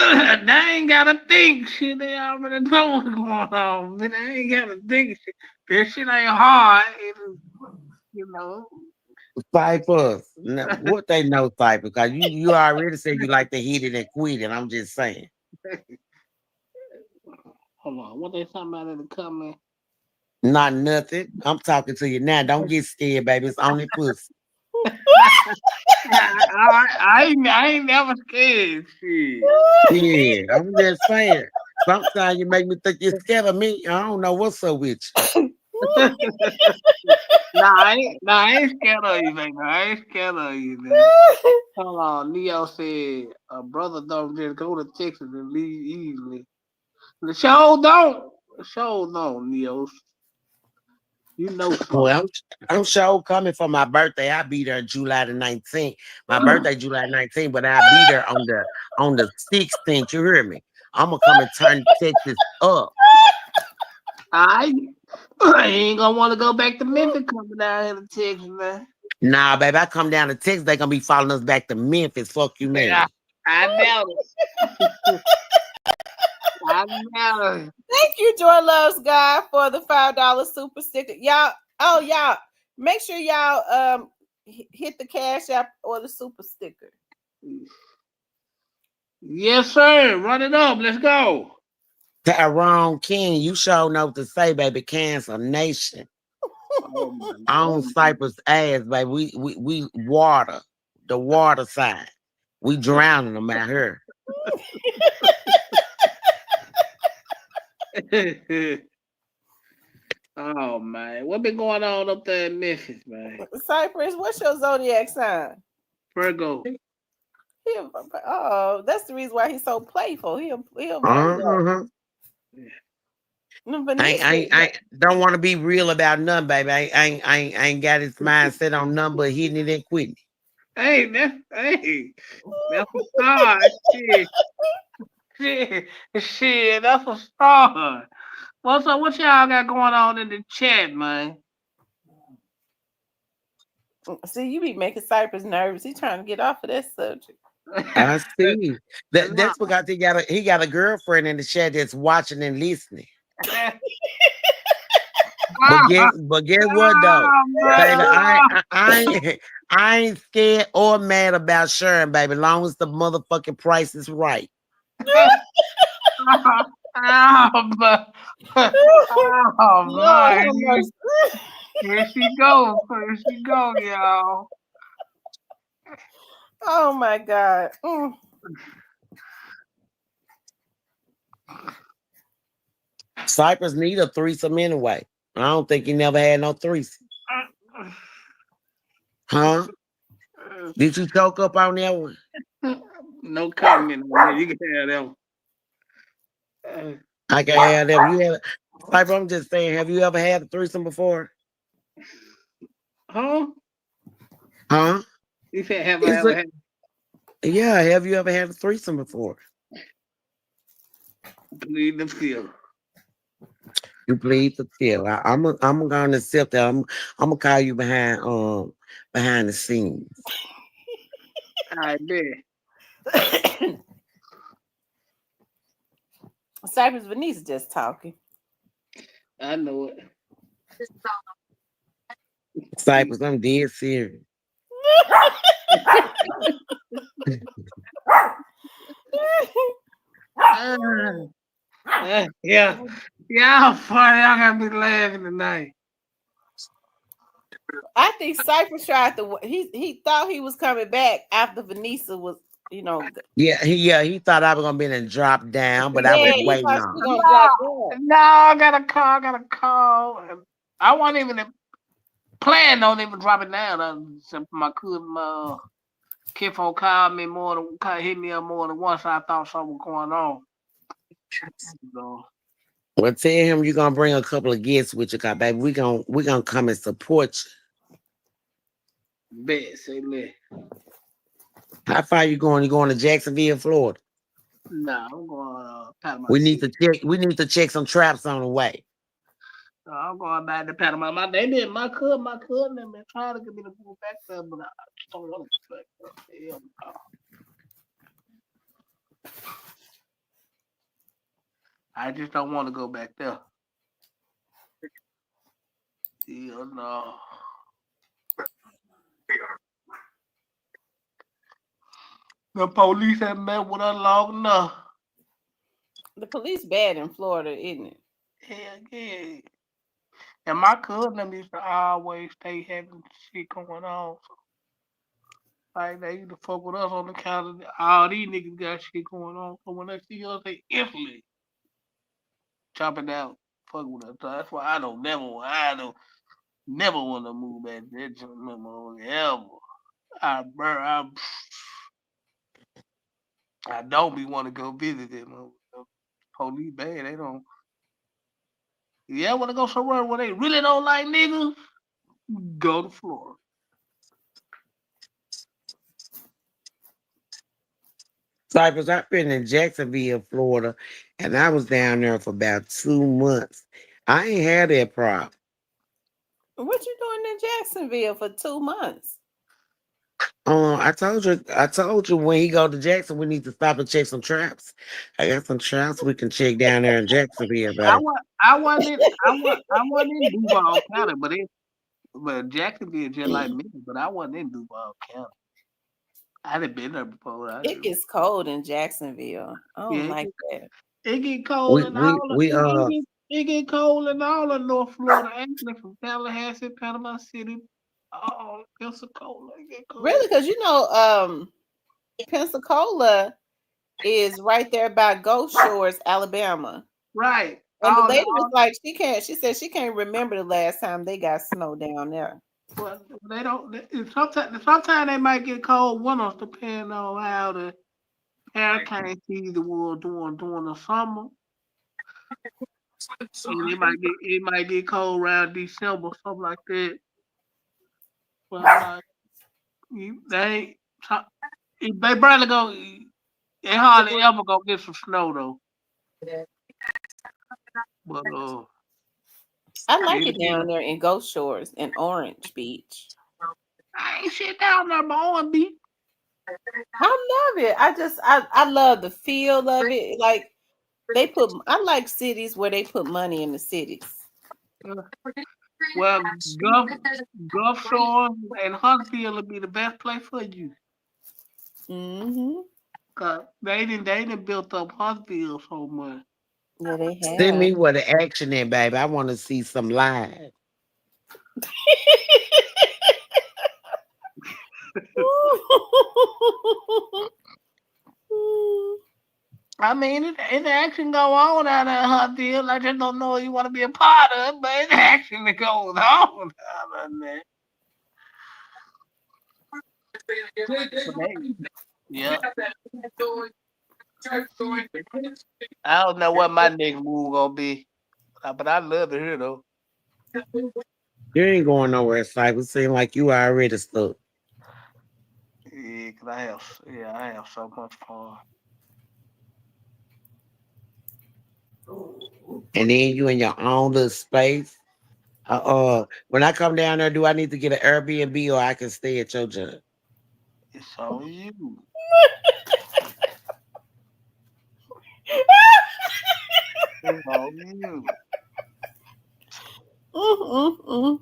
ain't gotta think. Shit, they already know what's going on. Man, they ain't gotta think. Shit. This shit ain't hard. You know. Cypher. What they know, Cypher? Because you already said you like to hit it and quit it. I'm just saying. Hold on. What they talking about in the comment? Not nothing. I'm talking to you now. Don't get scared, baby. It's only pussy. I ain't never scared. Shit. Yeah, I'm just saying. Sometimes you make me think you're scared of me. I don't know what's up with you. I ain't scared of you, baby. I ain't scared of you, man. Hold on. Neo said a brother don't just go to Texas and leave easily. The show don't. The show don't, Neo. You know something. Well, I'm sure coming for my birthday. I'll be there July the 19th. My birthday July 19th, but I'll be there on the 16th. You hear me? I'm gonna come and turn Texas up. I ain't gonna want to go back to Memphis coming down here to Texas, man. Nah, baby, I come down to Texas, they gonna be following us back to Memphis. Fuck you, Yeah, man. I doubt it. I doubt it. Thank you, Joy Loves God, for the $5 super sticker. Y'all, make sure y'all hit the Cash App or the super sticker. Yes, sir. Run it up. Let's go. Tyrone King, you sure know what to say, baby. Cancel Nation. Oh my On God. Cypress ass, baby. We water. The water side. We drowning them out here. Oh man, what been going on up there in Memphis, man? Cypress, what's your zodiac sign? Virgo. Oh, that's the reason why he's so playful. He'll Virgo. Uh-huh. I don't want to be real about nothing, baby. I ain't got his mindset on nothing but hitting it and quitting. Hey, that's a star. Shit, that's a star. What's up? What y'all got going on in the chat, man? See, you be making Cypress nervous. He's trying to get off of that subject. I see. Nah. That's because he got a girlfriend in the chat that's watching and listening. But guess what though, baby? I ain't scared or mad about sharing, baby. Long as the motherfucking price is right. Oh Lord have man, mercy. here she go, y'all. Oh my God. Cypress need a threesome anyway. I don't think he never had no threesome. Huh? Did you choke up on that one? No comment on that. You can have that one. I can have that. You have Cypress, I'm just saying, have you ever had a threesome before? Huh? Huh? You said have I ever had? Yeah, have you ever had a threesome before? Plead the fifth. You plead the fifth. I'm gonna accept that. I'm gonna call you behind the scenes. I bet. Cypress Venice just talking. I know it. Cypress, I'm dead serious. Yeah. Y'all funny. Y'all gotta be laughing tonight. I think Cypress tried to. He thought he was coming back after Vanessa was, He thought I was gonna be in and drop down, but I Yeah, was he waiting thought she on. was gonna drop down. No, I got a call. I wasn't even plan on even dropping down. My kid phone called me hit me up more than once. I thought something was going on. So, Well, tell him you're gonna bring a couple of guests with you, cause baby, we gonna come and support you. bet, say less. How far you going? You going to Jacksonville, Florida? Nah, I'm going Panama We City. We need to check some traps on the way. I'm going back to Panama. They did my cousin and been trying to get me to move back there, but I just don't want to go back there. Hell no. I just don't want to go back there. Hell no. The police have met with us long enough. The police bad in Florida, isn't it? Hell yeah. And my cousin them used to always stay having shit going on. So, like they used to fuck with us on the count of all these niggas got shit going on. So when they see us, they instantly chopping out, fuck with us. So that's why I don't never want to move back to that joint no more ever. I, bro, I don't be want to go visit them. Police bad. They don't. Yeah, want to go somewhere where they really don't like niggas? Go to Florida. Cypress, I've been in Jacksonville, Florida, and I was down there for about 2 months. I ain't had that problem. What you doing in Jacksonville for 2 months? I told you when he go to Jackson, we need to stop and check some traps. I got some traps we can check down there in Jacksonville, baby. I wasn't in Duval County, but Jacksonville just like me, but I wasn't in Duval County. I done been there before. It gets cold in Jacksonville. I don't Yeah, like that. it get cold We in we all of we it get cold in all of North Florida, actually from Tallahassee, Panama City, Pensacola. It get cold. Really, because Pensacola is right there by Gulf Shores, Alabama. Right. And the lady was like, she said she can't remember the last time they got snow down there. Well, they don't. Sometimes they might get cold winters, depending on how the hurricane season was during the summer. And it might get cold around December, something like that. But like they so- they barely go. They hardly ever gonna get some snow though. But I like it it down there in Gulf Shores and Orange Beach. I ain't shit down there, but be. I love it. I love the feel of it. Like I like cities where they put money in the cities. Well, Gulf Shores and Huntsville will be the best place for you. Mm-hmm. Cause they done built up Huntsville so much. Yeah, they send have. me where the action in, baby. I want to see some live. I mean, it action go on out there in Huntsville. I just don't know if you want to be a part of it, but it's action that goes on down there. But yeah, I don't know what my next move gonna be, but I love it here though. You ain't going nowhere, Cypress. Seem like you already stuck. Yeah, cause I have so much fun. And then you in your own little space. When I come down there, do I need to get an Airbnb or I can stay at your job? It's on you. It's on you. Mm-mm-mm.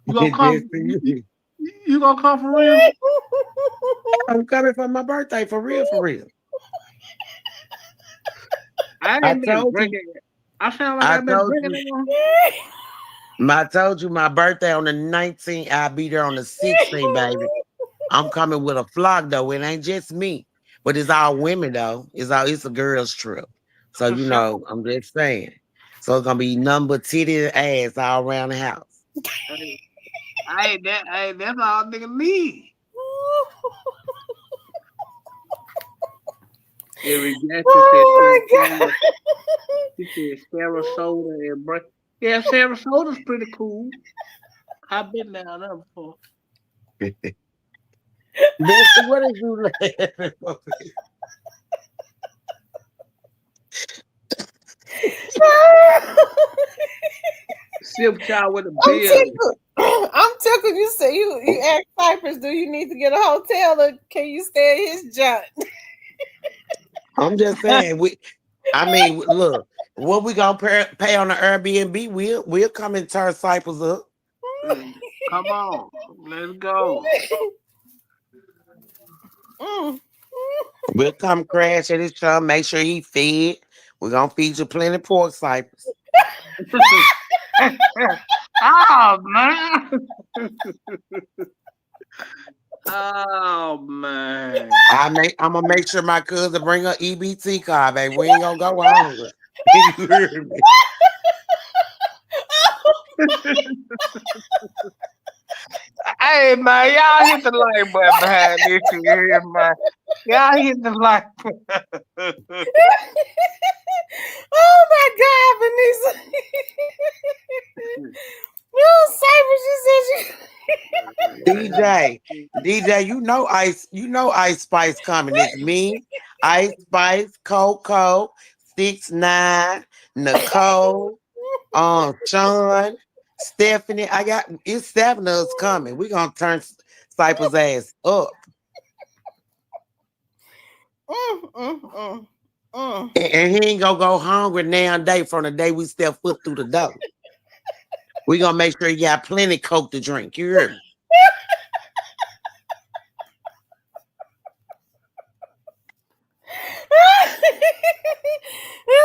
You gonna Just come? for you. You gonna come for real? I'm coming for my birthday, for real, for real. I I ain't been told you, drinking. I sound like I I've been told drinking you, that one. I told you my birthday on the 19th. I'll be there on the 16th, baby. I'm coming with a flock though. It ain't just me, but it's all women though. It's a girls trip. So For sure. I'm just saying. So it's gonna be number titty and ass all around the house. Hey, that's all nigga need. Every Jackson said Oh my god. she said Sarasota and break. Yeah, Sarasota's pretty cool. I've been down there before. Bessie, what is you laughing for? Sip child with a I'm beard. tickled. I'm tickled. You say you asked Cypress, do you need to get a hotel or can you stay at his joint? I'm just saying. Look, what we gonna pay on the Airbnb? We'll come and turn Cypress up. Come on, let's go. Mm. We'll come crash at his show. Make sure he fed. We're gonna feed you plenty pork cypress. Oh man. Oh man. I'm gonna make sure my cousin bring her EBT card, baby. We ain't gonna go hungry. You hear me? Hey man, y'all hit the like button behind this shit here, man. Y'all hit the like button. Oh my God, Vanessa. No, Cypress, DJ, DJ, you know Ice Spice coming. It's me, Ice Spice, Coco, 6ix9ine, Nicole, Sean, Stephanie. It's 7 of us coming. We gonna turn Cypress ass up. Mm. And he ain't gonna go hungry now and day from the day we step foot through the door. We gonna make sure he got plenty Coke to drink. You hear me?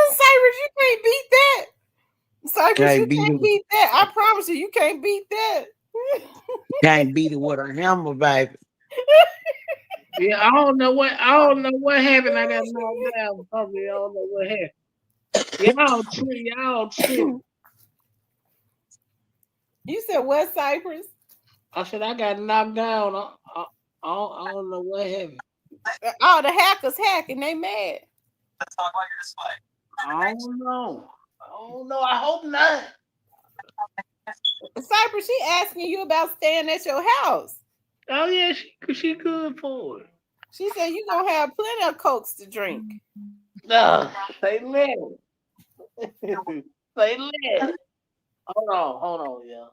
Cypress, you can't beat that. Cypress, you Can't beat can't it. beat that. I promise you can't beat that. Can't beat it with a hammer, baby. Yeah, I don't know what happened. I got knocked down. Probably I don't know what happened. Y'all trip. You said what, Cypress? I said I got knocked down. I don't know what happened. Oh, the hackers hacking. They mad. I don't know. I don't know. I hope not. Cypress, she asking you about staying at your house. Oh yeah, she good for it. She said you gonna have plenty of cokes to drink. No, say less. Say less. Hold on, yeah.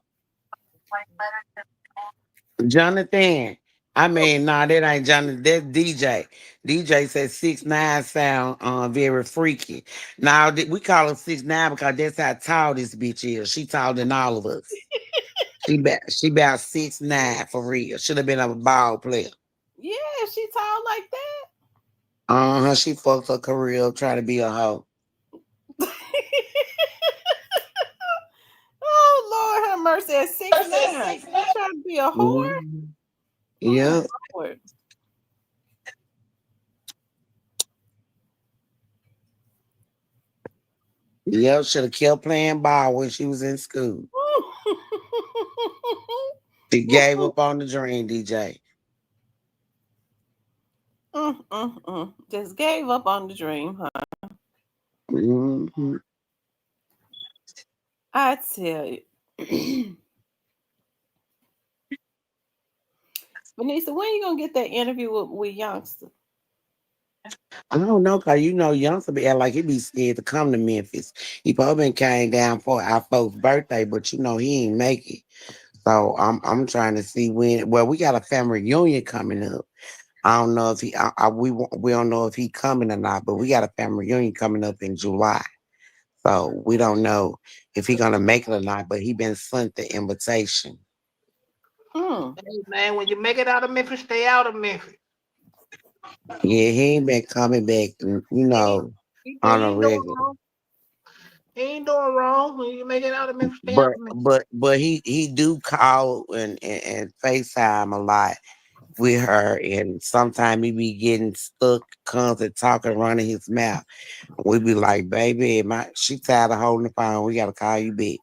Jonathan. I mean, nah, that ain't Jonathan. That's DJ. DJ said 6ix9ine sound very freaky. Now we call her 6ix9ine because that's how tall this bitch is. She taller than all of us. She about 6'9" for real. Should have been a ball player. Yeah, she tall like that. She fucked her career up trying to be a hoe. Oh Lord have mercy at 6'9". You trying to be a whore? Mhm. Oh Yeah. Lord. Yeah, should have kept playing ball when she was in school. She gave up on the dream, DJ. Just gave up on the dream, huh? Hmm. I tell you. Vanessa, when you gonna get that interview with Youngster? I don't know, cause you know Youngster be act like he be scared to come to Memphis. He probably been came down for our folks' birthday, but you know he ain't make it. So I'm trying to see when. Well, we got a family reunion coming up. I don't know if we don't know if he coming or not, but we got a family reunion coming up in July. So we don't know if he gonna make it or not. But he been sent the invitation. Mm. Hey man, when you make it out of Memphis, stay out of Memphis. Yeah, he ain't been coming back. He ain't, On he a ain't doing regular. wrong. He ain't doing wrong. When you make it out of Memphis, stay out But of Memphis. but he do call and FaceTime a lot with her, and sometimes he be getting stuck, comes and talking, running his mouth. We be like, baby, she tired of holding the phone. We gotta call you back.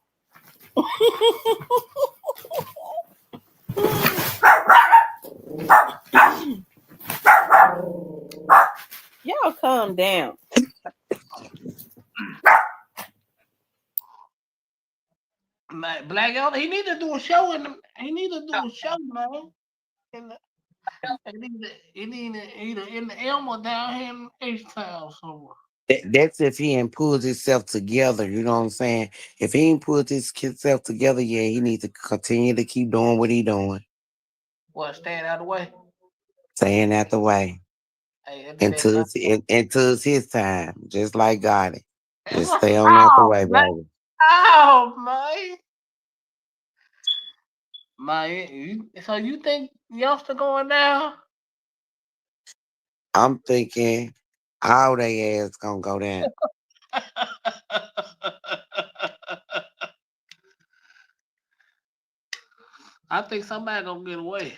Y'all calm down. Man, Black Elder, he need to do a show he need to do a show, man. In the, either in the Elma down here in H Town somewhere. That's if he ain't pulled himself together. You know what I'm saying? If he ain't pulled himself together, yeah, he needs to continue to keep doing what he doing, What, staying out of the way? staying out the way Hey, that be that until time. it's his time, just like God. Just stay on out the Oh way, man. baby. Oh man. So you think youngster going down? I'm thinking all they ass gonna go down. I think somebody gonna get away.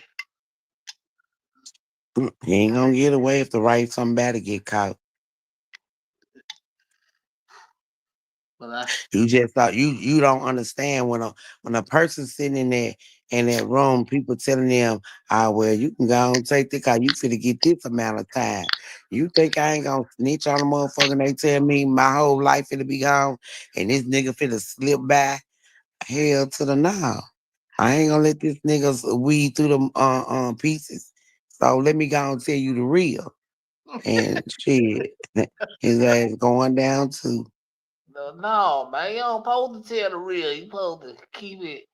You ain't gonna get away if the right somebody get caught. But I You just thought you don't understand when a person sitting in that room, people telling them, "Ah, well, you can go and take the car. You finna get this amount of time." You think I ain't gonna snitch on a motherfucker? And they tell me my whole life finna be gone, and this nigga finna slip by. Hell to the now. I ain't gonna let this nigga weed through the pieces. So let me go and tell you the real. And shit, his ass going down too. no, man, you don't supposed to tell the real. You supposed to keep it.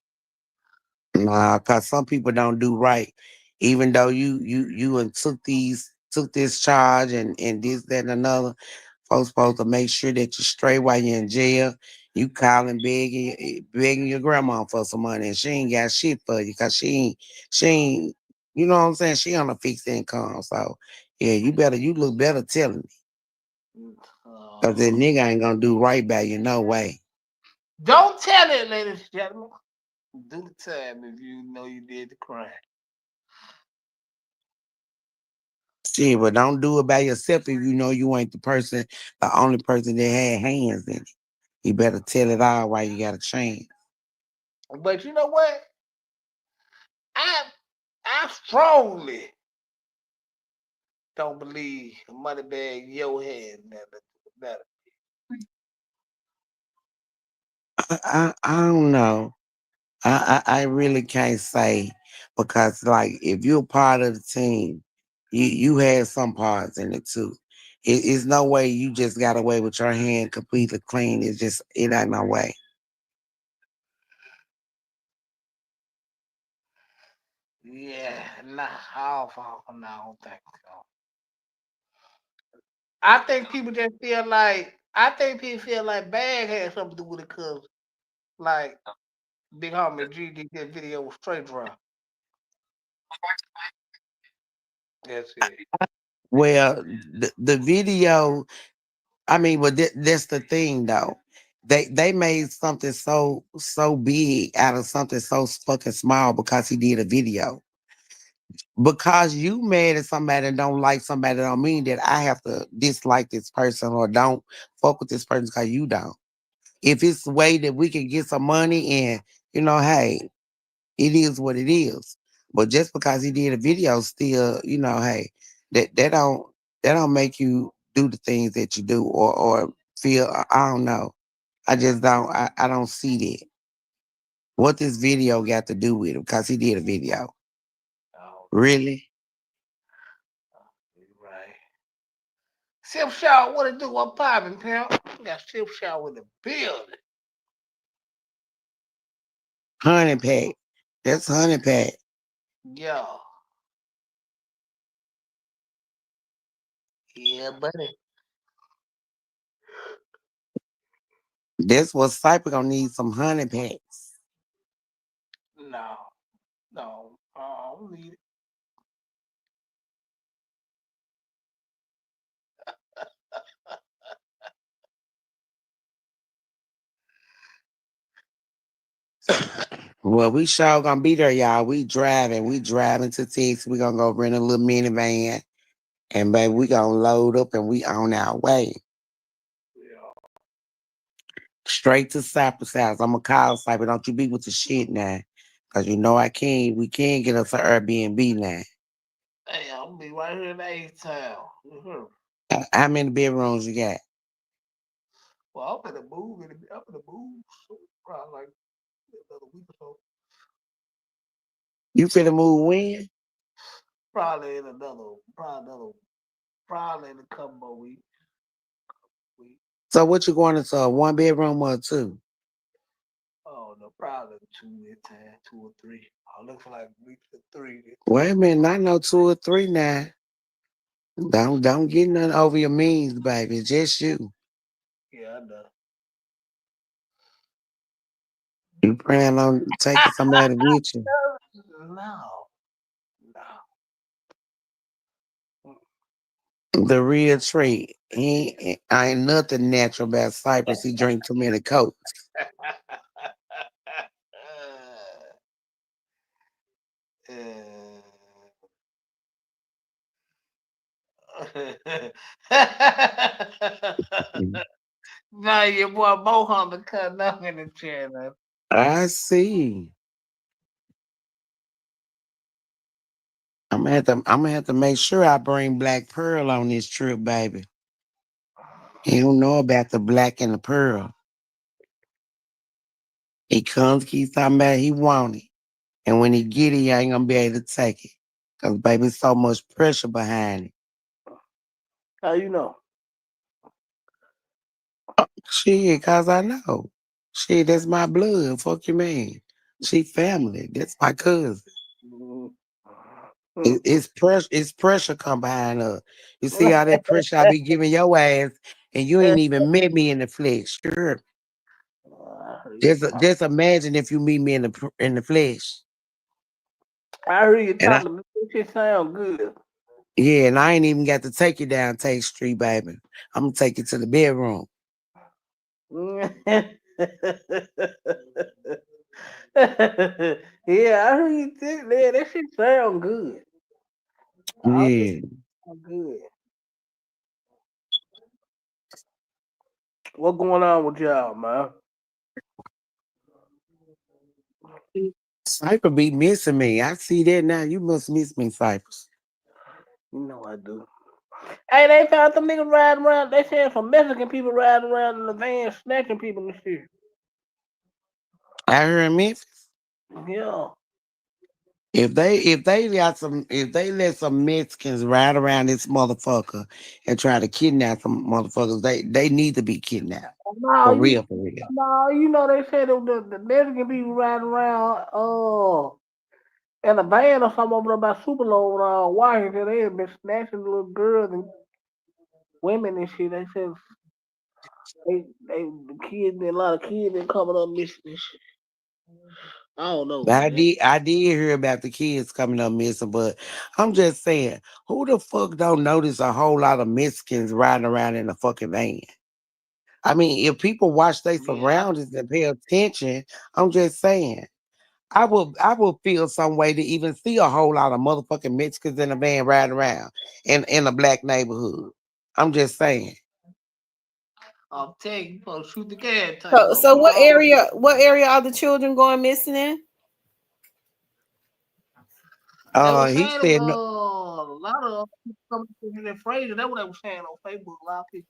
Nah, cause some people don't do right. Even though you and took this charge and this, that, and another, folks supposed to make sure that you're straight while you're in jail. You calling begging your grandma for some money and she ain't got shit for you because she ain't you know what I'm saying? She on a fixed income. So yeah, you look better telling me. Cause that Uh, nigga ain't gonna do right by you, no way. don't tell it, ladies and gentlemen. Do the time if you know you did the crime. Shit, but don't do it by yourself if you know you ain't the only person that had hands in it. You better tell it all while you got a chance. But you know what? I I strongly don't believe Moneybag Yo had that. I don't know. I really can't say because like if you're part of the team, you had some parts in it too. It's no way you just got away with your hand completely clean. It ain't no way. Yeah, nah, I don't think so. I think people feel like Bag had something to do with it because like Big Homie G did that video with straight drop. That's it. Well, the video, I mean, but that's the thing though. They made something so big out of something so fucking small because he did a video. Because you mad at somebody and don't like somebody don't mean that I have to dislike this person or don't fuck with this person because you don't. If it's a way that we can get some money and hey, it is what it is. But just because he did a video still, hey, that that don't make you do the things that you do or feel I don't know. I don't see that. What this video got to do with it because he did a video. Oh, Really? you right. Sip Shaw, what it do? What poppin', pimp? Got Sip Shaw in the building. Honey pack. That's honey pack. Yo. Yeah, buddy. That's what Cypher gonna need some honey packs. No. No. I don't need it. Well, we sure gonna be there, y'all. We driving. We driving to Texas. We gonna go rent a little minivan. And baby, we gonna load up and we on our way. Yeah. Straight to Cypress House. I'ma call Cypher. Don't you be with the shit now. Cause you know we can't get us an Airbnb now. Hey, I'm gonna be right here in A-Town. Mhm. How many bedrooms you got? Well, I'm gonna move. I'm gonna move. Probably like another week or so. You finna move when? Probably in probably in a couple more weeks. Week. So what you going into a one bedroom or two? Oh no, probably two this time, two or three. I'll look for like week to three this time. Wait a minute, I know two or three now. Don't get nothing over your means, baby. It's just you. Yeah, I know. You plan on taking somebody with you? No, no. The real trait. I ain't nothing natural about Cypress. He drink too many cokes. Now your boy Mohawk cutting up in the chair. Man. I see. I'm gonna have to make sure I bring Black Pearl on this trip, baby. He don't know about the black and the pearl. He comes, keeps talking about he want it. And when he get it, he ain't gonna be able to take it. Cause baby, so much pressure behind it. How you know? Shit, cause I know. Shit, that's my blood. Fuck you, man. She family. That's my cousin. Mm. It's pressure. It's pressure come behind her. You see all that pressure I be giving your ass, and you ain't even met me in the flesh. Sure. Just imagine if you meet me in the flesh, I heard you and I talking. This shit sound good. yeah, and I ain't even got to take you down Tate Street, baby. I'm gonna take you to the bedroom. Yeah, I heard you think man, that shit sound good. All this Yeah. sound good. What going on with y'all, man? Cypher be missing me. I see that now. You must miss me, Cyphers. You know I do. Hey, they found some niggas riding around. They saying some Mexican people riding around in the van snatching people and shit. I heard Memphis. Yeah. If they let some Mexicans ride around this motherfucker and try to kidnap some motherfuckers, they need to be kidnapped. No, For real, for real. you know they said the Mexican people riding around in a van or something over there by Superload Washington. They had been snatching little girls and women and shit. They said they the kids a lot of kids been coming up missing and shit. I don't know, But man. I did hear about the kids coming up missing, but I'm just saying, who the fuck don't notice a whole lot of Mexicans riding around in a fucking van? I mean, if people watch their Yeah, surroundings and pay attention, I'm just saying. I will feel some way to even see a whole lot of motherfucking Mexicans in a van riding around in a black neighborhood. I'm just saying. I'll tell you, you supposed to shoot the gas tank So up. so Put what all area are the children going missing in? they were He saying said no, a lot of people coming from the Fraser. That's what they were saying on Facebook. A lot of people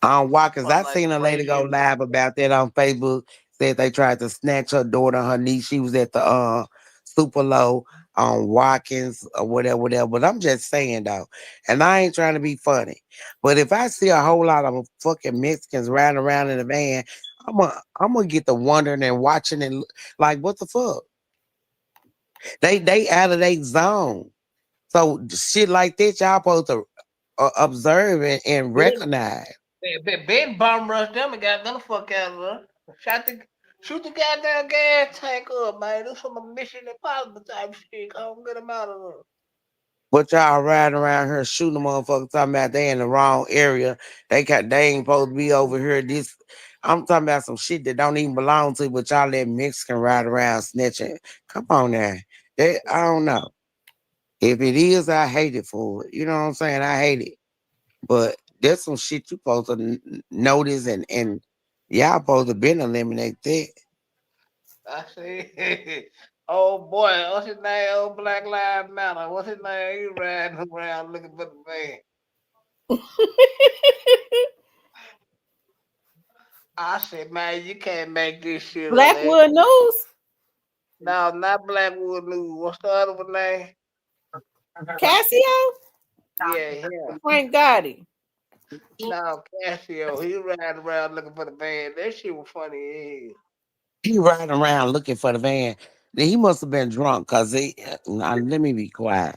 why? Cause from I like seen a lady go Fraser. live about that on Facebook. Said they tried to snatch her daughter, her niece. She was at the super low on Watkins or whatever, whatever. But I'm just saying though, and I ain't trying to be funny. But if I see a whole lot of fucking Mexicans riding around in a van, I'm gonna get to wondering and watching and like what the fuck? They out of their zone. So shit like that, y'all supposed to observe and recognize. Ben bomb rushed them and got them the fuck out of there. Shot the shoot the goddamn gas tank up, man. Do some mission impossible type shit. Come get them out of there. But y'all riding around here shooting the motherfuckers talking about they in the wrong area. They ain't supposed to be over here. This I'm talking about some shit that don't even belong to, but y'all let Mexican ride around snitching. Come on now. I don't know. If it is, I hate it for it. You know what I'm saying? I hate it. But there's some shit you supposed to notice and y'all supposed to been eliminate that. I see. Oh boy, what's his name? Oh Black Lives Matter. What's his name? He riding around looking for the man. I said, man, you can't make this shit up, man. Blackwood News, No, not Blackwood News. What's the other one name? Casio, Yeah, him. Frank Gotti. No, Casio. He riding around looking for the man. That shit was funny. He riding around looking for the van. Then he must have been drunk because now, let me be quiet.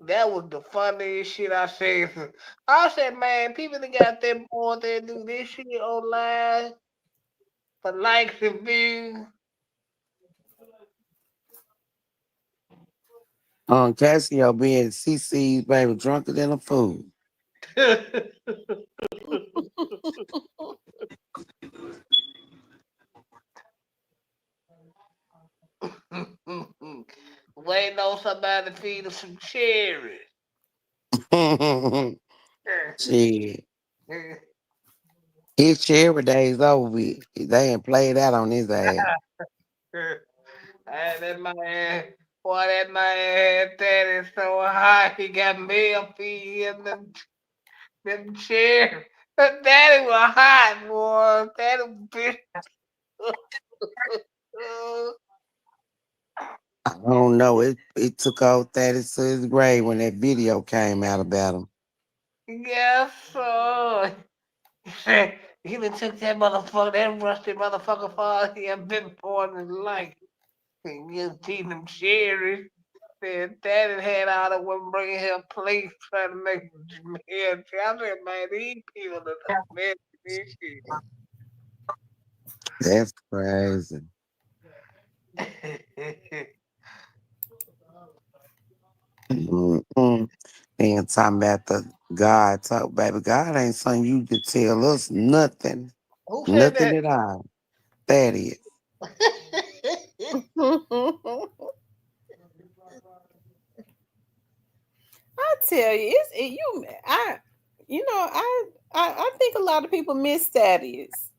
That was the funniest shit I said. I said, man, people that got them boys that do this shit online for likes and views. Casio being CC's baby drunker than a fool. Waiting on somebody to feed him some cherries. Shit. His cherry days over with. They ain't played that on his ass. And that man, boy, that man that is so hot. He got male feed him them cherries. That daddy was hot, boy. Daddy bitch. I don't know. It took old Thaddeus to his grave when that video came out about him. Yes, sir. He done took that motherfucker, that rusty motherfucker for he had been born in life. And just eating them cherries. Said daddy had all the women bringing him plates trying to make him head. I said, man, these people are the best this That's crazy. shit. Mm-mm. And talking about the God talk, baby. God ain't something you to tell us nothing. Who said Nothing that? at all. That is. I tell you, you. I think a lot of people miss Thaddeus.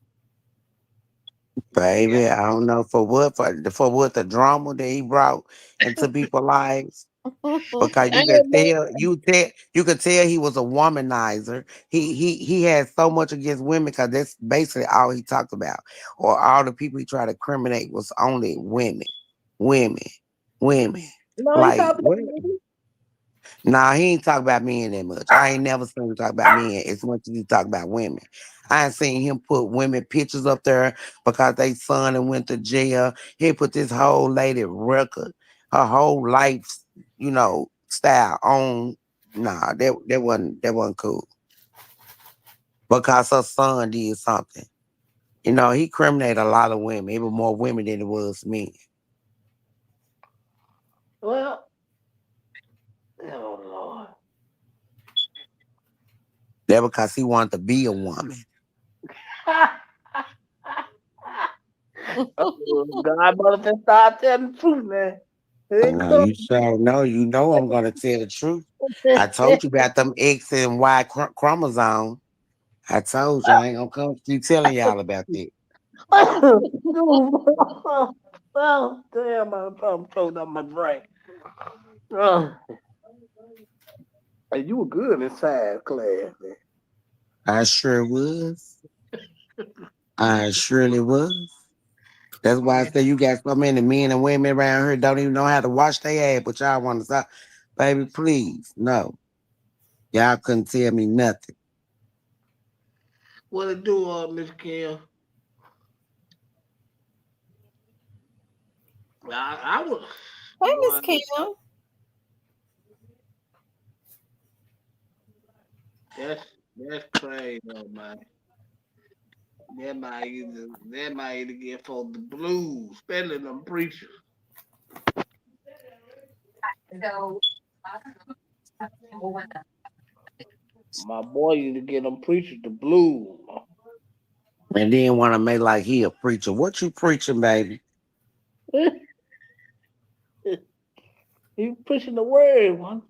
Yeah. Baby, I don't know for what the drama that he brought into people's lives. Because I ain't know. you could tell he was a womanizer. He had so much against women because that's basically all he talked about. Or all the people he tried to criminate was only women. Women. Women. No, he Like talking what? about me. Nah, he ain't talk about men that much. I ain't never seen him talk about men as much as he talk about women. I ain't seen him put women pictures up there because they son and went to jail. He put this whole lady record, her whole life, style on. Nah, that wasn't cool. Because her son did something. He criminated a lot of women. It was more women than it was men. Well, oh Lord. That because he wanted to be a woman. God mother start telling the truth, man. Here it No, comes. you sure know. You know I'm gonna tell the truth. I told you about them X and Y chromosome. I told you I ain't gonna come keep telling y'all about that. Oh, damn, I'm choked up my brain. Oh, and you were good in science class, man. I sure was. I surely was. That's why I say you got so many men and women around here don't even know how to wash their ass, but y'all want to stop. Baby, please. No. Y'all couldn't tell me nothing. What it do, Miss Kim? I was, Hey, Miss boy, Kim. that's that's crazy, though, man. That might either get for the blues, especially them preachers. My boy used to get them preachers the blues. And then want to make like he a preacher. What you preaching, baby? He pushing the word, man.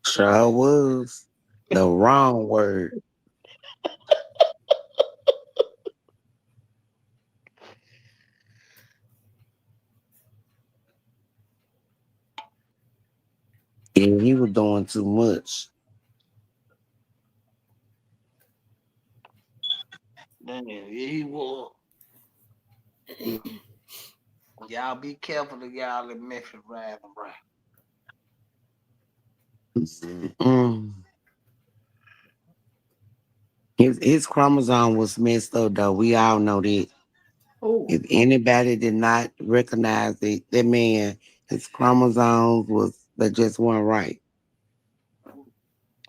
Sure was. The wrong word. And he was doing too much. Man, yeah, he was. Y'all be careful of y'all in Memphis riding around. Mm. His chromosome was messed up though. We all know that. Oh, If anybody did not recognize it, that man, his chromosomes was they just weren't right.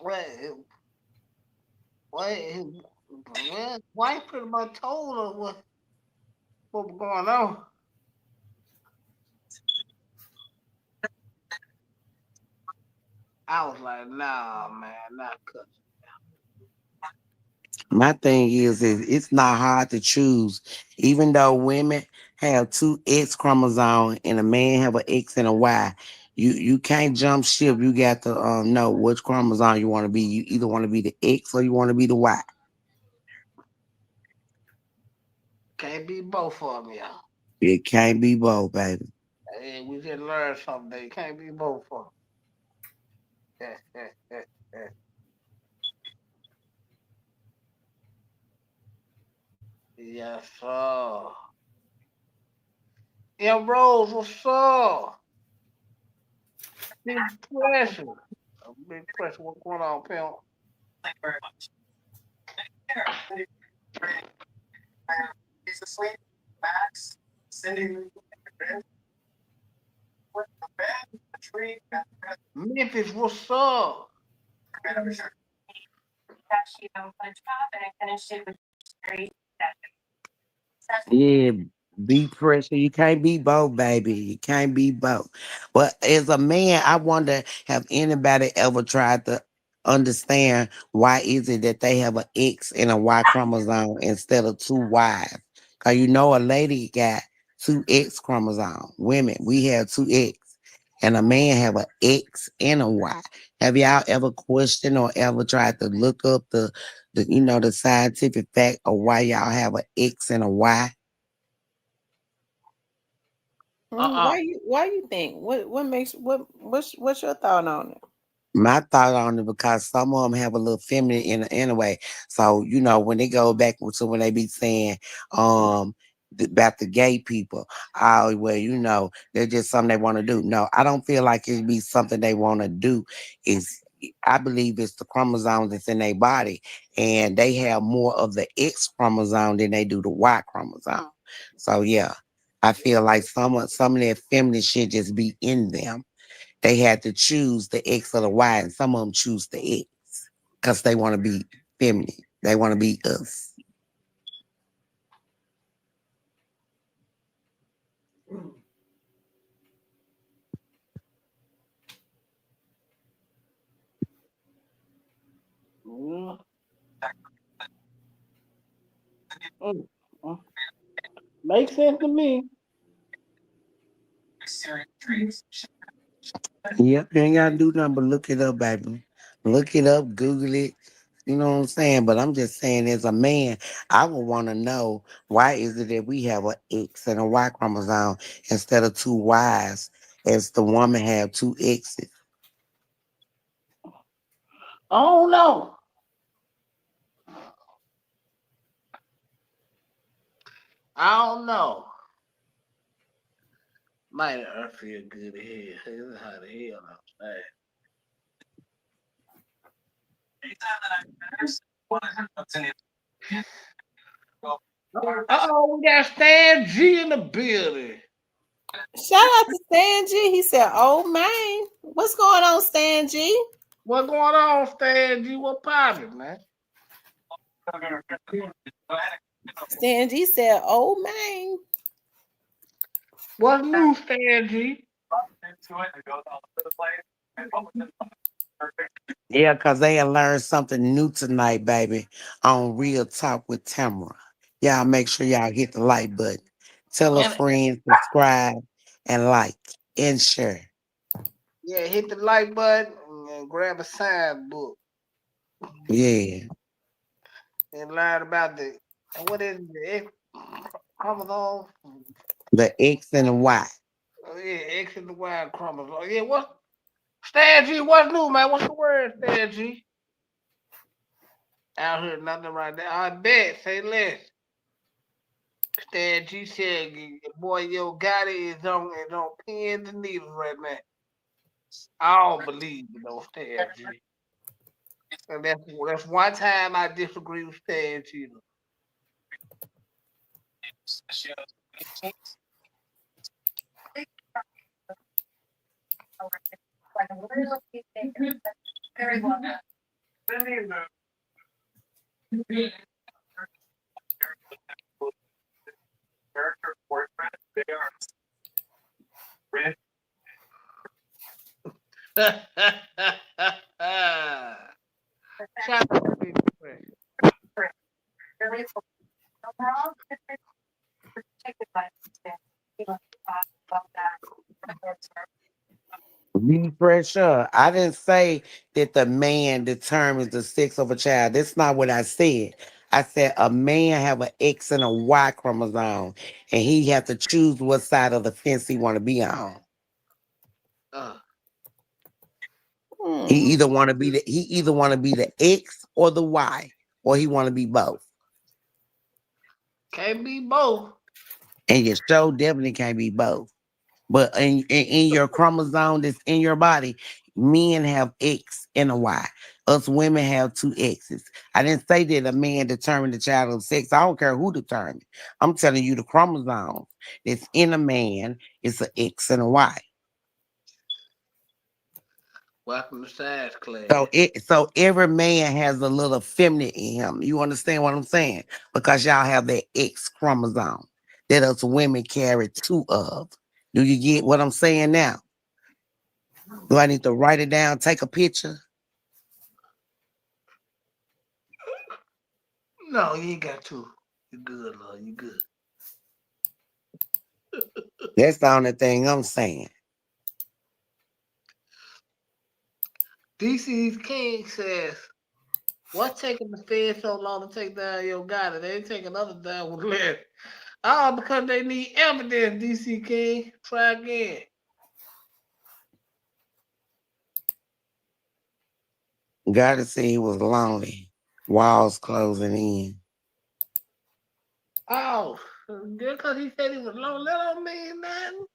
Well, well, wife pretty much told her what was going on. I was like, nah, man, not cut. My thing is it's not hard to choose. Even though women have two X chromosomes and a man have an X and a Y, you can't jump ship. You got to know which chromosome you want to be. You either want to be the X or you want to be the Y. Can't be both of them, y'all. It can't be both, baby. Hey, we just learned something. They can't be both of them. Yes, sir. Yeah, Rose, what's up? Big pressure. Big pressure. What's going on, pimp? Memphis, what's up? Yeah, be pressure. You can't be both, baby. You can't be both. But as a man, I wonder, have anybody ever tried to understand why is it that they have an X and a Y chromosome instead of two Ys? Cause you know a lady got two X chromosomes. Women, we have two X. And a man have an X and a Y. Have y'all ever questioned or ever tried to look up the scientific fact of why y'all have an X and a Y? Uh-uh. Why you think? What makes what's your thought on it? My thought on it because some of them have a little feminine in it anyway. So when they go back to when they be saying about the gay people, oh well, they're just something they want to do. No, I don't feel like it'd be something they want to do. Is I believe it's the chromosomes that's in their body, and they have more of the X chromosome than they do the Y chromosome. So yeah, I feel like some of their feminine shit just be in them. They had to choose the X or the Y, and some of them choose the X because they want to be feminine. They want to be us. Mm, mm, mm. Makes sense to me. Yep, you ain't gotta do nothing but look it up, baby. Look it up, Google it. You know what I'm saying? But I'm just saying, as a man, I would want to know why is it that we have a X and a Y chromosome instead of two Ys, as the woman have two X's. Oh no. I don't know. Might I feel good here. This is how the hell I'm saying. Uh-oh, we got Stan G in the building. Shout out to Stan G. He said, "Oh man, what's going on, Stan G?" What's going on, Stan G? What poppin', man? Stan G said, "Oh man." What's new, Stan G? Yeah, because they had learned something new tonight, baby, on Real Talk with Tamara. Y'all make sure y'all hit the like button. Tell a And friend, subscribe, and like, and share. yeah, hit the like button and grab a sign book Yeah, and learn about what is it, the X chromosome? the X and the Y. Oh yeah, X and the Y chromosome. Yeah, what Stan G, what's new, man? What's the word, Stan G? Out here, nothing right now. I bet, say less. Stan G said your boy Yo Gotti is on pins and needles right now. I don't believe it though, Stan G. And that's one time I disagree with Stan G. Shout out to Big Fresh. Be pressure. I didn't say that the man determines the sex of a child. That's not what I said. I said a man have an X and a Y chromosome, and he have to choose what side of the fence he want to be on. Uh, He Hmm. either want to be the X or the Y, or he want to be both. can't be both. And your show definitely can't be both. But in your chromosome that's in your body, men have X and a Y. Us women have two X's. I didn't say that a man determined the child's sex. I don't care who determined. I'm telling you the chromosome that's in a man is an X and a Y. Welcome to science class. So every man has a little feminine in him. You understand what I'm saying? Because y'all have that X chromosome that us women carry two of. Do you get what I'm saying now? Do I need to write it down, take a picture? No, you ain't got to. You good, love. You good. That's the only thing I'm saying. DC's King says, what's taking the Fed so long to take down Yo Gotti? They ain't taking others down with less. Oh, because they need evidence, DC King. Try again. Gotta say he was lonely. Walls closing in. Oh, just because he said he was lonely, that don't mean nothing.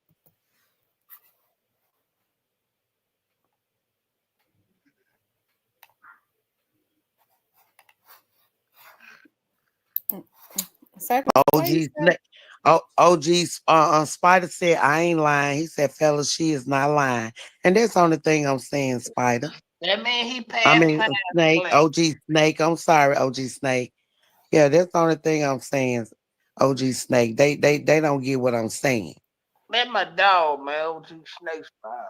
Cypress, why OG you say? Snake. Oh, OG Spider said, I ain't lying. He said, fella, she is not lying. And that's the only thing I'm saying, Spider. That mean he I passed mean, time Snake, class. OG Snake. I'm sorry, OG Snake. Yeah, that's the only thing I'm saying, OG Snake. They don't get what I'm saying. Let my dog, man, over to Snake Spiral,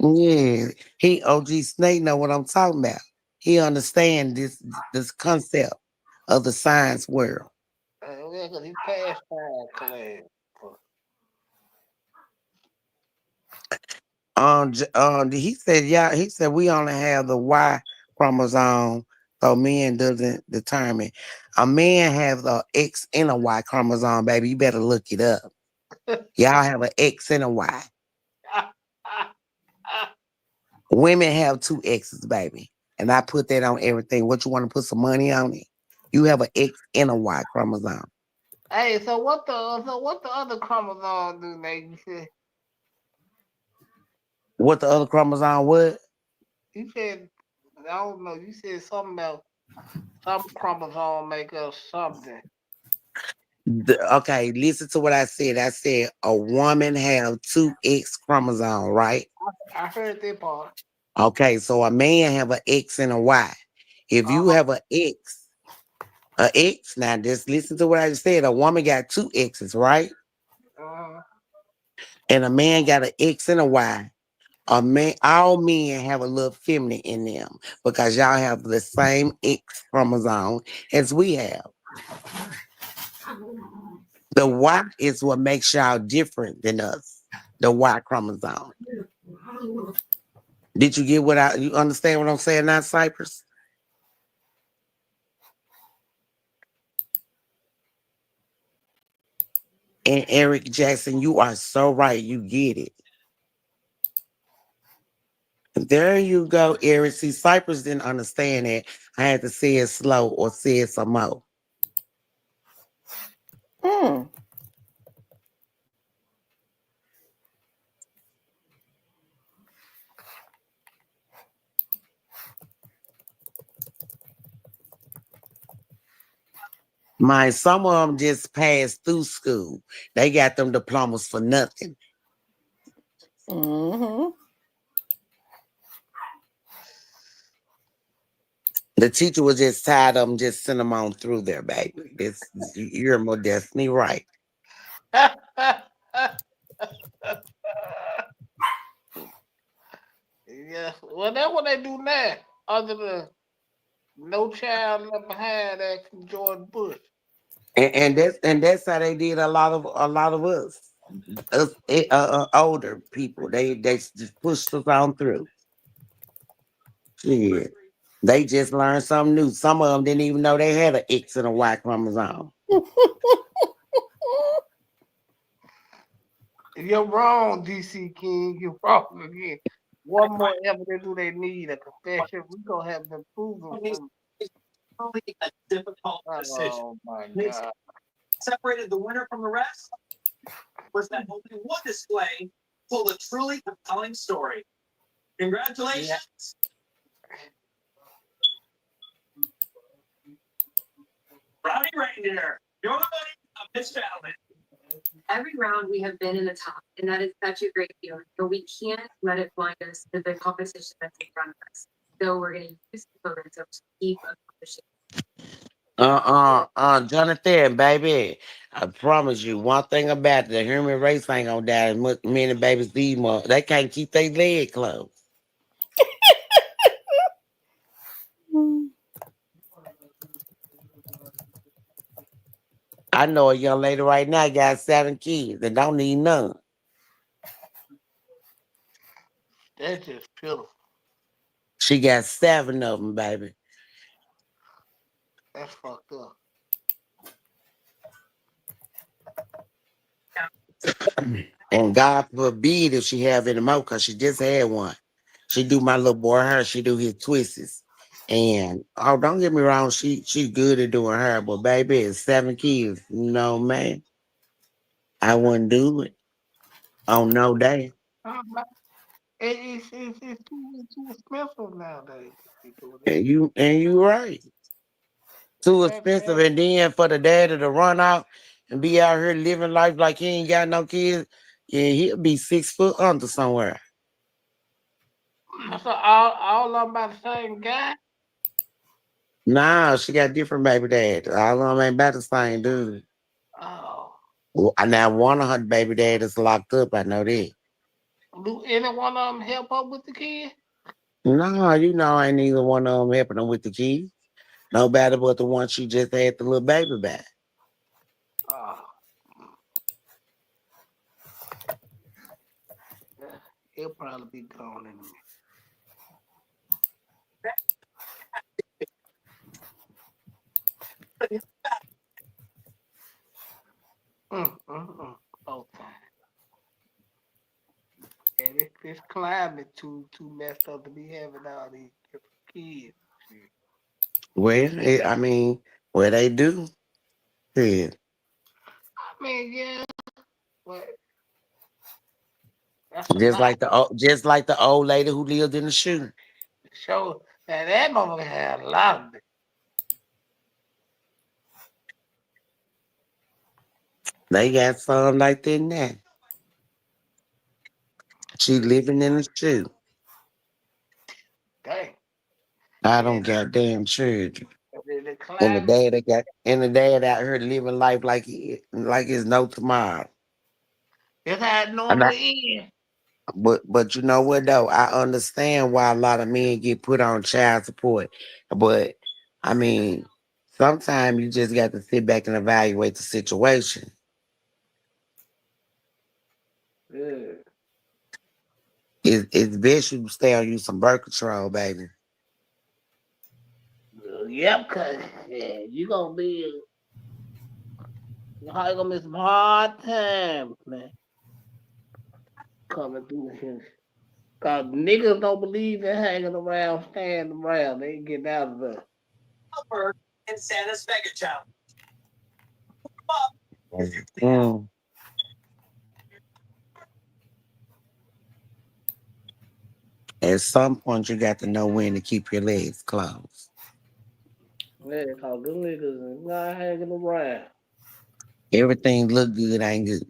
man. Yeah, he OG Snake know what I'm talking about. He understand this concept of the science world. Yeah, because he passed time class. He said, yeah, he said we only have the Y chromosome, so men doesn't determine. A man have the X and a Y chromosome, baby. You better look it up. Y'all have an X and a Y. Women have two X's, baby. And I put that on everything. What you want to put some money on it? You have an X and a Y chromosome. Hey, so what the other chromosome do, Nate? What the other chromosome would? You said I don't know. You said something about some chromosome make us something. Okay, listen to what I said. I said a woman have two X chromosome, right? I heard that part. Okay, so a man have an X and a Y. If Uh you have a X, now just listen to what I just said. A woman got two X's, right? huh. And a man got an X and a Y. A man, all men have a little feminine in them because y'all have the same X chromosome as we have. The Y is what makes y'all different than us. The Y chromosome. Did you get you understand what I'm saying now, Cypress? And Eric Jackson, you are so right. You get it. There you go, Eric. See, Cypress didn't understand it. I had to say it slow or say it some more. Hmm. Some of them just passed through school. They got them diplomas for nothing. Mm-hmm. The teacher was just tired of them, just send them on through there, baby. You're more definitely right. Yeah, well, that's what they do now. Other than No Child Left Behind, asking George Bush. And that's how they did a lot of us older people. They just pushed us on through. Shit. They just learned something new. Some of them didn't even know they had an X and a Y chromosome. You're wrong, DC King. You're wrong again. One more evidence do they need? A confession? We gonna have them prove them from. Oh my God! Yeah. Jonathan, baby. I promise you, one thing about it, the human race ain't gonna die as much many babies these months. They can't keep their leg closed. I know a young lady right now got 7 kids and don't need none. That's just pitiful. She got 7 of them, baby. That's fucked up. And God forbid if she have any more, cause she just had one. She do my little boy hair. She do his twists. And oh, don't get me wrong, she's good at doing hair, but baby, it's 7 kids. No man, I wouldn't do it on no day. Uh, it's too expensive nowadays to be doing that. And you right. Too expensive, That and then for the daddy to run out and be out here living life like he ain't got no kids, yeah, he'll be 6 foot under somewhere. so all of them by the same guy. Nah, she got different baby dads. All of them ain't about the same dude. Oh, Well, now one of her baby dad is locked up. I know that. do any one of them help her with the kid? No, ain't neither one of them helping them with the kids. Nobody but the one she just had the little baby back. Oh, yeah, he'll probably be gone in a minute. Okay. And this climate too messed up to be having all these different kids. Shit. Well, I mean, well, they do. Yeah. I mean, yeah, but that's a Just lot. like the old lady who lived in the shoe. Show that motherfucker had a lot of it. They got some like that now. She living in the shoe. Dang. I And don't goddamn children. the And the climate, dad out here living life like it's no tomorrow. that's how it And I, normally is. but you know what though? I understand why a lot of men get put on child support. But I mean, sometimes you just got to sit back and evaluate the situation. Yeah. It's best you stay on you some birth control, baby. Yep, cause yeah, you gonna miss some hard times, man. Coming through here. Cause niggas don't believe in hanging around, standing around. They ain't getting out of there. Mm. At some point, you got to know when to keep your legs closed. Yeah, cause them niggas is not hanging around. Everything look good, ain't good.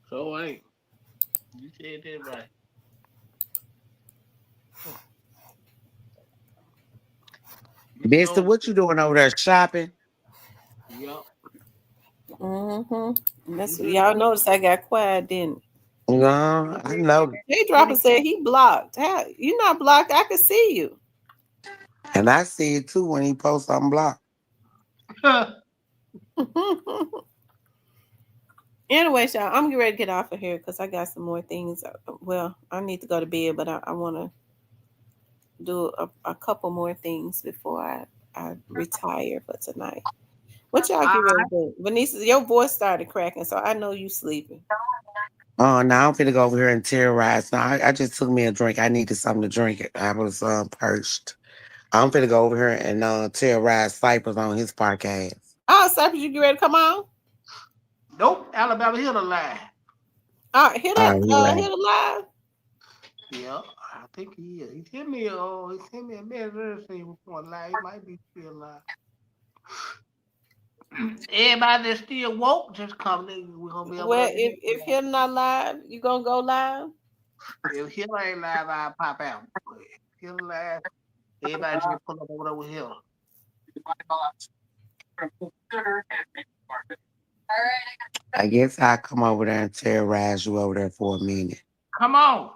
So ain't. You said that right. Mister, Yo, what you doing over there shopping? yep. That's You what hear y'all me? noticed. I got quiet, didn't No, I know. J Dropper said he blocked. How you not blocked? I could see you. And I see it too when he posts on block. Anyway, y'all, I'm getting ready to get off of here because I got some more things. Well, I need to go to bed, but I want to do a couple more things before I retire for tonight. What y'all All get ready right. to do? Vanessa, your voice started cracking, so I know you sleeping. Oh, now I'm finna go over here and terrorize. Now I just took me a drink. I needed something to drink. I was perched. I'm finna go over here and terrorize Cypress on his podcast. Oh, Cypress, you get ready to come on? Nope. Alabama hit a lie. Hear Oh, that? he right. Hear the live? Yeah, I think he is. He sent me a message saying he was going live. He might be still live. Everybody that's still woke, just come in. We're gonna be able to Well, understand. if Hill not live, you gonna go live? If Hill ain't live, I'll pop out. But if Hill live, everybody just pull up over there with Hill. I guess I'll come over there and terrorize you over there for a minute. Come on.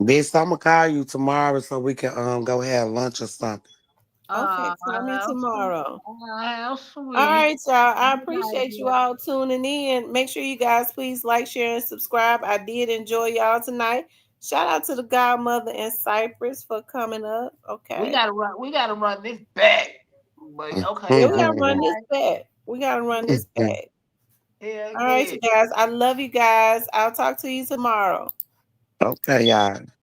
Bitch, I'm gonna call you tomorrow so we can go have lunch or something. Okay, call me How sweet. tomorrow. How All sweet. right, y'all. I Good appreciate you idea. all tuning in. Make sure you guys please like, share, and subscribe. I did enjoy y'all tonight. Shout out to the godmother and Cypress for coming up. We Okay. gotta run. We gotta run this back. But okay, Yeah, all we gotta run this right. back. We gotta run this back. Yeah, All right, yeah. you guys. I love you guys. I'll talk to you tomorrow. Okay, y'all.